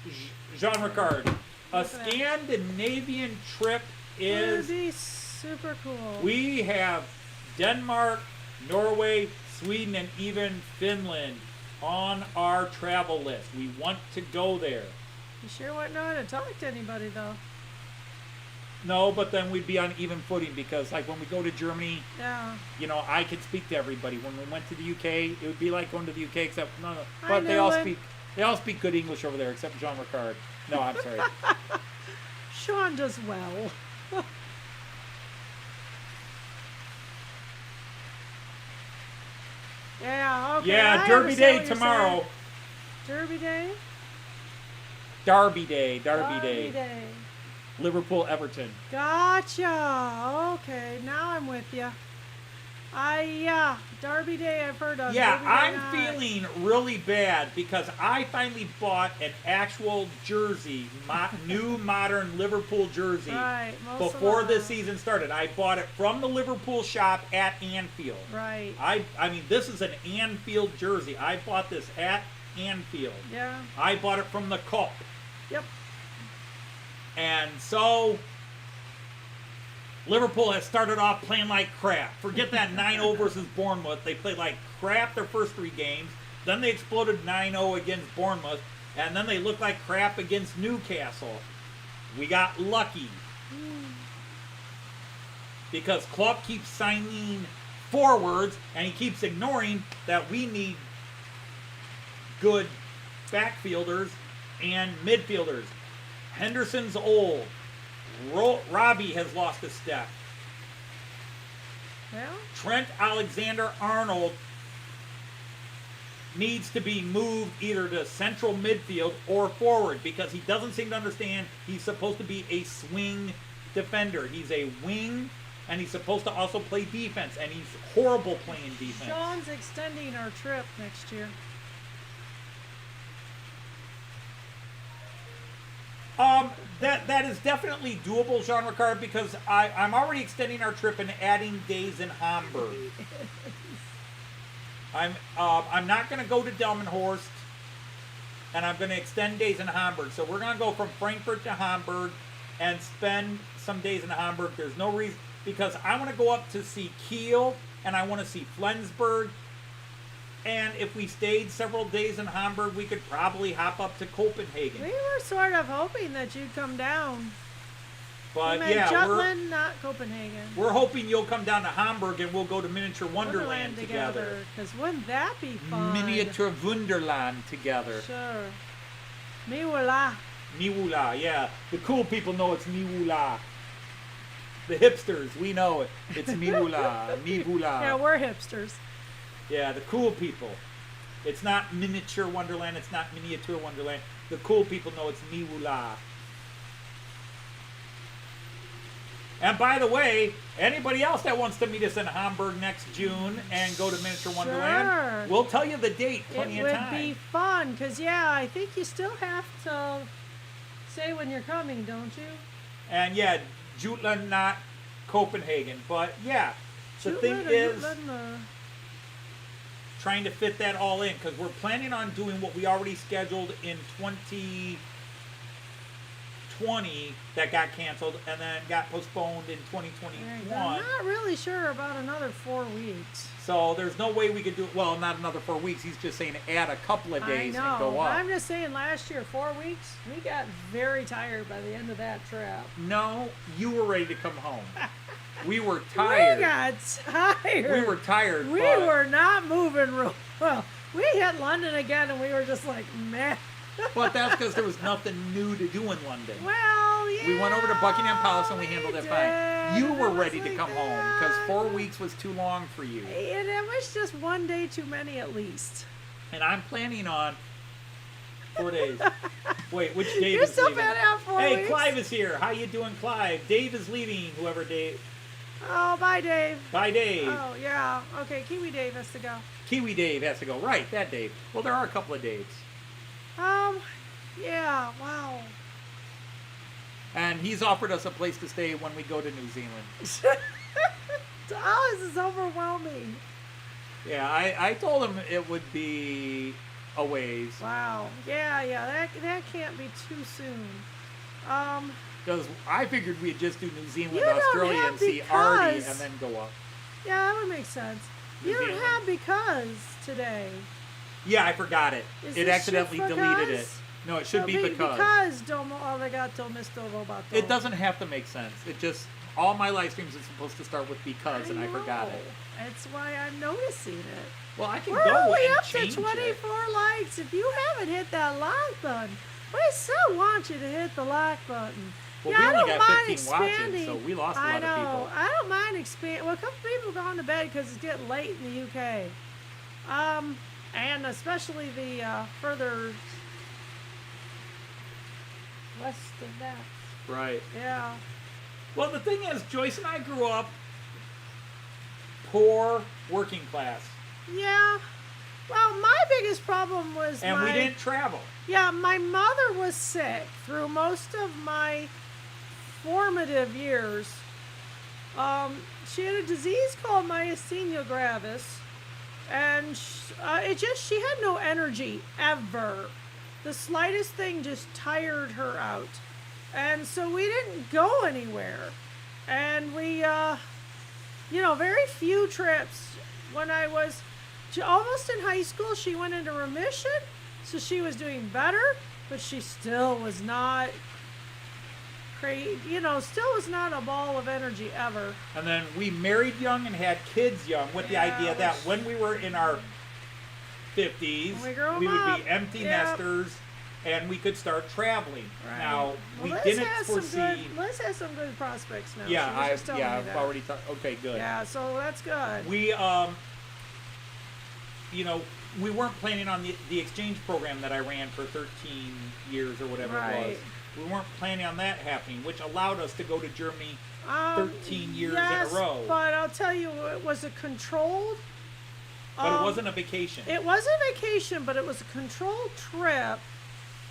A: Jean Ricard, a Scandinavian trip is...
B: It would be super cool.
A: We have Denmark, Norway, Sweden, and even Finland on our travel list. We want to go there.
B: You sure wouldn't know how to talk to anybody, though.
A: No, but then we'd be on even footing because, like, when we go to Germany, you know, I could speak to everybody. When we went to the UK, it would be like going to the UK, except but they all speak good English over there, except Jean Ricard. No, I'm sorry.
B: Sean does well. Yeah, okay.
A: Yeah, Derby Day tomorrow.
B: Derby Day?
A: Derby Day.
B: Derby Day.
A: Liverpool, Everton.
B: Gotcha. Okay, now I'm with you. Derby Day I've heard of.
A: Yeah,
B: Derby
A: I'm feeling really bad because I finally bought an actual jersey, new modern Liverpool jersey, before this season started. I bought it from the Liverpool shop at Anfield.
B: Right.
A: I mean, this is an Anfield jersey. I bought this at Anfield.
B: Yeah.
A: I bought it from the Cup.
B: Yep.
A: And so Liverpool has started off playing like crap. Forget that 9-0 versus Bournemouth. They played like crap their first 3 games. Then they exploded 9-0 against Bournemouth. And then they looked like crap against Newcastle. We got lucky. Because Klopp keeps signing forwards and he keeps ignoring that we need good backfielders and midfielders. Henderson's old. Robbie has lost a step.
B: Well,
A: Trent Alexander-Arnold needs to be moved either to central midfield or forward because he doesn't seem to understand he's supposed to be a swing defender. He's a wing, and he's supposed to also play defense, and he's horrible playing defense.
B: Sean's extending our trip next year.
A: That is definitely doable, Jean Ricard, because I'm already extending our trip and adding days in Hamburg. I'm not going to go to Delmenhorst, and I'm going to extend days in Hamburg. So we're going to go from Frankfurt to Hamburg and spend some days in Hamburg. There's no reason, because I want to go up to see Kiel, and I want to see Flensburg. And if we stayed several days in Hamburg, we could probably hop up to Copenhagen.
B: We were sort of hoping that you'd come down.
A: But
B: yeah, Jutland, not Copenhagen.
A: We're hoping you'll come down to Hamburg and we'll go to Miniature Wonderland together.
B: Because wouldn't that be fun?
A: Miniature Wonderland together.
B: Sure. Miwula.
A: Miwula, yeah. The cool people know it's Miwula. The hipsters, we know it. It's Miwula. Miwula.
B: Yeah, we're hipsters.
A: Yeah, the cool people. It's not Miniature Wonderland. It's not Miniature Wonderland. The cool people know it's Miwula. And by the way, anybody else that wants to meet us in Hamburg next June and go to Miniature Wonderland,
B: Sure.
A: we'll tell you the date plenty
B: It
A: of
B: would
A: time.
B: be fun, because, yeah, I think you still have to say when you're coming, don't you?
A: And yeah, Jutland, not Copenhagen. But yeah, the thing
B: Jutland or
A: is
B: Jutland or-
A: trying to fit that all in, because we're planning on doing what we already scheduled in 2020 that got canceled and then got postponed in
B: I'm
A: 2021.
B: not really sure about another 4 weeks.
A: So there's no way we could do it. Well, not another 4 weeks. He's just saying add a couple of days
B: I know,
A: and go
B: but
A: up.
B: I'm just saying last year, 4 weeks, we got very tired by the end of that trip.
A: No, you were ready to come home. We were tired.
B: We got tired.
A: We were tired.
B: We
A: but
B: were not moving real well. We hit London again, and we were just like, meh.
A: But that's because there was nothing new to do in London.
B: Well, yeah.
A: We went over to Buckingham Palace and we handled it fine.
B: did.
A: You were
B: It was
A: ready to
B: like
A: come home because
B: that.
A: 4 weeks was too long for you.
B: And it was just one day too many at least.
A: And I'm planning on 4 days. Wait, which Dave
B: You're
A: is
B: still
A: leaving?
B: bad out 4
A: Hey,
B: weeks.
A: Clive is here. How you doing, Clive? Dave is leaving. Whoever Dave.
B: Oh, bye, Dave.
A: Bye, Dave.
B: Oh, yeah. Okay, Kiwi Dave has to go.
A: Kiwi Dave has to go. Right, that Dave. Well, there are a couple of Daves.
B: Yeah, wow.
A: And he's offered us a place to stay when we go to New Zealand.
B: Oh, this is overwhelming.
A: Yeah, I told him it would be a ways.
B: Wow. Yeah, that can't be too soon.
A: Because I figured we'd just do New Zealand,
B: You don't
A: Australia,
B: have
A: and see Artie,
B: because-
A: and then go up.
B: Yeah, that would make sense.
A: New
B: You don't
A: Zealand.
B: have because today.
A: Yeah, I forgot it.
B: Is
A: It
B: this
A: accidentally
B: shit
A: deleted it.
B: because?
A: No, it should be because.
B: Because Domo Origato Mr. Roboto.
A: It doesn't have to make sense. It just, all my live streams are supposed to start with because, and I forgot it.
B: That's why I'm noticing it.
A: Well, I can
B: We're
A: go
B: only
A: and
B: up to
A: change
B: 24
A: it.
B: likes. If you haven't hit that like button, we still want you to hit the like button.
A: Well,
B: yeah,
A: we
B: I
A: only
B: don't
A: got
B: mind
A: 15 watching,
B: expanding.
A: so we lost a
B: I
A: lot
B: know.
A: of people.
B: I don't mind expanding. Well, a couple people gone to bed because it's getting late in the UK. And especially the further west of that.
A: Right.
B: Yeah.
A: Well, the thing is, Joyce and I grew up poor, working class,
B: Yeah. Well, my biggest problem was
A: and
B: my...
A: we didn't travel.
B: Yeah, my mother was sick through most of my formative years. She had a disease called myasthenia gravis, and she had no energy ever. The slightest thing just tired her out, and so we didn't go anywhere. And we, very few trips. When I was almost in high school, she went into remission. So she was doing better, but she still was not crazy, still was not a ball of energy ever.
A: And then we married young and had kids young with the
B: Yeah,
A: idea that
B: which-
A: when we were in our 50s,
B: We grew 'em
A: we would
B: up.
A: be empty
B: Yeah.
A: nesters and we could start traveling.
B: Right.
A: Now, we
B: Liz
A: didn't
B: has
A: foresee.
B: Liz has some good prospects now.
A: Yeah,
B: She was just telling me
A: I've
B: that.
A: already talked. Okay, good.
B: Yeah, so that's good.
A: We we weren't planning on the exchange program that I ran for 13 years or whatever it was.
B: Right.
A: We weren't planning on that happening, which allowed us to go to Germany 13 years
B: yes,
A: in a row.
B: But I'll tell you, it was a controlled.
A: But it wasn't a vacation.
B: It was a vacation, but it was a controlled trip,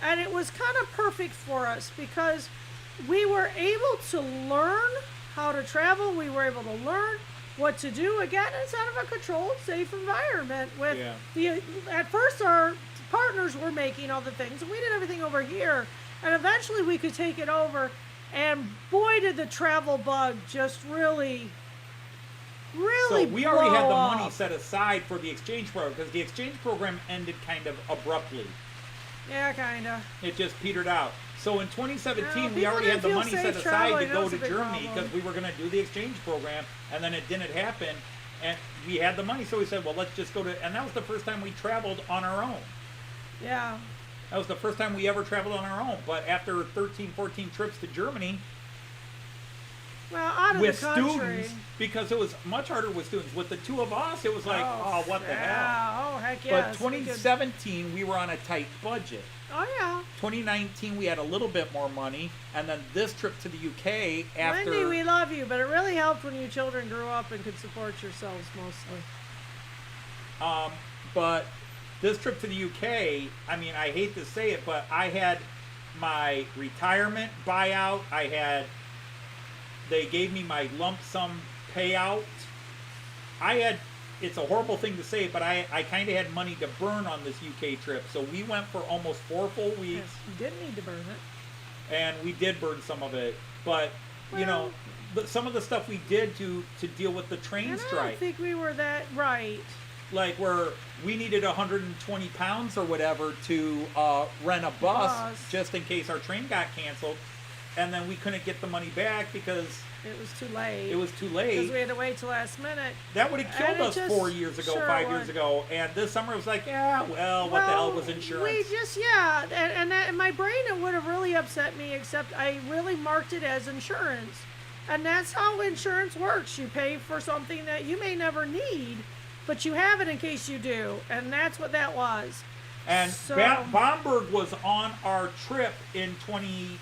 B: and it was kind of perfect for us because we were able to learn how to travel. We were able to learn what to do again inside of a controlled, safe environment. With at first our partners were making all the things, and we did everything over here, and eventually we could take it over. And boy, did the travel bug just really.
A: So we already had the
B: blow
A: money
B: up.
A: set aside for the exchange program because the exchange program ended kind of abruptly.
B: Yeah, kinda.
A: It just petered out. So in 2017, we
B: people
A: already had the
B: didn't
A: money
B: feel
A: set
B: safe
A: aside to
B: traveling. That
A: go
B: was
A: to
B: a big
A: Germany
B: problem.
A: because we were going to do the exchange program, and then it didn't happen. And we had the money, so we said, well, let's just go to... And that was the first time we traveled on our own.
B: Yeah.
A: That was the first time we ever traveled on our own. But after 13, 14 trips to Germany,
B: Well, out of
A: with
B: the country.
A: students, because it was much harder with students. With the two of us, it was like, oh, what the hell?
B: Oh, heck yeah.
A: But 2017, we were on a tight budget.
B: Oh, yeah.
A: 2019, we had a little bit more money, and then this trip to the UK after.
B: Wendy, we love you, but it really helped when you children grew up and could support yourselves mostly.
A: But this trip to the UK, I mean, I hate to say it, but I had my retirement buyout. They gave me my lump sum payout. It's a horrible thing to say, but I kind of had money to burn on this UK trip. So we went for almost 4 full weeks.
B: Yes, you didn't need to burn it.
A: And we did burn some of it. But, you know, some of the stuff we did to deal with the train strike.
B: I don't think we were that right.
A: Like where we needed 120 pounds or whatever to rent a bus just in case our train got canceled. And then we couldn't get the money back because
B: it was too late.
A: It was too late.
B: Because we had to wait till last minute.
A: That would have killed us 4 years ago, 5 years ago. And this summer it was like, yeah, well, what the hell was insurance?
B: And my brain, it would have really upset me, except I really marked it as insurance. And that's how insurance works. You pay for something that you may never need, but you have it in case you do. And that's what that was.
A: And Bamberg was on our trip in 2020.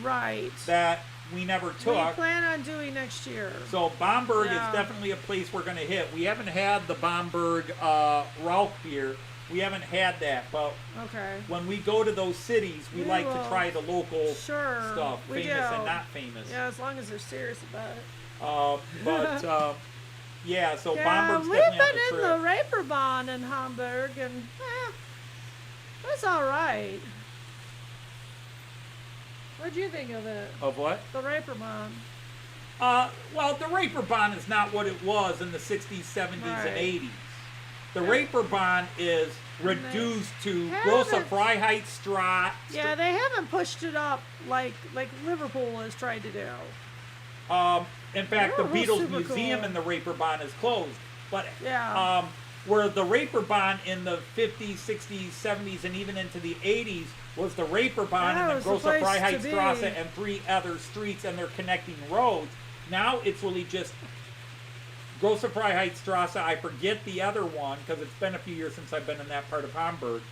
B: Right.
A: That we never took.
B: We plan on doing next year.
A: So Bamberg is definitely a place we're going to hit. We haven't had the Bamberg Rauch beer. We haven't had that, but when we go to those cities, we like to try the local stuff, famous and not famous.
B: Yeah, as long as they're serious about it.
A: Yeah, so
B: yeah,
A: Bamberg's
B: we've
A: definitely
B: been
A: on the trip.
B: in the Reeperbahn in Hamburg, and that's all right. What'd you think of it?
A: Of what?
B: The Reeperbahn.
A: Well, the Reeperbahn is not what it was in the 60s, 70s, and 80s. The Reeperbahn is reduced to grosse Freiheitsstraße.
B: Yeah, they haven't pushed it up like Liverpool has tried to do.
A: In fact, the Beatles Museum in the Reeperbahn is closed. But where the Reeperbahn in the 50s, 60s, 70s, and even into the 80s was the Reeperbahn and the grosse Freiheitsstraße and 3 other streets and their connecting roads. Now it's really just grosse Freiheitsstraße. I forget the other one because it's been a few years since I've been in that part of Hamburg.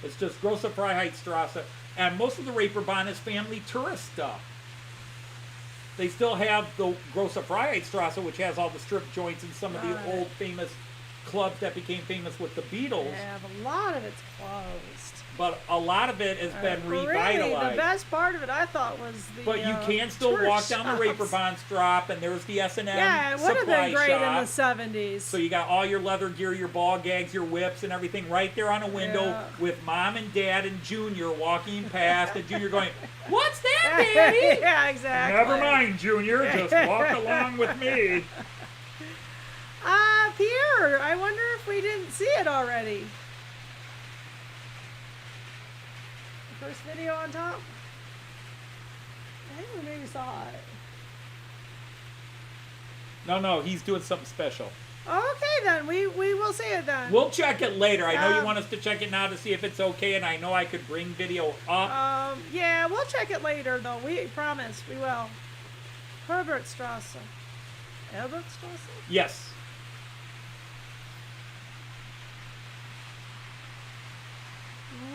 A: It's just grosse Freiheitsstraße. And most of the Reeperbahn is family tourist stuff. They still have the grosse Freiheitsstraße, which has all the strip joints and some of the old famous clubs that became famous with the Beatles.
B: Yeah, but a lot of it's closed.
A: But a lot of it has been revitalized.
B: Really, the best part of it, I thought, was the
A: But you can still walk down the Reeperbahnstraße, and there's the S&M
B: Yeah, it would have been great in the 70s.
A: So you got all your leather gear, your ball gags, your whips, and everything right there on a window with Mom and Dad and Junior walking past, and Junior going, "What's that, Daddy?"
B: Yeah, exactly.
A: Never mind, Junior. Just walk along with me.
B: Pierre, I wonder if we didn't see it already. The first video on top? I think we maybe saw it.
A: No, he's doing something special.
B: Okay, then. We will see it then.
A: We'll check it later. I know you want us to check it now to see if it's okay, and I know I could bring video up.
B: Yeah, we'll check it later, though. We promise. We will. Herbertstrasse. Herbertstrasse?
A: Yes.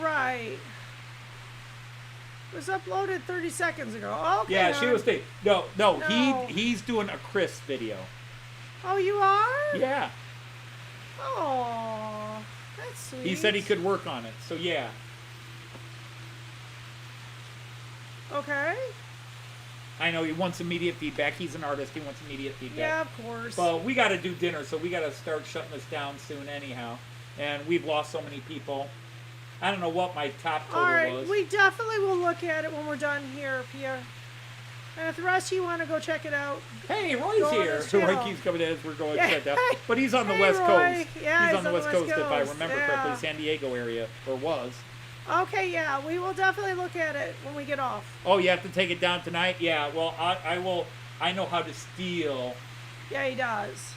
B: Right. It was uploaded 30 seconds ago. Okay.
A: Yeah, she was thinking. No. He's doing a Chris video.
B: Oh, you are?
A: Yeah.
B: Oh, that's sweet.
A: He said he could work on it, so yeah.
B: Okay.
A: I know he wants immediate feedback. He's an artist. He wants immediate feedback.
B: Yeah, of course.
A: But we got to do dinner, so we got to start shutting this down soon anyhow. And we've lost so many people. I don't know what my top total was.
B: All right, we definitely will look at it when we're done here, Pierre. And if the rest of you want to go check it out.
A: Hey, Roy's here. So Roy keeps coming in as we're going to check it out. But he's on the West Coast.
B: Yeah,
A: he's on the West Coast, if I remember correctly, San Diego area, or was.
B: Okay, yeah, we will definitely look at it when we get off.
A: Oh, you have to take it down tonight? Yeah, well, I will. I know how to steal.
B: Yeah, he does.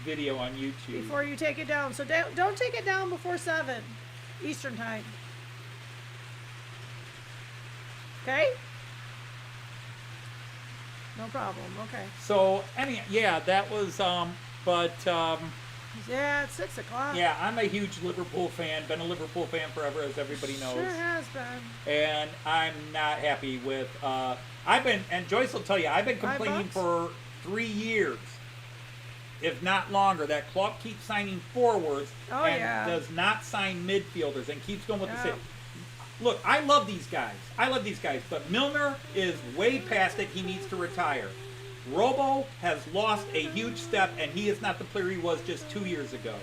A: Video on YouTube.
B: Before you take it down. So don't take it down before 7 Eastern time. Okay? No problem. Okay.
A: So yeah, that was but
B: Yeah, it's 6 o'clock.
A: yeah, I'm a huge Liverpool fan. Been a Liverpool fan forever, as everybody knows.
B: Sure has been.
A: And I'm not happy with. And Joyce will tell you, I've been complaining
B: $5?
A: for 3 years, if not longer, that Klopp keeps signing forwards and does not sign midfielders and keeps going with the same. Look, I love these guys. But Milner is way past it. He needs to retire. Robo has lost a huge step, and he is not the player he was just 2 years ago.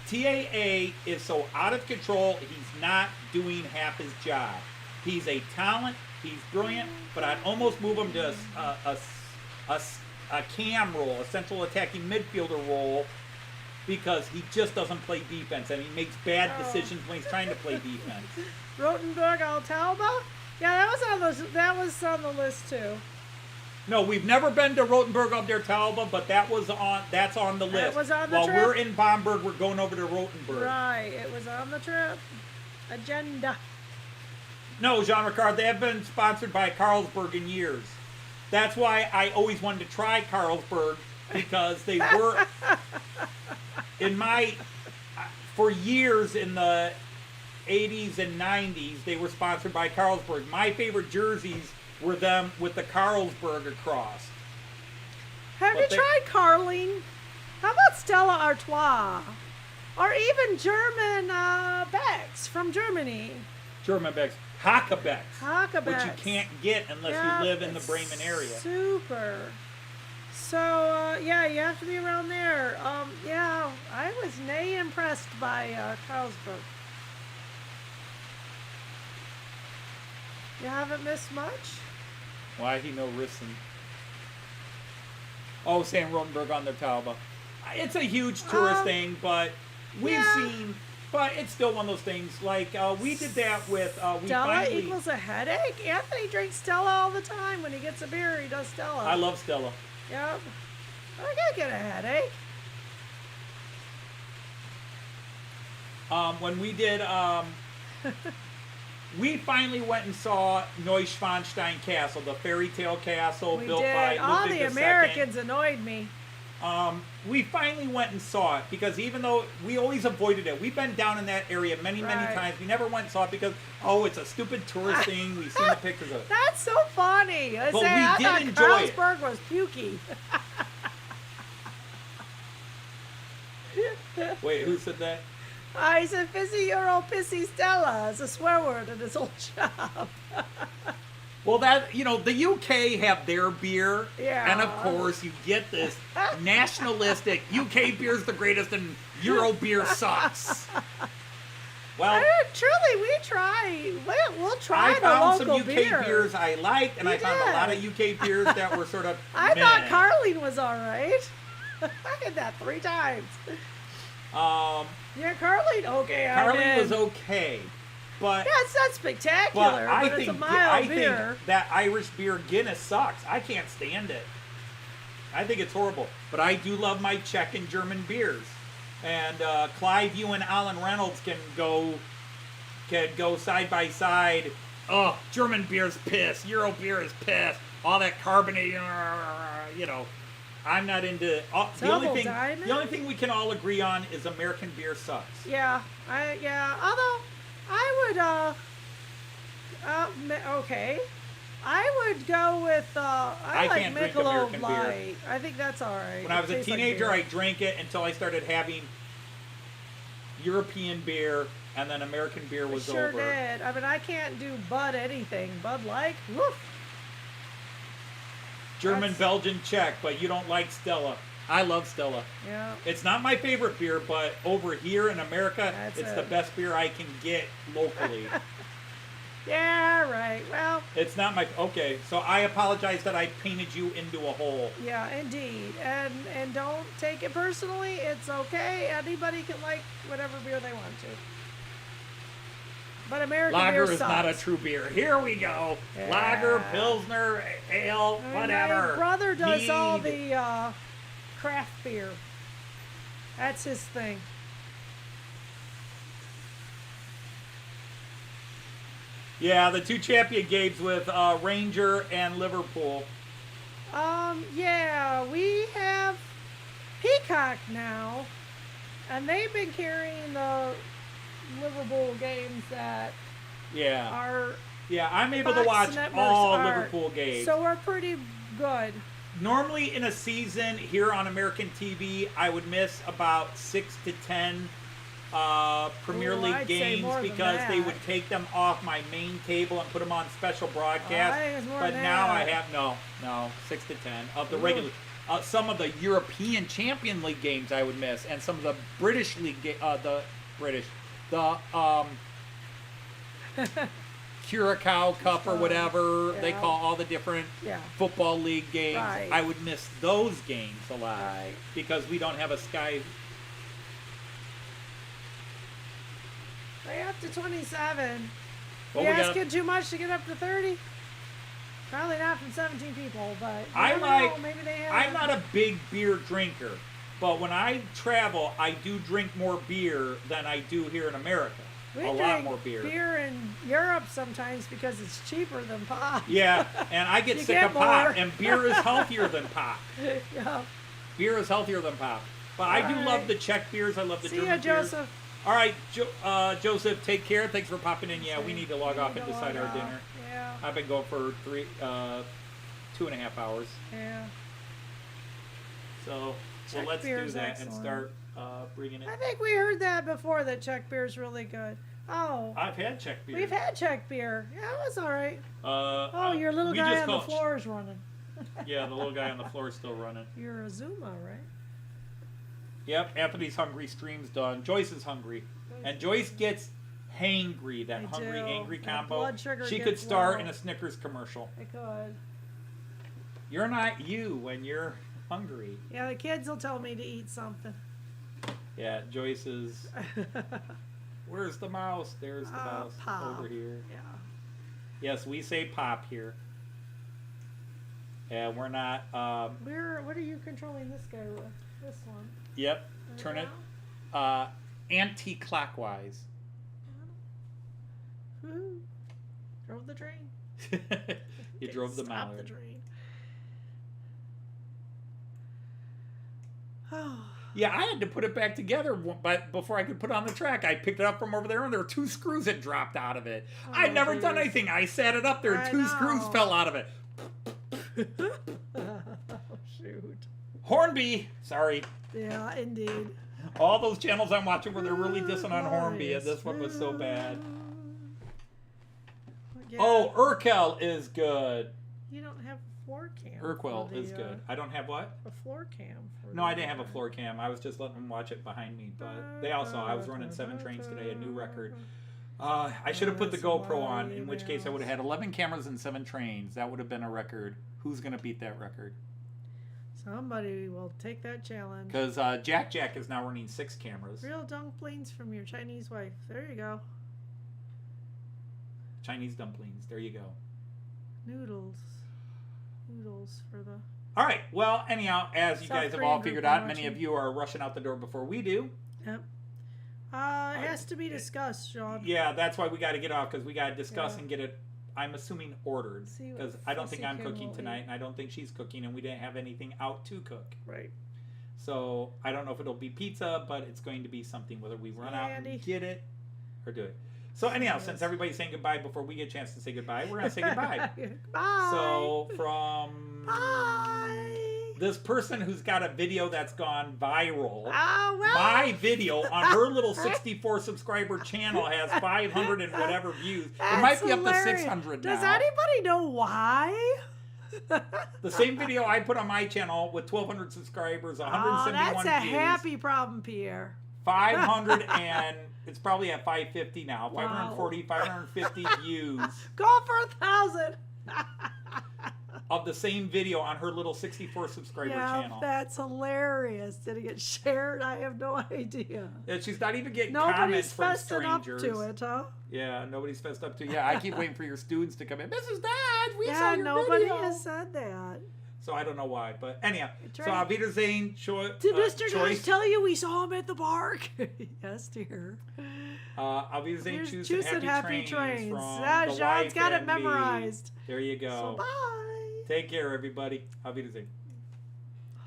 A: TAA is so out of control, he's not doing half his job. He's a talent, he's brilliant, but I'd almost move him to a cam role, a central attacking midfielder role, because he just doesn't play defense, and he makes bad decisions when he's trying to play defense.
B: Rotenberg Altalba? Yeah, that was on the list too.
A: No, we've never been to Rotenberg up there, Talba, but that's on the list.
B: It was on the
A: While
B: trip?
A: we're in Bamberg, we're going over to Rotenberg.
B: Right, it was on the trip agenda.
A: No, Jean Ricard, they have been sponsored by Carlsberg in years. That's why I always wanted to try Carlsberg, because they were for years in the 80s and 90s, they were sponsored by Carlsberg. My favorite jerseys were them with the Carlsberg across.
B: Have you tried Carling? How about Stella Artois? Or even German Becks from Germany.
A: German Becks. Hackebecks.
B: Hackebecks.
A: Which you can't get unless you live in the Bremen area.
B: Super. So, yeah, you have to be around there. Yeah, I was nay impressed by Carlsberg. You haven't missed much?
A: Why he no Rissen? Oh, Sam Rotenberg on the Talba. It's a huge tourist thing, but we've seen. But it's still one of those things. Like we did that with.
B: Stella equals a headache. Anthony drinks Stella all the time. When he gets a beer, he does Stella.
A: I love Stella.
B: Yep. I gotta get a headache.
A: When we did. We finally went and saw Neuschwanstein Castle, the fairy tale castle built by Ludwig II.
B: All the Americans annoyed me.
A: We finally went and saw it, because even though we always avoided it, we've been down in that area many times. We never went and saw it because, it's a stupid tourist thing. We've seen the pictures of it.
B: That's so funny. I
A: did enjoy it.
B: Carlsberg was pukey.
A: Wait, who said that?
B: He said, "Fizzy, you're all pissy Stella." It's a swear word in his old shop.
A: Well, the UK have their beer, and of course you get this nationalistic UK beer's the greatest and Euro beer sucks. Well,
B: truly, we try. We'll try
A: I
B: the local
A: found some UK
B: beer.
A: beers I liked, and I found a lot of UK beers that were sort of.
B: I thought Carling was all right. I had that 3 times. Yeah, Carling. Okay,
A: Carling was okay, but
B: yeah, it's not spectacular. But it's a mild beer.
A: Think that Irish beer Guinness sucks. I can't stand it. I think it's horrible. But I do love my Czech and German beers. And Clive, you and Alan Reynolds can go side by side. Oh, German beer's piss. Euro beer is piss. All that carbonated, I'm not into. The only thing we can all agree on is American beer sucks.
B: Yeah, Although I would, okay, I would go with. I like
A: can't drink
B: Michelob
A: American
B: Light. I think that's all right.
A: When I was a teenager, I drank it until I started having European beer, and then American beer was over.
B: Sure did. I mean, I can't do Bud anything. Bud Light, woof.
A: German, Belgian, Czech, but you don't like Stella. I love Stella.
B: Yeah.
A: It's not my favorite beer, but over here in America, it's the best beer I can get locally.
B: Yeah, right. Well.
A: It's not my. Okay, so I apologize that I painted you into a hole.
B: Yeah, indeed. And don't take it personally. It's okay. Anybody can like whatever beer they want to. But American beer
A: Lager is not a true beer. Here we go. Yeah. Lager, Pilsner, ale, whatever.
B: My brother does all the craft beer. That's his thing.
A: Yeah, the 2 champion games with Ranger and Liverpool.
B: Yeah, we have Peacock now, and they've been carrying the Liverpool games that
A: Yeah.
B: are
A: Yeah, I'm able to
B: Fox
A: watch
B: networks
A: all
B: aren't.
A: Liverpool games.
B: So we're pretty good.
A: Normally in a season here on American TV, I would miss about 6 to 10 Premier
B: Ooh,
A: League
B: I'd say
A: games
B: more than
A: because they
B: that.
A: would take them off my main cable and put them on special broadcast.
B: I think it's more
A: But
B: than
A: now I
B: that.
A: have no 6 to 10 of the
B: Ooh.
A: regular. Some of the European Champion League games I would miss, and some of the British League, Curacao Cup or whatever they
B: Yeah.
A: call all the different
B: Yeah.
A: football league games.
B: Right.
A: I would miss those games a lot
B: Right.
A: because we don't have a Sky.
B: Way up to 27.
A: Well,
B: You
A: we got-
B: asking too much to get up to 30? Probably not from 17 people, but you
A: I
B: never
A: like-
B: know. Maybe they have.
A: I'm not a big beer drinker, but when I travel, I do drink more beer than I do here in America.
B: We
A: a lot
B: drink
A: more beer.
B: Beer in Europe sometimes because it's cheaper than pop.
A: Yeah, and I get
B: You
A: sick
B: get
A: of pop,
B: more.
A: and beer is healthier than pop.
B: Yeah.
A: Beer is healthier than pop. But I do
B: All
A: love
B: right.
A: the Czech beers. I love the
B: See
A: German
B: ya,
A: beers.
B: Joseph.
A: All right, Joseph, take care. Thanks for popping in. Yeah, we need to log
B: We
A: off
B: need
A: and
B: to
A: decide
B: log
A: our
B: off.
A: dinner.
B: Yeah.
A: I've been going for 2.5 hours.
B: Yeah.
A: So
B: Czech
A: let's do
B: beer's
A: that and
B: excellent.
A: start bringing it.
B: I think we heard that before, that Czech beer is really good. Oh,
A: I've had Czech beer.
B: we've had Czech beer. Yeah, it was all right. Oh, your little
A: we
B: guy
A: just
B: on the
A: call-
B: floor is running.
A: Yeah, the little guy on the floor is still running.
B: You're a Zuma, right?
A: Yep, Anthony's hungry. Stream's done. Joyce is hungry, and Joyce gets hangry. That
B: I
A: hungry,
B: do.
A: angry
B: That
A: combo.
B: blood sugar
A: She could
B: gets
A: star
B: low.
A: in a Snickers commercial.
B: I could.
A: You're not you when you're hungry.
B: Yeah, the kids will tell me to eat something.
A: Yeah, Joyce is. Where's the mouse? There's the mouse
B: Pop.
A: over here.
B: Yeah.
A: Yes, we say pop here. And we're not.
B: What are you controlling this guy with? This one.
A: Yep.
B: Right
A: Turn it
B: now?
A: anti-clockwise.
B: Woo. Drove the train.
A: You drove the
B: Stop
A: mallard.
B: the train. Oh.
A: Yeah, I had to put it back together, but before I could put it on the track, I picked it up from over there, and there were 2 screws that dropped out of it. I'd never done
B: geez.
A: anything. I sat it up there, and
B: I
A: 2 screws
B: know.
A: fell out of it.
B: Oh, shoot.
A: Hornby, sorry.
B: Yeah, indeed.
A: All those channels I'm watching where they're really dissing on Hornby, and this one was so bad.
B: Yeah.
A: Oh, Urkel is good.
B: You don't have a floor cam.
A: Urquell
B: for the,
A: is good. I don't have what?
B: A floor cam. For
A: No, I didn't have a floor cam. I was just letting them watch it behind me. But they also, I was running 7 trains today, a new record. I should have put the
B: That's
A: GoPro on,
B: why
A: in which case I would have had 11 cameras and 7 trains. That would have been a record. Who's going to beat that record?
B: Somebody will take that challenge.
A: Because Jack is now running 6 cameras.
B: Real dumplings from your Chinese wife. There you go.
A: Chinese dumplings. There you go.
B: Noodles. Noodles for the...
A: All right. Well, anyhow, as you
B: South
A: guys have
B: Korean
A: all
B: group
A: figured
B: I'm
A: out, many
B: watching.
A: of you are rushing out the door before we do.
B: Yep. It has to be discussed, Sean.
A: Yeah, that's why we got to get off, because we got to discuss
B: Yeah.
A: and get it, I'm assuming, ordered.
B: See what
A: Because I don't think
B: Fussy
A: I'm
B: Kid
A: cooking
B: will
A: tonight,
B: eat.
A: and I don't think she's cooking, and we didn't have anything out to cook.
B: Right.
A: So I don't know if it'll be pizza, but it's going to be something, whether we run out
B: Andy.
A: and get it or do it. So anyhow,
B: Yes.
A: since everybody's saying goodbye before we get a chance to say goodbye, we're going to say goodbye.
B: Bye.
A: So from
B: Bye.
A: this person who's got a video that's gone viral,
B: Oh, well.
A: my video on her little 64 subscriber channel has 500 and whatever views. It might
B: That's
A: be up to
B: hilarious.
A: 600
B: Does
A: now.
B: anybody know why?
A: The same video I put on my channel with 1,200 subscribers,
B: Oh,
A: 171
B: that's a
A: views.
B: happy problem, Pierre.
A: 500 and it's probably at 550 now.
B: Wow.
A: 540, 550 views
B: Go for 1,000.
A: of the same video on her little 64 subscriber
B: Yeah,
A: channel.
B: that's hilarious. Did it get shared? I have no idea.
A: And she's not even getting
B: Nobody's
A: comments from
B: fessed up
A: strangers.
B: to it, huh?
A: Yeah, nobody's fessed up to it. Yeah, I keep waiting for your students to come in. Mrs. Dodge, we saw
B: Yeah,
A: your
B: nobody
A: video.
B: has said that.
A: So I don't know why, but anyhow.
B: It's
A: So
B: right.
A: Auf Wiedersehen,
B: Did Mr. Joyce
A: Joyce.
B: tell you we saw him at the park? Yes, dear.
A: Auf Wiedersehen,
B: Here's
A: choose
B: Choose
A: and
B: and
A: happy
B: Happy
A: trains.
B: Trains.
A: From
B: Yeah,
A: the
B: Sean's
A: wife
B: got it
A: and me.
B: memorized.
A: There you go.
B: So bye.
A: Take care, everybody. Auf Wiedersehen.